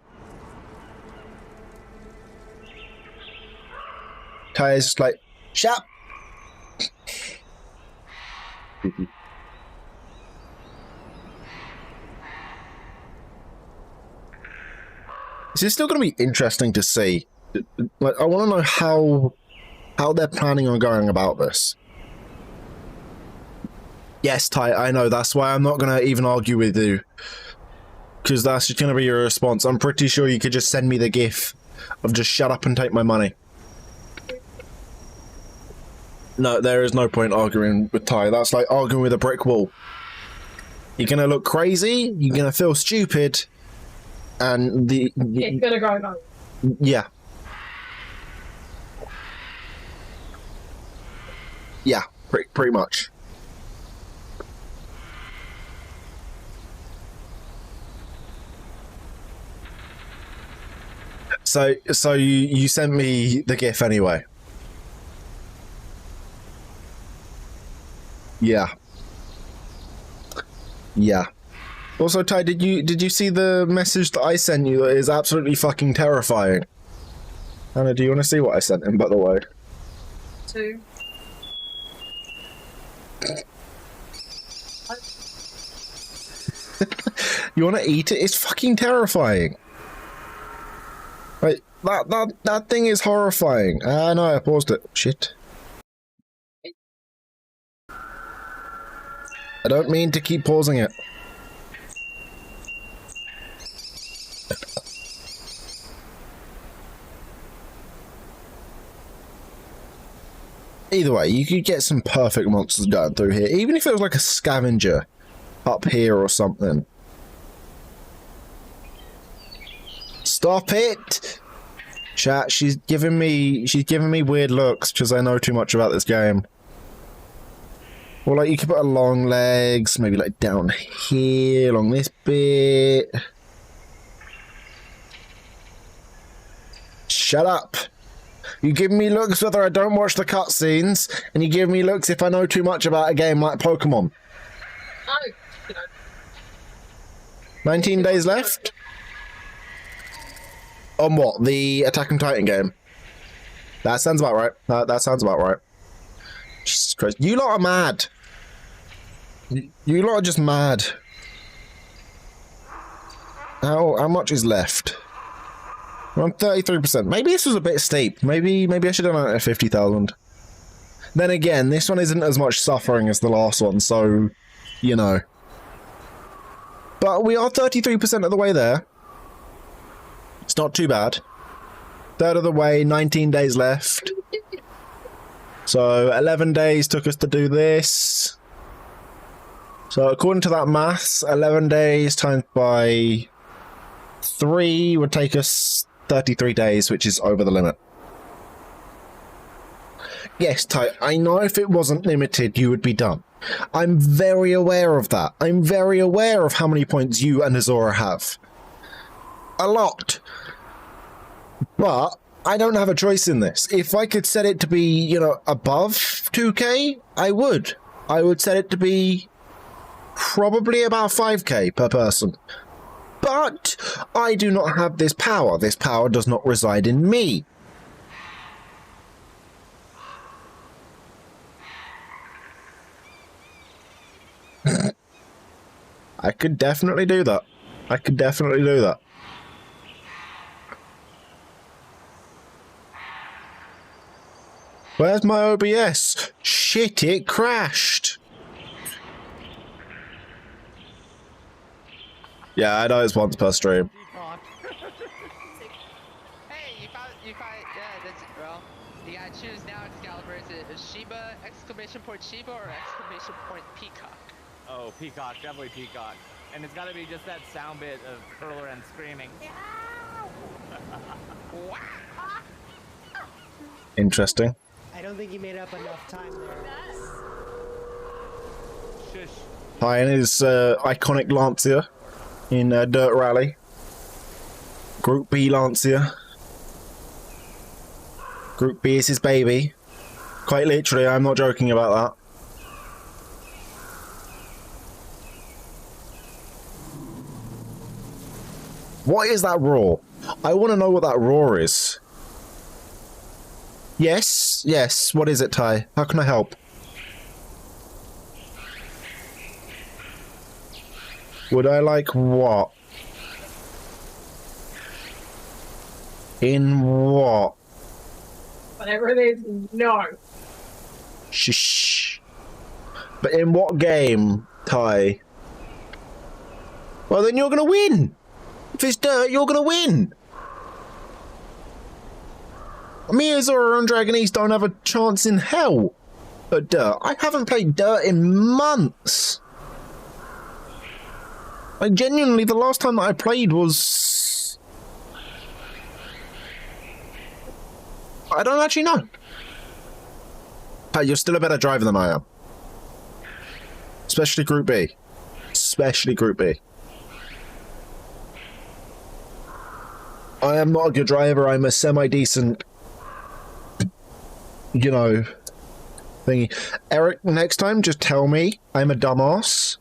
Ty is just like, shut up. This is still going to be interesting to see. Like, I want to know how they're planning on going about this. Yes, Ty, I know. That's why I'm not going to even argue with you. Because that's just going to be your response. I'm pretty sure you could just send me the gif of just shut up and take my money. No, there is no point arguing with Ty. That's like arguing with a brick wall. You're going to look crazy, you're going to feel stupid, and it's going to go wrong. Yeah. Yeah, pretty much. So you sent me the GIF anyway. Yeah. Yeah. Also, Ty, did you see the message that I sent you that is absolutely fucking terrifying? Anna, do you want to see what I sent him, by the way? 2. You want to eat it? It's fucking terrifying. Like, that thing is horrifying. Ah, no, I paused it. Shit. I don't mean to keep pausing it. Either way, you could get some perfect monsters going through here, even if it was like a scavenger up here or something. Stop it! Chat, she's giving me weird looks because I know too much about this game. Or like you could put a long legs, maybe like down here, along this bit. Shut up! You give me looks whether I don't watch the cutscenes, and you give me looks if I know too much about a game like Pokemon. 19 days left? On what? The Attack on Titan game? That sounds about right. That sounds about right. Jesus Christ. You lot are mad. You lot are just mad. How much is left? We're on 33%. Maybe this was a bit steep. Maybe I should have done it at 50,000. Then again, this one isn't as much suffering as the last one, so, you know. But we are 33% of the way there. It's not too bad. Third of the way, 19 days left. So 11 days took us to do this. So according to that maths, 11 days times by 3 would take us 33 days, which is over the limit. Yes, Ty, I know if it wasn't limited, you would be done. I'm very aware of that. I'm very aware of how many points you and Azora have. A lot. But I don't have a choice in this. If I could set it to be, you know, above 2k, I would. I would set it to be probably about 5k per person. But I do not have this power. This power does not reside in me. I could definitely do that. I could definitely do that. Where's my OBS? Shit, it crashed. Yeah, I know it's once per stream. Hey, you find, yeah, that's, well, you gotta choose now, Excalibur. Is it a Sheba, exclamation point Sheba, or exclamation point Peacock? Oh, Peacock, definitely Peacock. And it's gotta be just that sound bit of Hurler and screaming. Interesting. I don't think you made up enough time there. Shush. Ryan is iconic Lancia in Dirt Rally. Group B Lancia. Group B is his baby. Quite literally, I'm not joking about that. What is that roar? I want to know what that roar is. Yes, yes. What is it, Ty? How can I help? Would I like what? In what? Whatever it is, no. Shh. But in what game, Ty? Well, then you're gonna win. If it's dirt, you're gonna win. Me, Azura, and Dragon East don't have a chance in hell at dirt. I haven't played dirt in months. Like, genuinely, the last time that I played was... I don't actually know. Hey, you're still a better driver than I am. Especially Group B. Especially Group B. I am not a good driver. I'm a semi-decent, you know, thingy. Eric, next time, just tell me I'm a dumbass.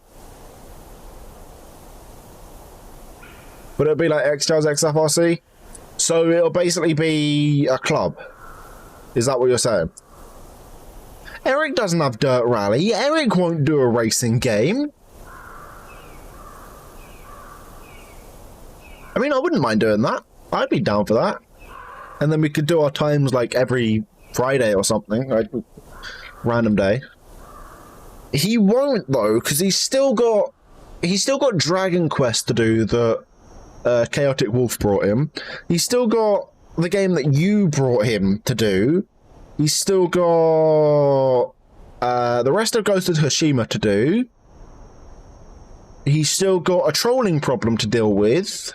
Would it be like X-Stars XFRC? So it'll basically be a club. Is that what you're saying? Eric doesn't have Dirt Rally. Eric won't do a racing game. I mean, I wouldn't mind doing that. I'd be down for that. And then we could do our times like every Friday or something, like random day. He won't though, because he's still got Dragon Quest to do that Chaotic Wolf brought him. He's still got the game that you brought him to do. He's still got the rest of Ghost of Tsushima to do. He's still got a trolling problem to deal with.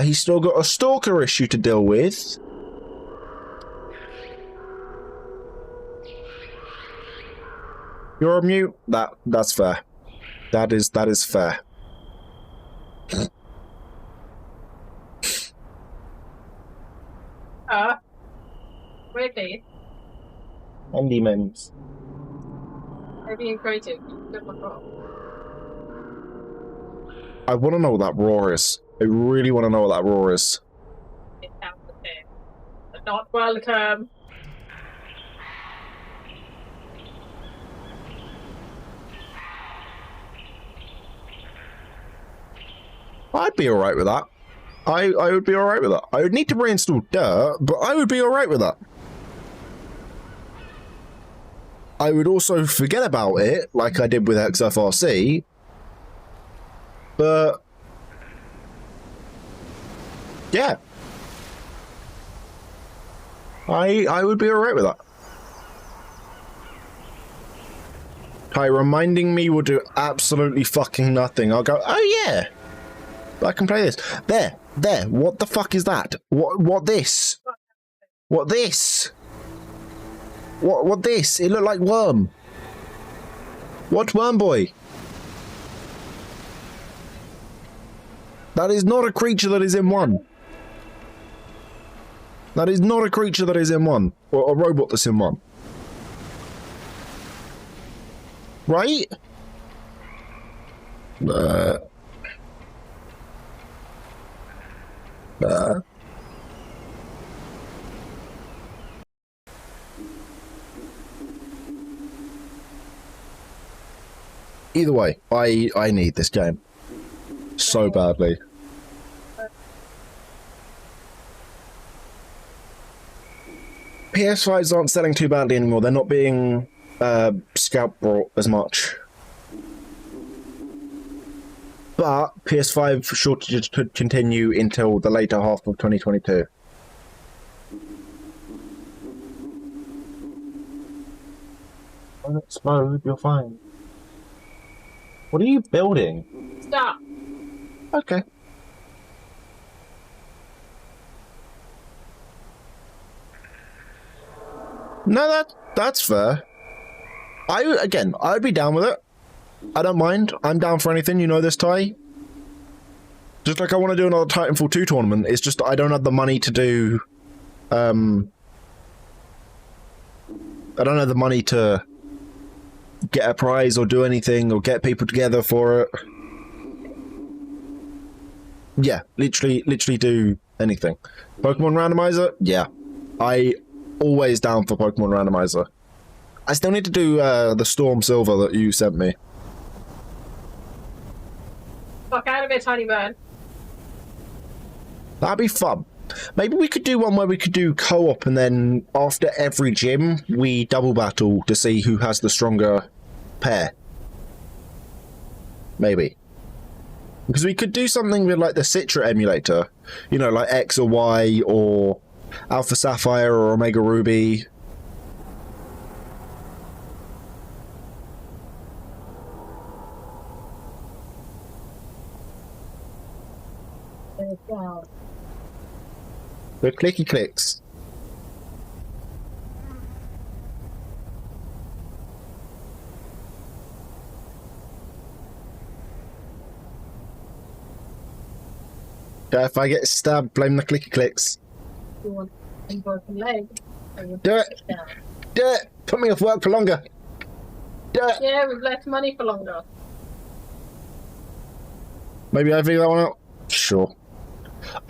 He's still got a stalker issue to deal with. You're on mute? That's fair. That is fair. Weirdly, And demons. they're being creative. Good one, Rob. I want to know what that roar is. I really want to know what that roar is. It's out of there. But not welcome. I'd be alright with that. I would be alright with that. I would need to reinstall Dirt, but I would be alright with that. I would also forget about it, like I did with XFRC, but yeah. I would be alright with that. Hi, reminding me will do absolutely fucking nothing. I'll go, oh yeah, I can play this. There, what the fuck is that? What this? What this? What this? It looked like Worm. What Worm Boy? That is not a creature that is in one. That is not a creature that is in one. Or a robot that's in one. Right? Either way, I need this game so badly. PS5s aren't selling too badly anymore. They're not being scalp brought as much. But PS5 shortages could continue until the later half of 2022. Don't explode, you're fine. What are you building? Stop. Okay. No, that's fair. I'd be down with it. I don't mind. I'm down for anything, you know this, Ty. Just like I want to do another Titanfall 2 tournament. It's just I don't have the money to do... I don't have the money to get a prize or do anything or get people together for it. Yeah, literally do anything. Pokemon Randomizer? Yeah. I always down for Pokemon Randomizer. I still need to do the Storm Silver that you sent me. Fuck out of it, tiny bird. That'd be fun. Maybe we could do one where we could do co-op and then after every gym we double battle to see who has the stronger pair. Maybe. Because we could do something with like the Citra emulator. You know, like X or Y or Alpha Sapphire or Omega Ruby. With clicky clicks. Yeah, if I get stabbed, blame the clicky clicks. You want a broken leg? Do it! Do it! Put me off work for longer! Do it! Yeah, we've left money for longer. Maybe I figure that one out? Sure.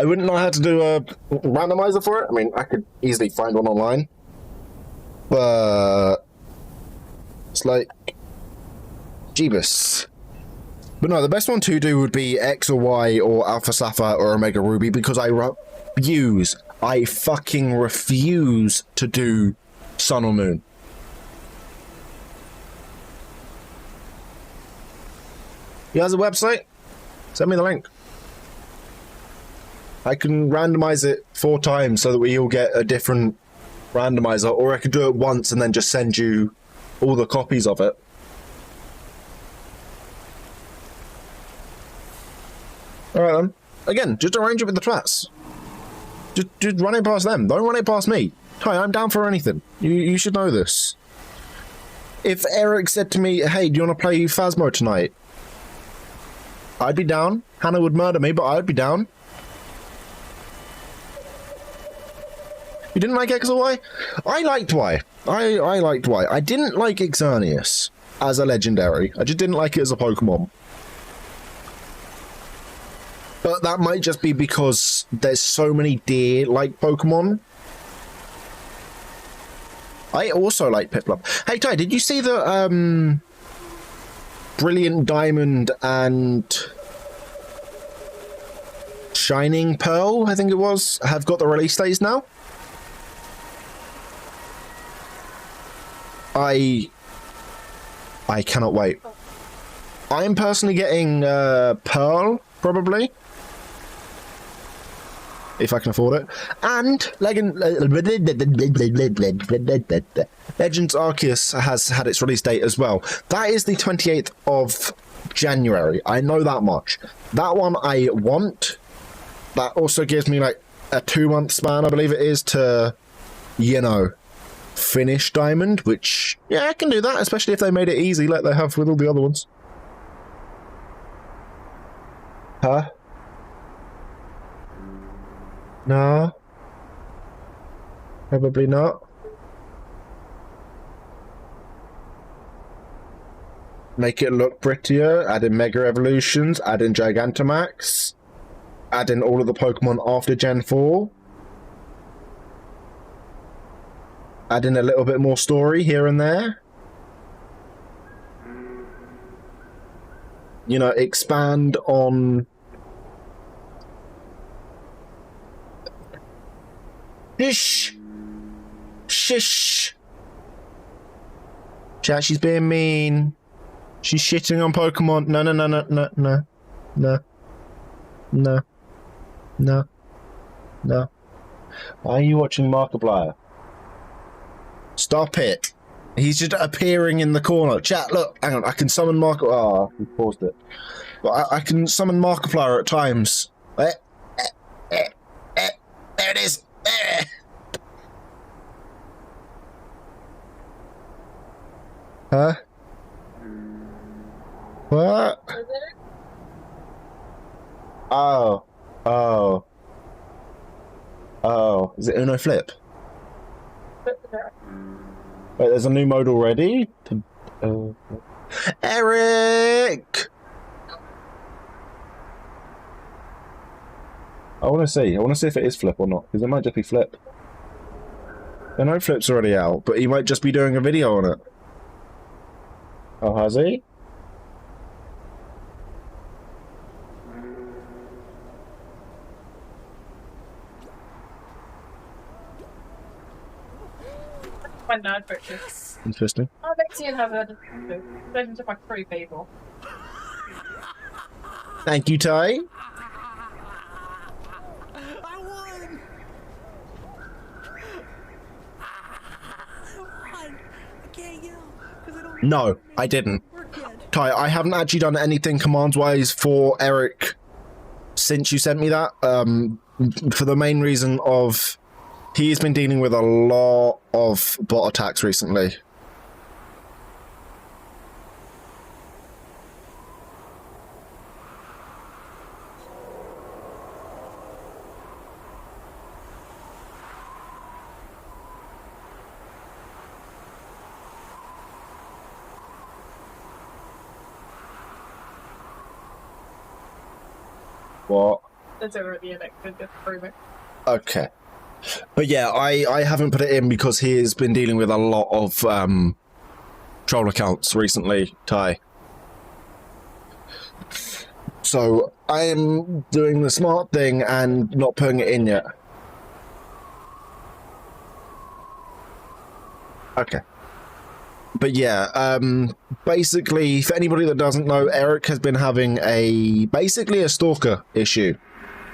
I wouldn't know how to do a randomizer for it. I mean, I could easily find one online. But... it's like... Jeebus. But no, the best one to do would be X or Y or Alpha Sapphire or Omega Ruby because I fucking refuse to do Sun or Moon. You guys a website? Send me the link. I can randomize it 4 times so that we all get a different randomizer, or I could do it once and then just send you all the copies of it. Alright then. Again, just arrange it with the twats. Just run it past them. Don't run it past me. Hi, I'm down for anything. You should know this. If Eric said to me, hey, do you want to play Phasmo tonight? I'd be down. Hannah would murder me, but I'd be down. You didn't like X or Y? I liked Y. I liked Y. I didn't like Xerneas as a legendary. I just didn't like it as a Pokemon. But that might just be because there's so many deer-like Pokemon. I also like Piplup. Hey, Ty, did you see the, Brilliant Diamond and Shining Pearl, I think it was, have got the release dates now? I cannot wait. I am personally getting Pearl, probably. If I can afford it. And Legends Arceus has had its release date as well. That is the 28th of January. I know that much. That one I want. That also gives me like a 2-month span, I believe it is, to, you know, finish Diamond, which, yeah, I can do that, especially if they made it easy like they have with all the other ones. Huh? No. Probably not. Make it look prettier, add in Mega Evolutions, add in Gigantamax, add in all of the Pokemon after Gen 4. Add in a little bit more story here and there. you know, expand on... Shish! Shish! Chat, she's being mean. She's shitting on Pokemon. No, no, no, no, no, no. No. No. No. No. Why are you watching Markiplier? Stop it. He's just appearing in the corner. Chat, look, hang on, I can summon Markiplier. Oh, we paused it. But I can summon Markiplier at times. There it is. Huh? What? Oh. Oh. Oh. Is it Uno Flip? Wait, there's a new mode already? Eric! I want to see. I want to see if it is Flip or not, because it might just be Flip. I know Flip's already out, but he might just be doing a video on it. Oh, has he? My nerd purchase. Interesting. I've actually have heard spoken to like 3 people. Thank you, Ty. No, I didn't. Ty, I haven't actually done anything commands-wise for Eric since you sent me that. For the main reason of he's been dealing with a lot of bot attacks recently. What? It's already elected to prove it. Okay. But yeah, I haven't put it in because he has been dealing with a lot of troll accounts recently, Ty. So I am doing the smart thing and not putting it in yet. Okay. But yeah, basically, for anybody that doesn't know, Eric has been having basically a stalker issue,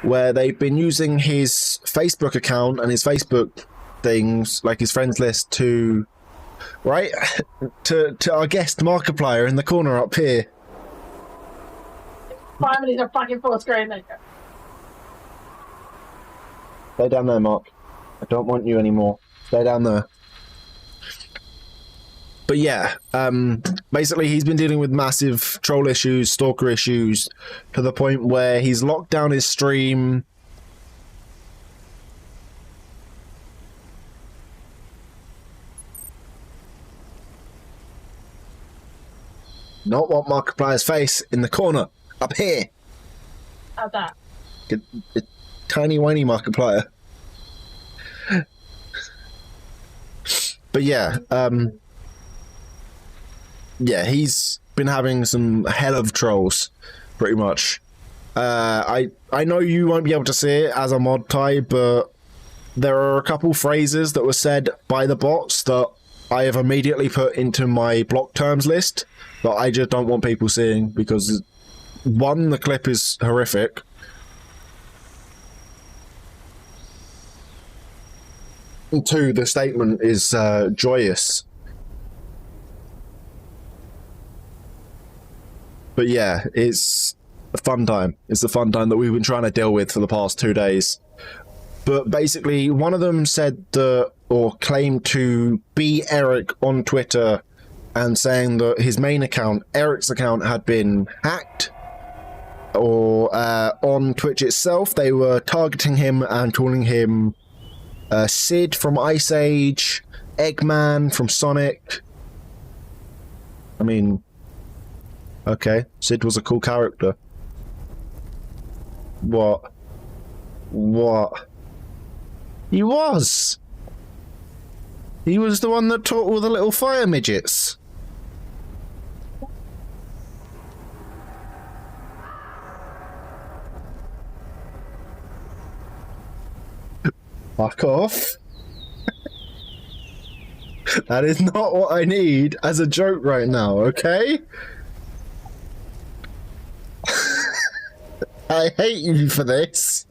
where they've been using his Facebook account and his Facebook things, like his friends list, to our guest Markiplier in the corner up here. Finally, a fucking 4th grade maker. Stay down there, Mark. I don't want you anymore. Stay down there. But yeah, basically he's been dealing with massive troll issues, stalker issues, to the point where he's locked down his stream. Not want Markiplier's face in the corner, up here. How's that? A tiny whiny Markiplier. But yeah, yeah, he's been having some hell of trolls, pretty much. I know you won't be able to see it as a mod, Ty, but there are a couple phrases that were said by the bots that I have immediately put into my block terms list that I just don't want people seeing because, one, the clip is horrific. And two, the statement is joyous. But yeah, it's a fun time. It's the fun time that we've been trying to deal with for the past 2 days. But basically, one of them said that, or claimed to be Eric on Twitter and saying that his main account, Eric's account, had been hacked. Or on Twitch itself, they were targeting him and calling him Sid from Ice Age, Eggman from Sonic. I mean... okay, Sid was a cool character. What? What? He was! He was the one that taught all the little fire midgets. Fuck off. That is not what I need as a joke right now, okay? I hate you for this.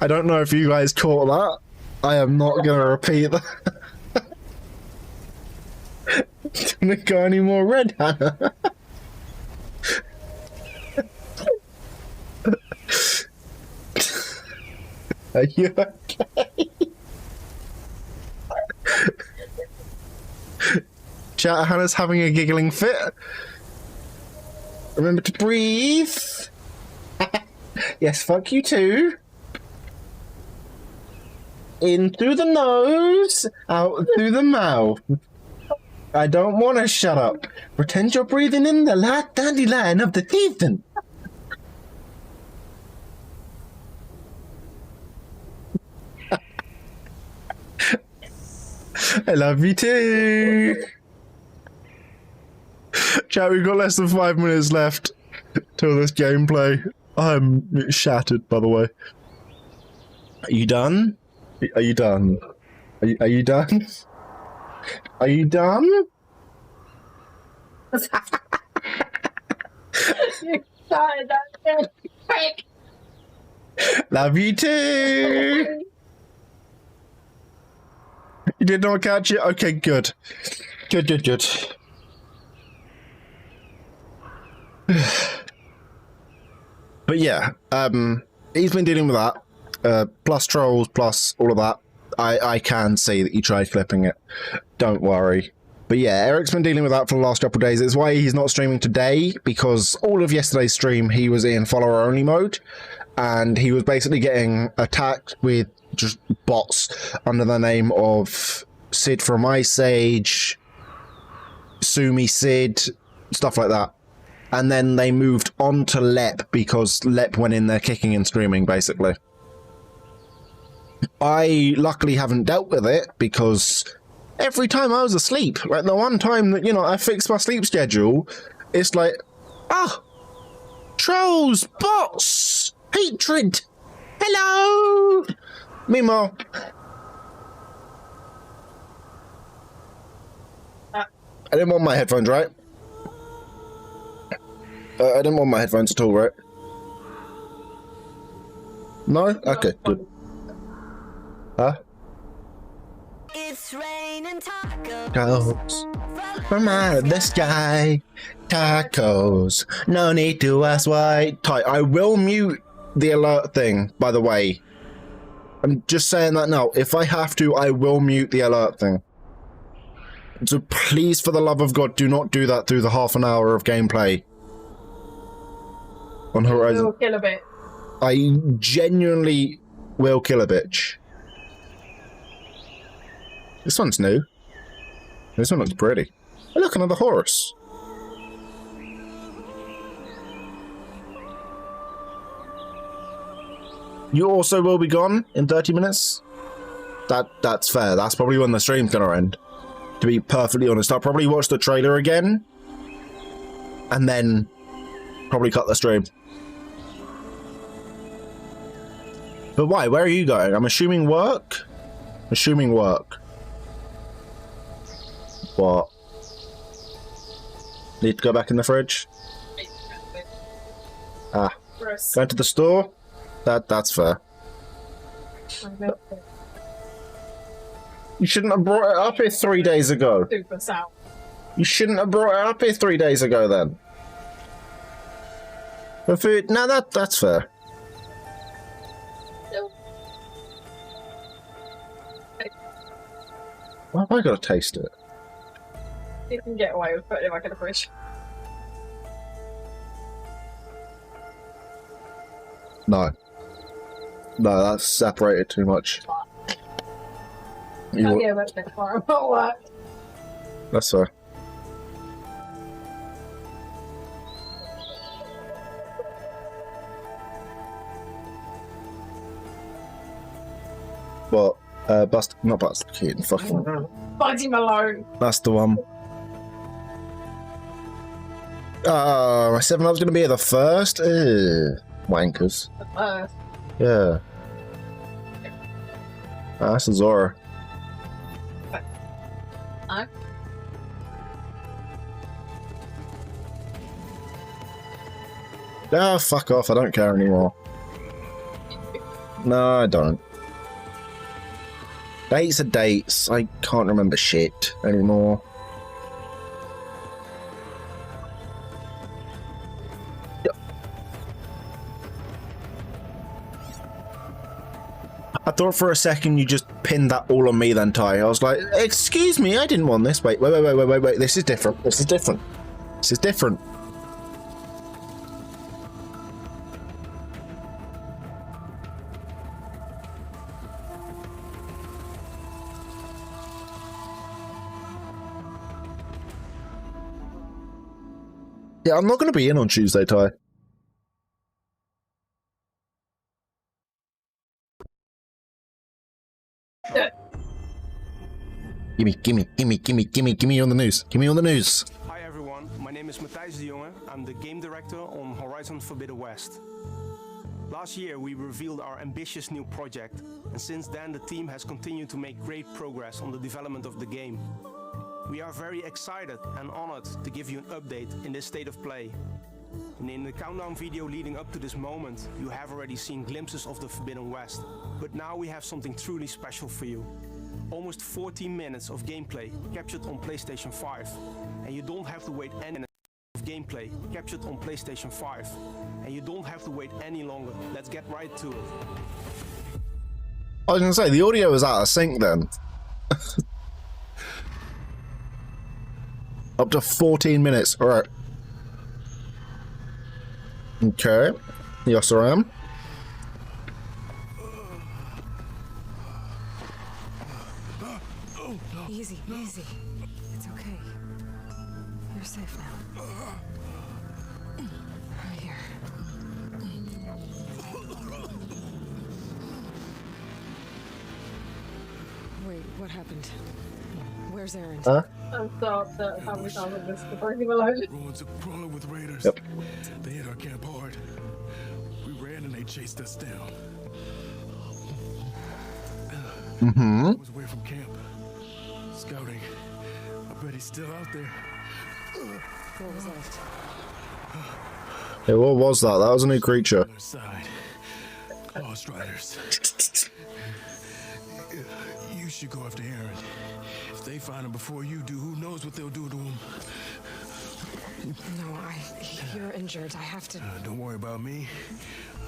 I don't know if you guys caught that. I am not going to repeat that. Didn't it go any more red, Hannah? Are you okay? Chat, Hannah's having a giggling fit. Remember to breathe. Yes, fuck you too. In through the nose, out through the mouth. I don't want to shut up. Pretend you're breathing in the light dandelion of the heathen. I love you too. Chat, we've got less than 5 minutes left till this gameplay. I'm shattered, by the way. Are you done? Are you done? Are you done? Are you done? You started that quick. Love you too. You did not catch it? Okay, good. Good. But yeah, he's been dealing with that. Plus trolls, plus all of that. I can see that you tried clipping it. Don't worry. But yeah, Eric's been dealing with that for the last couple of days. It's why he's not streaming today, because all of yesterday's stream he was in follower only mode, and he was basically getting attacked with just bots under the name of Sid from Ice Age, Sumi Sid, stuff like that. And then they moved on to Lep because Lep went in there kicking and screaming, basically. I luckily haven't dealt with it because every time I was asleep, like the one time that, you know, I fixed my sleep schedule, it's like, trolls, bots, hatred, hello. Meanwhile, I didn't want my headphones, right? I didn't want my headphones at all, right? No? Okay, good. Huh? It's raining tacos. Tacos from out of the sky. Tacos. No need to ask why. I will mute the alert thing, by the way. I'm just saying that now. If I have to, I will mute the alert thing. So please, for the love of God, do not do that through the half an hour of gameplay on Horizon. We'll kill a bit. I genuinely will kill a bitch. This one's new. This one looks pretty. Oh, look, another horse. You also will be gone in 30 minutes? That's fair. That's probably when the stream's gonna end. To be perfectly honest, I'll probably watch the trailer again. And then probably cut the stream. But why? Where are you going? I'm assuming work? Assuming work. What? Need to go back in the fridge? Ah. Gross. Going to the store? That's fair. You shouldn't have brought it up here 3 days ago. Super sour. You shouldn't have brought it up here 3 days ago then. For food? No, that's fair. Why have I got to taste it? You can get away with putting it back in the fridge. No. No, that's separated too much. I'll get much better for him. That's fair. What? Not Buster Keaton, fucking. Buddy Malone. That's the one. My 7-Up's gonna be the first? Wankers. The first. Yeah. Ah, that's a Zora. No. Ah, fuck off. I don't care anymore. No, I don't. Dates are dates. I can't remember shit anymore. I thought for a second you just pinned that all on me then, Ty. I was like, excuse me, I didn't want this. Wait. This is different. This is different. This is different. Yeah, I'm not going to be in on Tuesday, Ty. Gimme on the news. Gimme on the news. Hi everyone, my name is Matthijs de Jonge. I'm the game director on Horizon Forbidden West. Last year we revealed our ambitious new project, and since then the team has continued to make great progress on the development of the game. We are very excited and honored to give you an update in this state of play. And in the countdown video leading up to this moment, you have already seen glimpses of the Forbidden West. But now we have something truly special for you. Almost 14 minutes of gameplay captured on PlayStation 5. And you don't have to wait any minutes of gameplay captured on PlayStation 5. And you don't have to wait any longer. Let's get right to it. I was going to say, the audio was out of sync then. Up to 14 minutes. Alright. Okay. Yes, I am. Easy, easy. It's okay. You're safe now. Right here. Wait, what happened? Where's Aaron? Huh? I'm so upset how we found this before he alone. Ruins are crawling with raiders. Yep. They hit our camp hard. We ran and they chased us down. I was away from camp. Scouting. I bet he's still out there. What was left? Hey, what was that? That was a new creature. Side. Lost riders. You should go after Aaron. If they find him before you do, who knows what they'll do to him? No, you're injured. I have to. Don't worry about me.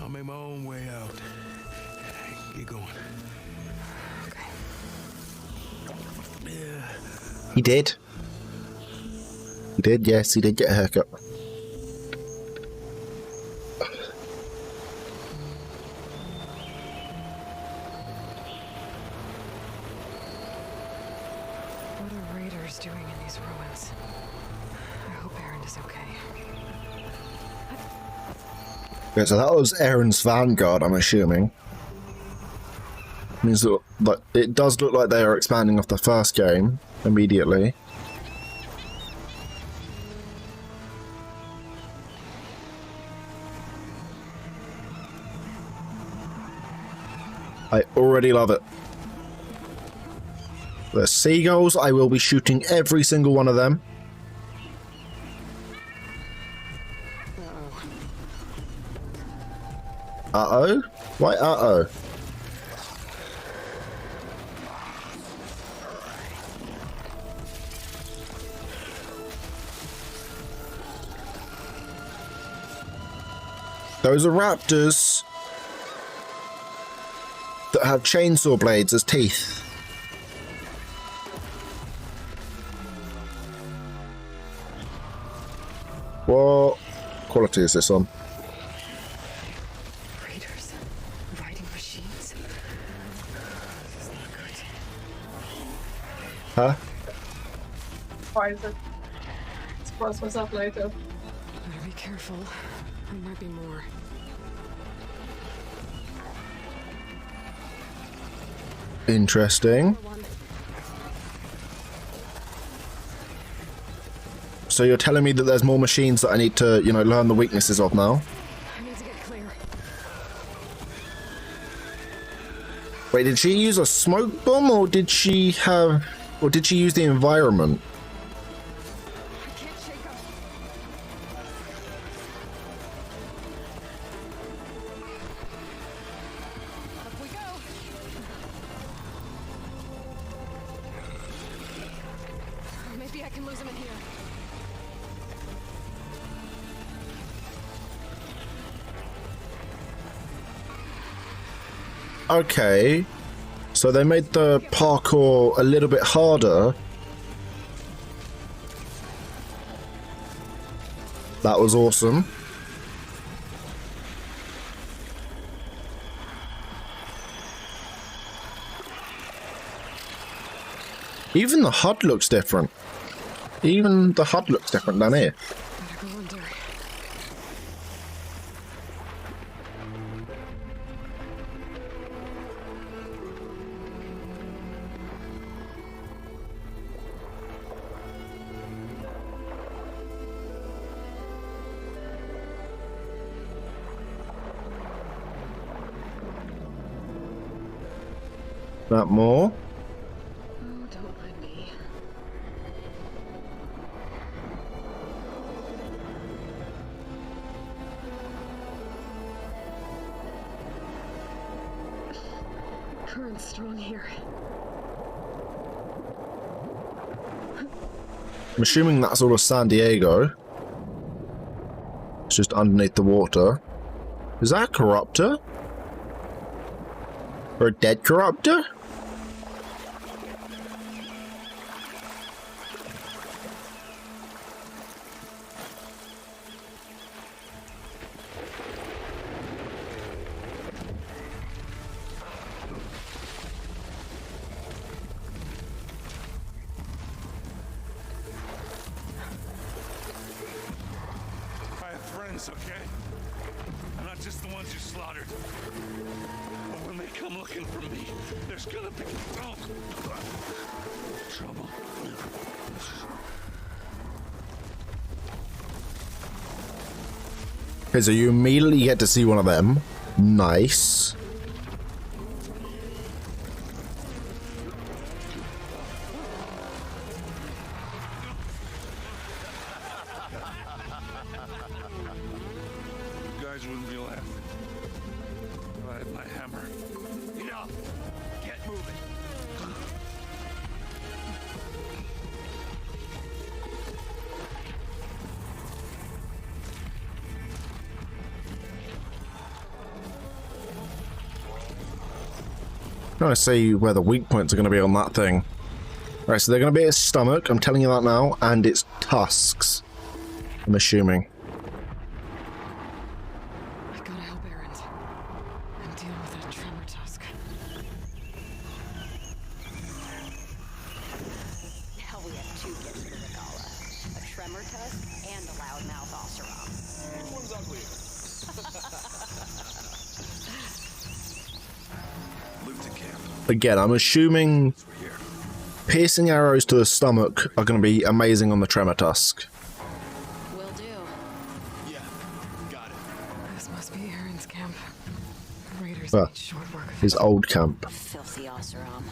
I'll make my own way out. Get going. Okay. Yeah. He did. He did, yes, he did get a haircut. What are raiders doing in these ruins? I hope Aaron is okay. Okay, so that was Aaron's vanguard, I'm assuming. Means that, like, it does look like they are expanding off the first game immediately. I already love it. The seagulls, I will be shooting every single one of them. Uh-oh? Why uh-oh? Those are raptors that have chainsaw blades as teeth. What quality is this on? Raiders riding machines. This is not good. Huh? Why is it? Surprise myself later. Better be careful. There might be more. Interesting. So you're telling me that there's more machines that I need to, you know, learn the weaknesses of now? I need to get clear. Wait, did she use a smoke bomb or did she use the environment? Maybe I can lose him in here. Okay, so they made the parkour a little bit harder. That was awesome. Even the HUD looks different. Even the HUD looks different down here. That more. Oh, don't mind me. Current's strong here. I'm assuming that's all of San Diego. It's just underneath the water. Is that a corruptor? Or a dead corruptor? I have friends, okay? I'm not just the ones you slaughtered. But when they come looking for me, there's gonna be trouble. Okay, so you immediately get to see one of them. Nice. You guys wouldn't be laughing if I had my hammer. Enough! Get moving! I'm trying to see where the weak points are going to be on that thing. Alright, so they're going to be his stomach, I'm telling you that now, and its tusks. I'm assuming. I gotta help Erend and deal with that tremor tusk. Now we have two gifts for the Regala. A tremor tusk and a loudmouth Oseram. Which one's uglier? Move to camp. Again, I'm assuming piercing arrows to the stomach are going to be amazing on the tremor tusk. Will do. Yeah, got it. This must be Erend's camp. Raiders Ah, made short work of his it. old camp. Filthy Oseram.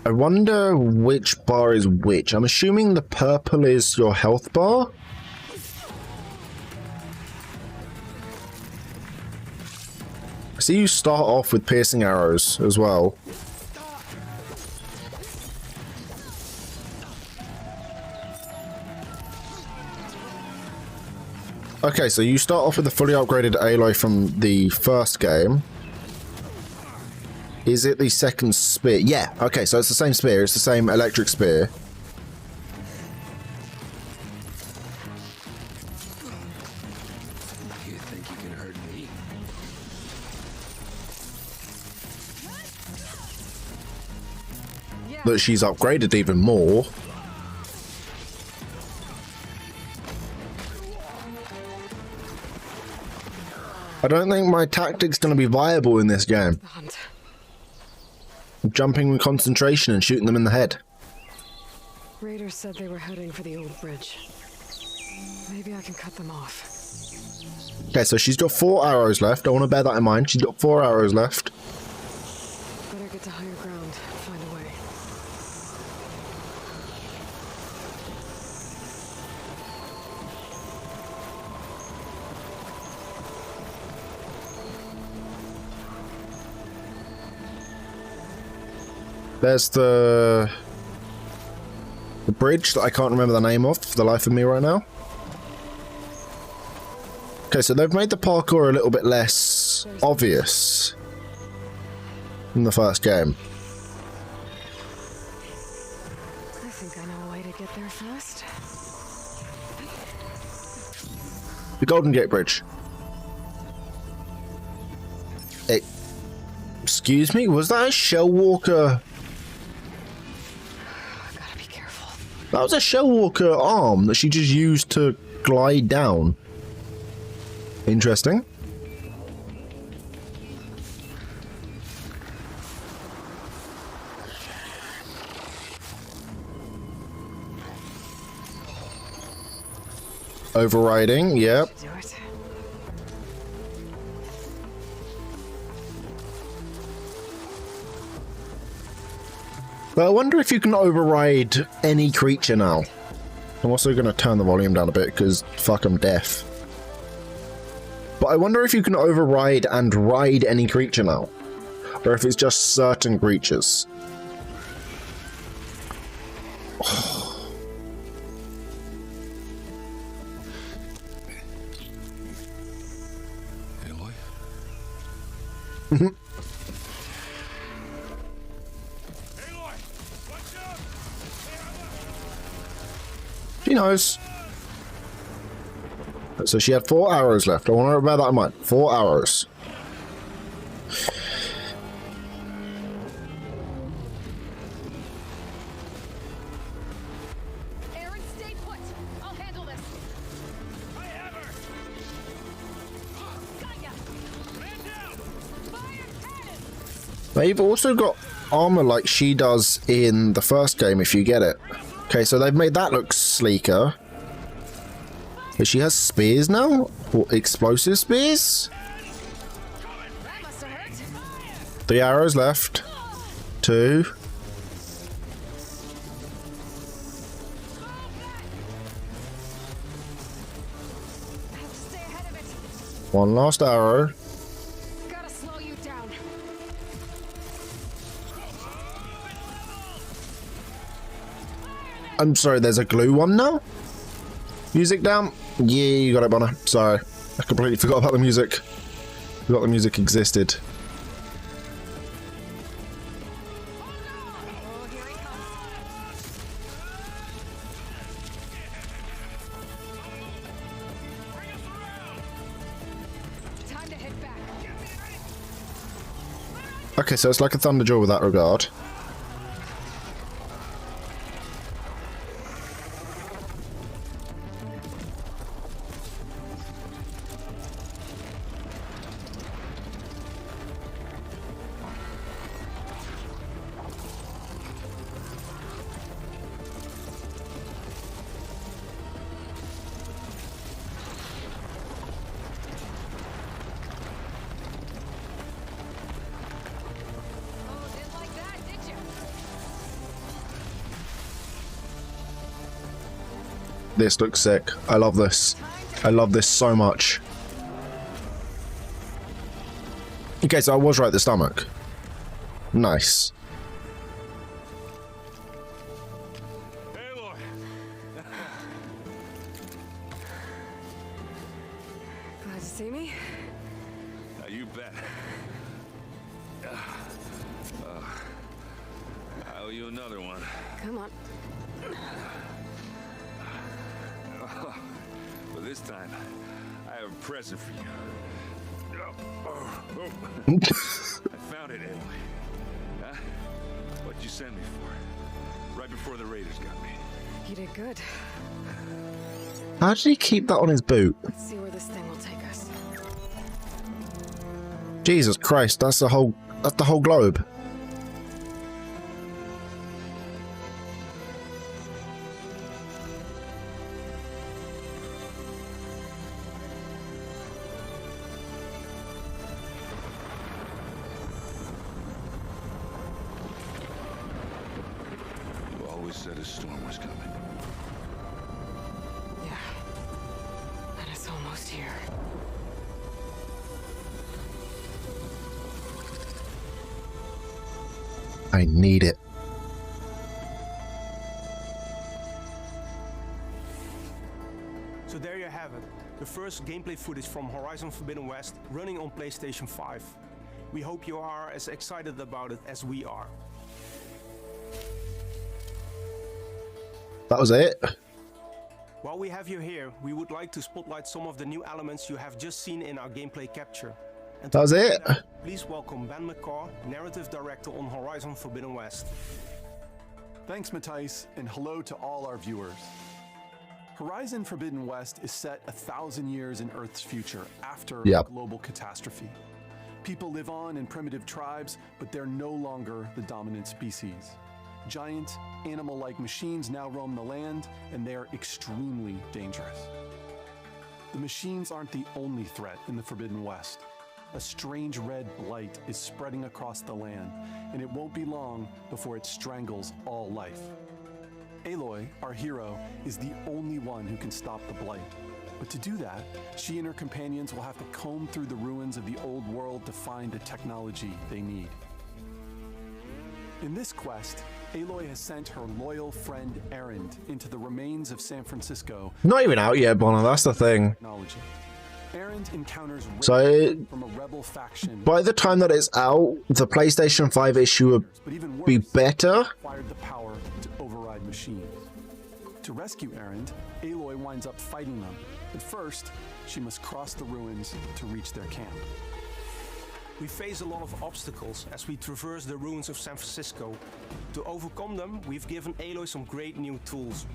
I wonder which bar is which. I'm assuming the purple is your health bar. See, you start off with piercing arrows as well. Okay, so you start off with the fully upgraded Aloy from the first game. Is it the second spear? Yeah, okay, so it's the same spear. It's the same electric spear. You think you can hurt me? That she's upgraded even more. I don't think my tactic's going to be viable in this game. Jumping with concentration and shooting them in the head. Raiders said they were heading for the old bridge. Maybe I can cut them off. Okay, so she's got 4 arrows left. I want to bear that in mind. She's got 4 arrows left. Better get to higher ground, find a way. There's the bridge that I can't remember the name of for the life of me right now. Okay, so they've made the parkour a little bit less obvious in the first game. I think I know a way to get there fast. The Golden Gate Bridge. Excuse me? Was that a Shell Walker? Gotta be careful. That was a Shell Walker arm that she just used to glide down. Interesting. Overriding, yep. Do it. But I wonder if you can override any creature now. I'm also going to turn the volume down a bit because fuck, I'm deaf. But I wonder if you can override and ride any creature now. Or if it's just certain creatures. Aloy? Mhm. She knows. So she had 4 arrows left. I want to bear that in mind. 4 arrows. Aaron, stay put. I'll handle this. I have her. Got ya. Man down. Fire cannon. They've also got armor like she does in the first game if you get it. Okay, so they've made that look sleeker. But she has spears now? Or explosive spears? 3 arrows left. 2. One last arrow. Gotta slow you down. I'm sorry, there's a glue one now? Music down? Yeah, you got it, Bonner. Sorry. I completely forgot about the music. Forgot the music existed. Time to head back. Okay, so it's like a Thunderjaw with that regard. This looks sick. I love this. I love this so much. Okay, so I was right, the stomach. Nice. Glad to see me. You bet. I owe you another one. Come on. But this time, I have a present for you. I found it, Aloy. Huh? What'd you send me for? Right before the raiders got me. You did good. How did he keep that on his boot? Let's see where this thing will take us. Jesus Christ, that's the whole globe. this storm was coming. Yeah. And it's almost here. I need it. So there you have it, the first gameplay footage from Horizon Forbidden West running on PlayStation 5. We hope you are as excited about it as we are. That was it. While we have you here, we would like to spotlight some of the new elements you have just seen in our gameplay capture. And That was it. Please welcome Ben McCaw, Narrative Director on Horizon Forbidden West. Thanks, Matthijs, and hello to all our viewers. Horizon Forbidden West is set 1,000 years in Earth's future after a global catastrophe. People live on in primitive tribes, but they're no longer the dominant species. Giant, animal-like machines now roam the land, and they're extremely dangerous. The machines aren't the only threat in the Forbidden West. A strange red blight is spreading across the land, and it won't be long before it strangles all life. Aloy, our hero, is the only one who can stop the blight. But to do that, she and her companions will have to comb through the ruins of the old world to find the technology they need. In this quest, Aloy has sent her loyal friend Erend into the remains of San Francisco. Not even out yet, Bonner. That's the thing. Technology. Erend encounters So, from a rebel faction. by the time that it's out, the PlayStation 5 issue will be better. Acquired the power to override machines. To rescue Erend, Aloy winds up fighting them. But first, she must cross the ruins to reach their camp. We face a lot of obstacles as we traverse the ruins of San Francisco. To overcome them, we've given Aloy some great new tools.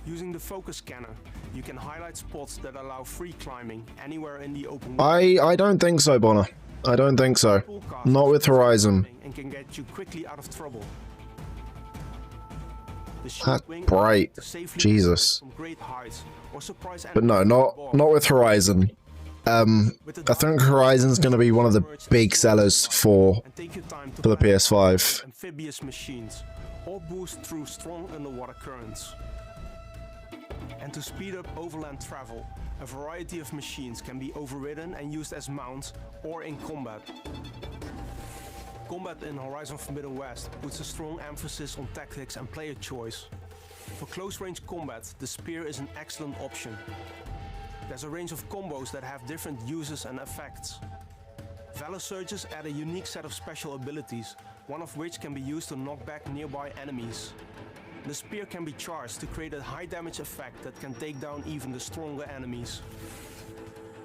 Using the focus scanner, you can highlight spots that allow free climbing anywhere in the open world. I don't think so, Bonner. I don't think so. Not with Horizon. And can get you quickly out of trouble. That's bright. Jesus. From great heights or surprise But no, not with Horizon. I think Horizon's going to be one of the big sellers for the PS5. Amphibious machines or boost through strong underwater currents. And to speed up overland travel, a variety of machines can be overridden and used as mounts or in combat. Combat in Horizon Forbidden West puts a strong emphasis on tactics and player choice. For close-range combat, the spear is an excellent option. There's a range of combos that have different uses and effects. Valor Surges add a unique set of special abilities, one of which can be used to knock back nearby enemies. The spear can be charged to create a high damage effect that can take down even the stronger enemies.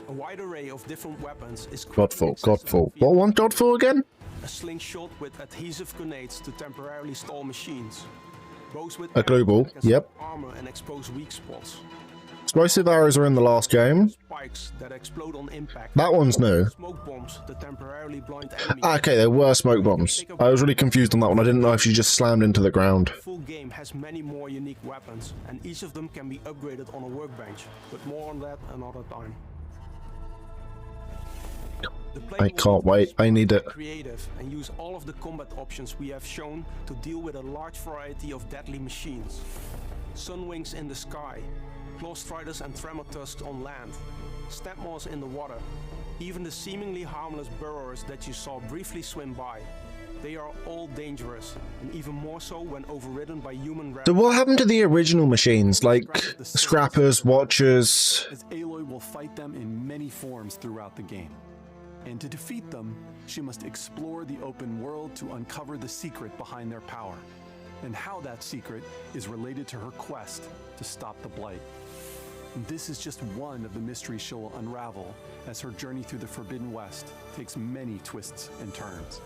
A wide array of different weapons is Godfall. What one Godfall again? A slingshot with adhesive grenades to temporarily stall machines. Bows with A global, yep. armor and expose weak spots. Explosive arrows are in the last game. Spikes that explode on impact. That one's new. Smoke bombs that temporarily blind enemies. Okay, there were smoke bombs. I was really confused on that one. I didn't know if she just slammed into the ground. The full game has many more unique weapons, and each of them can be upgraded on a workbench, but more on that another time. I can't wait. I need it. Creative and use all of the combat options we have shown to deal with a large variety of deadly machines. Sunwings in the sky, claw striders and tremor tusks on land, step maws in the water, even the seemingly harmless burrowers that you saw briefly swim by. They are all dangerous, and even more so when overridden by human So what happened to the original machines, like Scrappers, Watchers? As Aloy will fight them in many forms throughout the game. And to defeat them, she must explore the open world to uncover the secret behind their power, and how that secret is related to her quest to stop the Blight. And this is just one of the mysteries she'll unravel as her journey through the Forbidden West takes many twists and turns.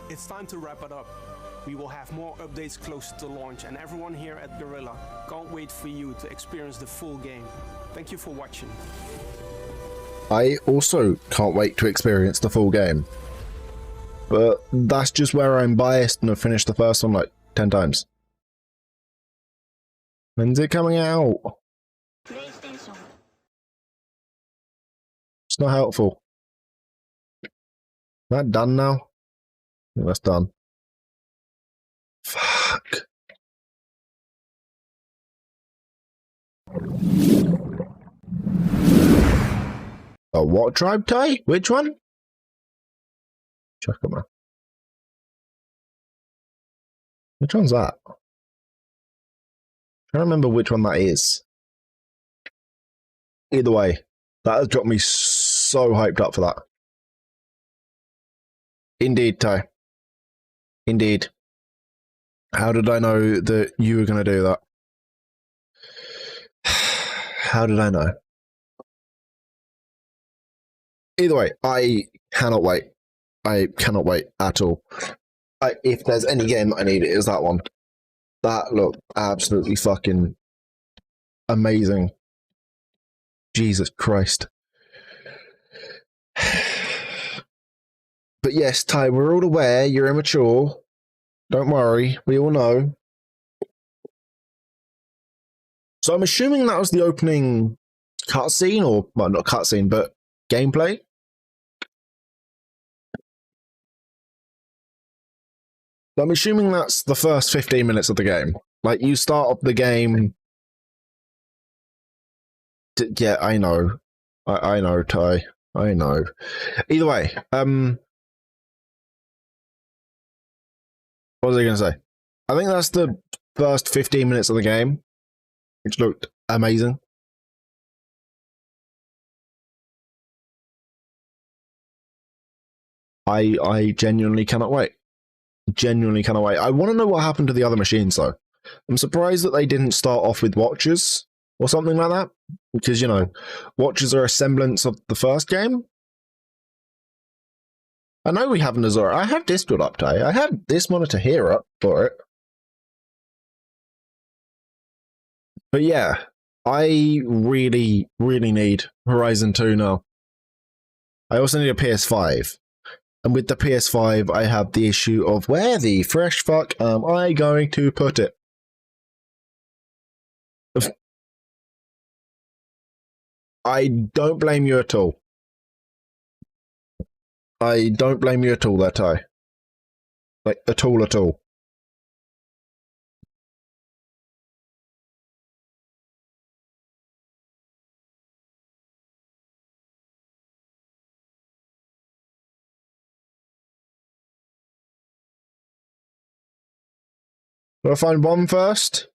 It's time to wrap it up. We will have more updates closer to launch, and everyone here at Guerrilla can't wait for you to experience the full game. Thank you for watching. I also can't wait to experience the full game. But that's just where I'm biased and I've finished the first one like 10 times. When's it coming out? It's not helpful. Is that done now? I think that's done. Fuck. A what tribe, Ty? Which one? Check them out. Which one's that? I can't remember which one that is. Either way, that has got me so hyped up for that. Indeed, Ty. Indeed. How did I know that you were going to do that? How did I know? Either way, I cannot wait. I cannot wait at all. If there's any game I need, it is that one. That looked absolutely fucking amazing. Jesus Christ. But yes, Ty, we're all aware you're immature. Don't worry, we all know. So I'm assuming that was the opening cutscene, or, well, not cutscene, but gameplay? I'm assuming that's the first 15 minutes of the game. Like, you start off the game... Yeah, I know. I know, Ty. I know. Either way, what was I going to say? I think that's the first 15 minutes of the game, which looked amazing. I genuinely cannot wait. Genuinely cannot wait. I want to know what happened to the other machines, though. I'm surprised that they didn't start off with watches or something like that, because, you know, watches are a semblance of the first game. I know we have an Azura. I have Discord up, Ty. I have this monitor here up for it. But yeah, I really, really need Horizon 2 now. I also need a PS5. And with the PS5, I have the issue of where the fresh fuck am I going to put it? I don't blame you at all. I don't blame you at all, there, Ty. Like, at all, at all. Will I find one first?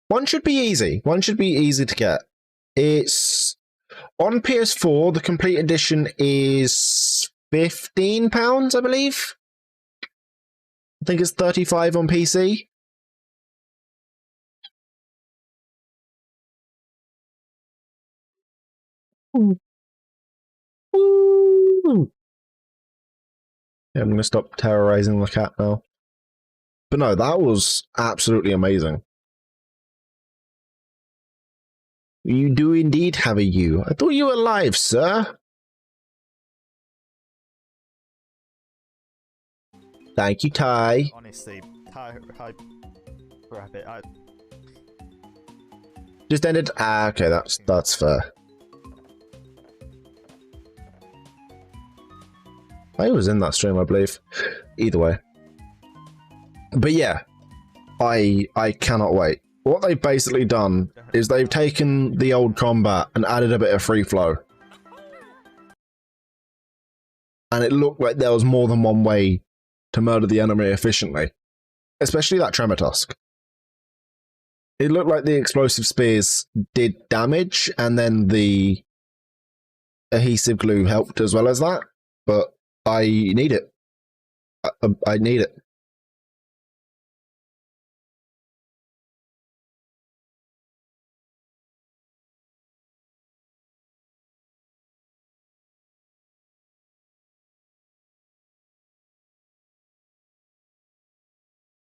One should be easy. One should be easy to get. It's... On PS4, the complete edition is £15, I believe. I think it's 35 on PC. Ooh. Ooh. Yeah, I'm going to stop terrorizing the cat now. But no, that was absolutely amazing. You do indeed have a U. I thought you were alive, sir. Thank you, Ty. Honestly, Ty, rabbit. Just ended. Ah, okay, that's fair. I was in that stream, I believe. Either way. But yeah, I cannot wait. What they've basically done is they've taken the old combat and added a bit of free flow. And it looked like there was more than one way to murder the enemy efficiently. Especially that Tremor Tusk. It looked like the explosive spears did damage, and then the adhesive glue helped as well as that. But I need it. I need it.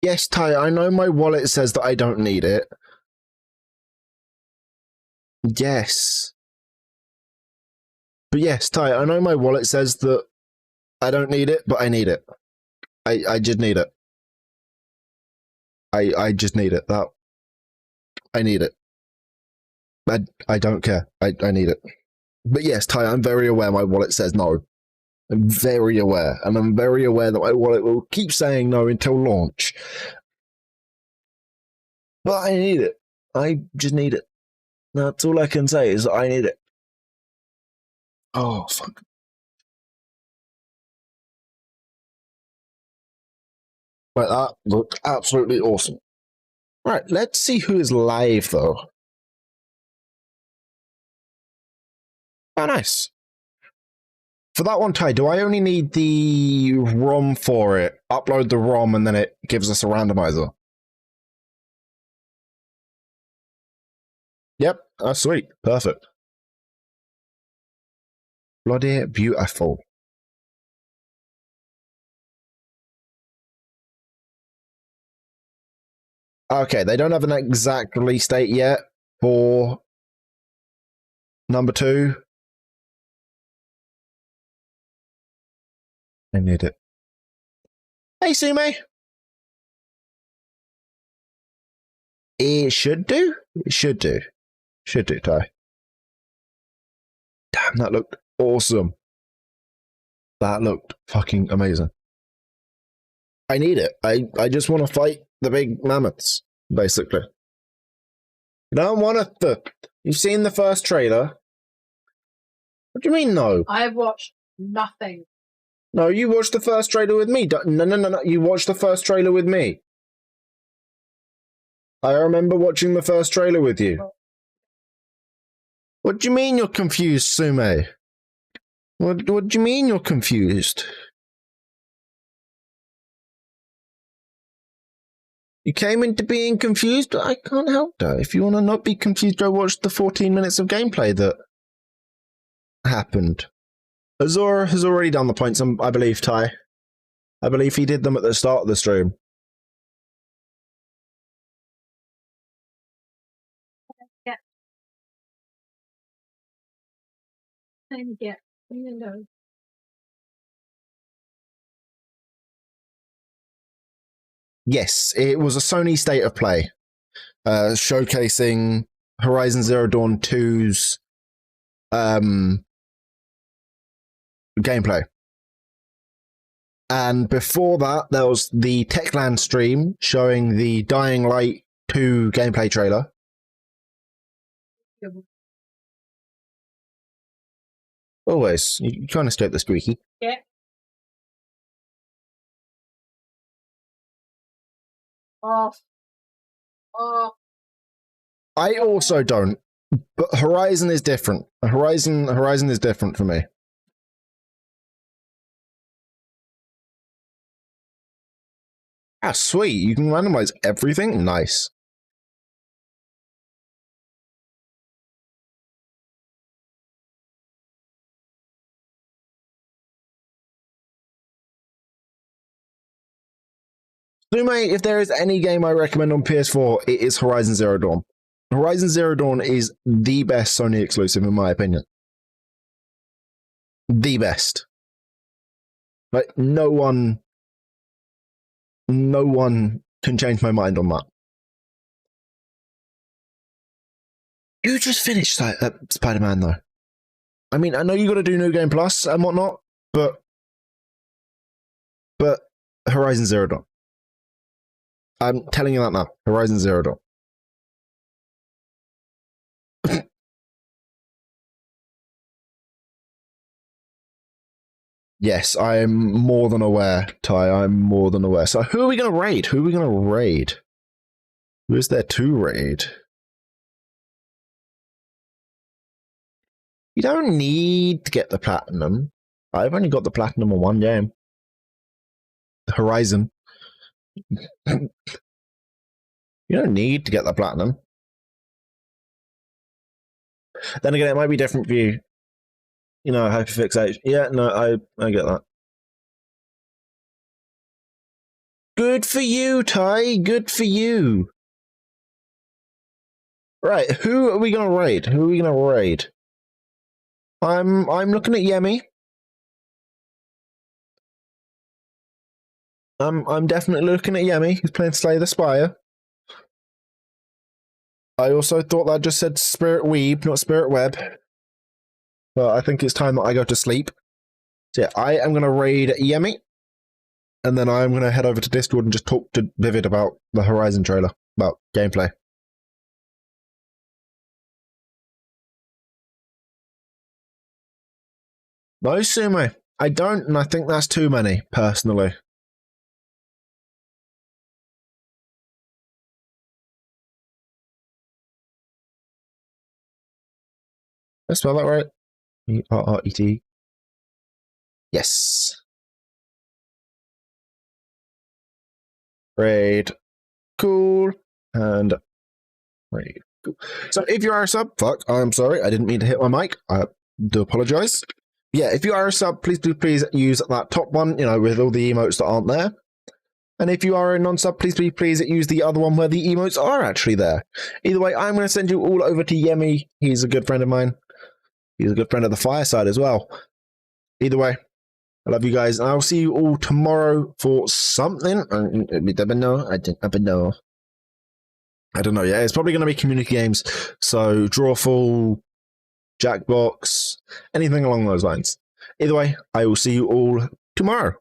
Yes, Ty, I know my wallet says that I don't need it. Yes. But yes, Ty, I know my wallet says that I don't need it, but I need it. I just need it. I just need it. That I need it. I don't care. I need it. But yes, Ty, I'm very aware my wallet says no. I'm very aware, and I'm very aware that my wallet will keep saying no until launch. But I need it. I just need it. That's all I can say is I need it. Oh, fuck. Right, that looked absolutely awesome. Right, let's see who is live, though. Oh, nice. For that one, Ty, do I only need the ROM for it? Upload the ROM and then it gives us a randomizer. Yep, that's sweet. Perfect. Bloody beautiful. Okay, they don't have an exact release date yet for number 2. I need it. Hey, Sume. It should do. It should do. Should do, Ty. Damn, that looked awesome. That looked fucking amazing. I need it. I just want to fight the big mammoths, basically. You don't want to... You've seen the first trailer. What do you mean, no? I've watched nothing. No, you watched the first trailer with me. No. You watched the first trailer with me. I remember watching the first trailer with you. What do you mean you're confused, Sume? What do you mean you're confused? You came into being confused, but I can't help that. If you want to not be confused, go watch the 14 minutes of gameplay that happened. Azor has already done the points, I believe, Ty. I believe he did them at the start of the stream. Yeah. Yeah. No. Yes, it was a Sony State of Play, showcasing Horizon Zero Dawn 2's gameplay. And before that, there was the Techland stream showing the Dying Light 2 gameplay trailer. Always. You can't escape the squeaky. Yeah. Off. I also don't, but Horizon is different. Horizon is different for me. Ah, sweet. You can randomize everything? Nice. Sume, if there is any game I recommend on PS4, it is Horizon Zero Dawn. Horizon Zero Dawn is the best Sony exclusive, in my opinion. The best. Like, no one can change my mind on that. You just finished Spider-Man, though. I mean, I know you got to do New Game Plus and whatnot, but Horizon Zero Dawn. I'm telling you that now. Horizon Zero Dawn. Yes, I am more than aware, Ty. I'm more than aware. So who are we going to raid? Who is there to raid? You don't need to get the platinum. I've only got the platinum on one game. Horizon. You don't need to get the platinum. Then again, it might be different for you. You know, hyperfixation. Yeah, no, I get that. Good for you, Ty. Good for you. Right, who are we gonna raid? I'm looking at Yemi. I'm definitely looking at Yemi, who's playing Slay the Spire. I also thought that just said Spirit Weeb, not Spirit Web. But I think it's time that I go to sleep. So yeah, I am going to raid Yemi. And then I'm going to head over to Discord and just talk to Vivid about the Horizon trailer, about gameplay. No, Sumo. I don't, and I think that's too many, personally. Did I spell that right? E-R-R-E-T. Yes. Raid. Cool. And raid. Cool. So if you are a sub, fuck, I'm sorry. I didn't mean to hit my mic. I do apologize. Yeah, if you are a sub, please use that top one, you know, with all the emotes that aren't there. And if you are a non-sub, please use the other one where the emotes are actually there. Either way, I'm going to send you all over to Yemi. He's a good friend of mine. He's a good friend of the Fireside as well. Either way, I love you guys. And I'll see you all tomorrow for something. I never know. I don't know. I don't know. Yeah, it's probably going to be community games. So Drawful, Jackbox, anything along those lines. Either way, I will see you all tomorrow.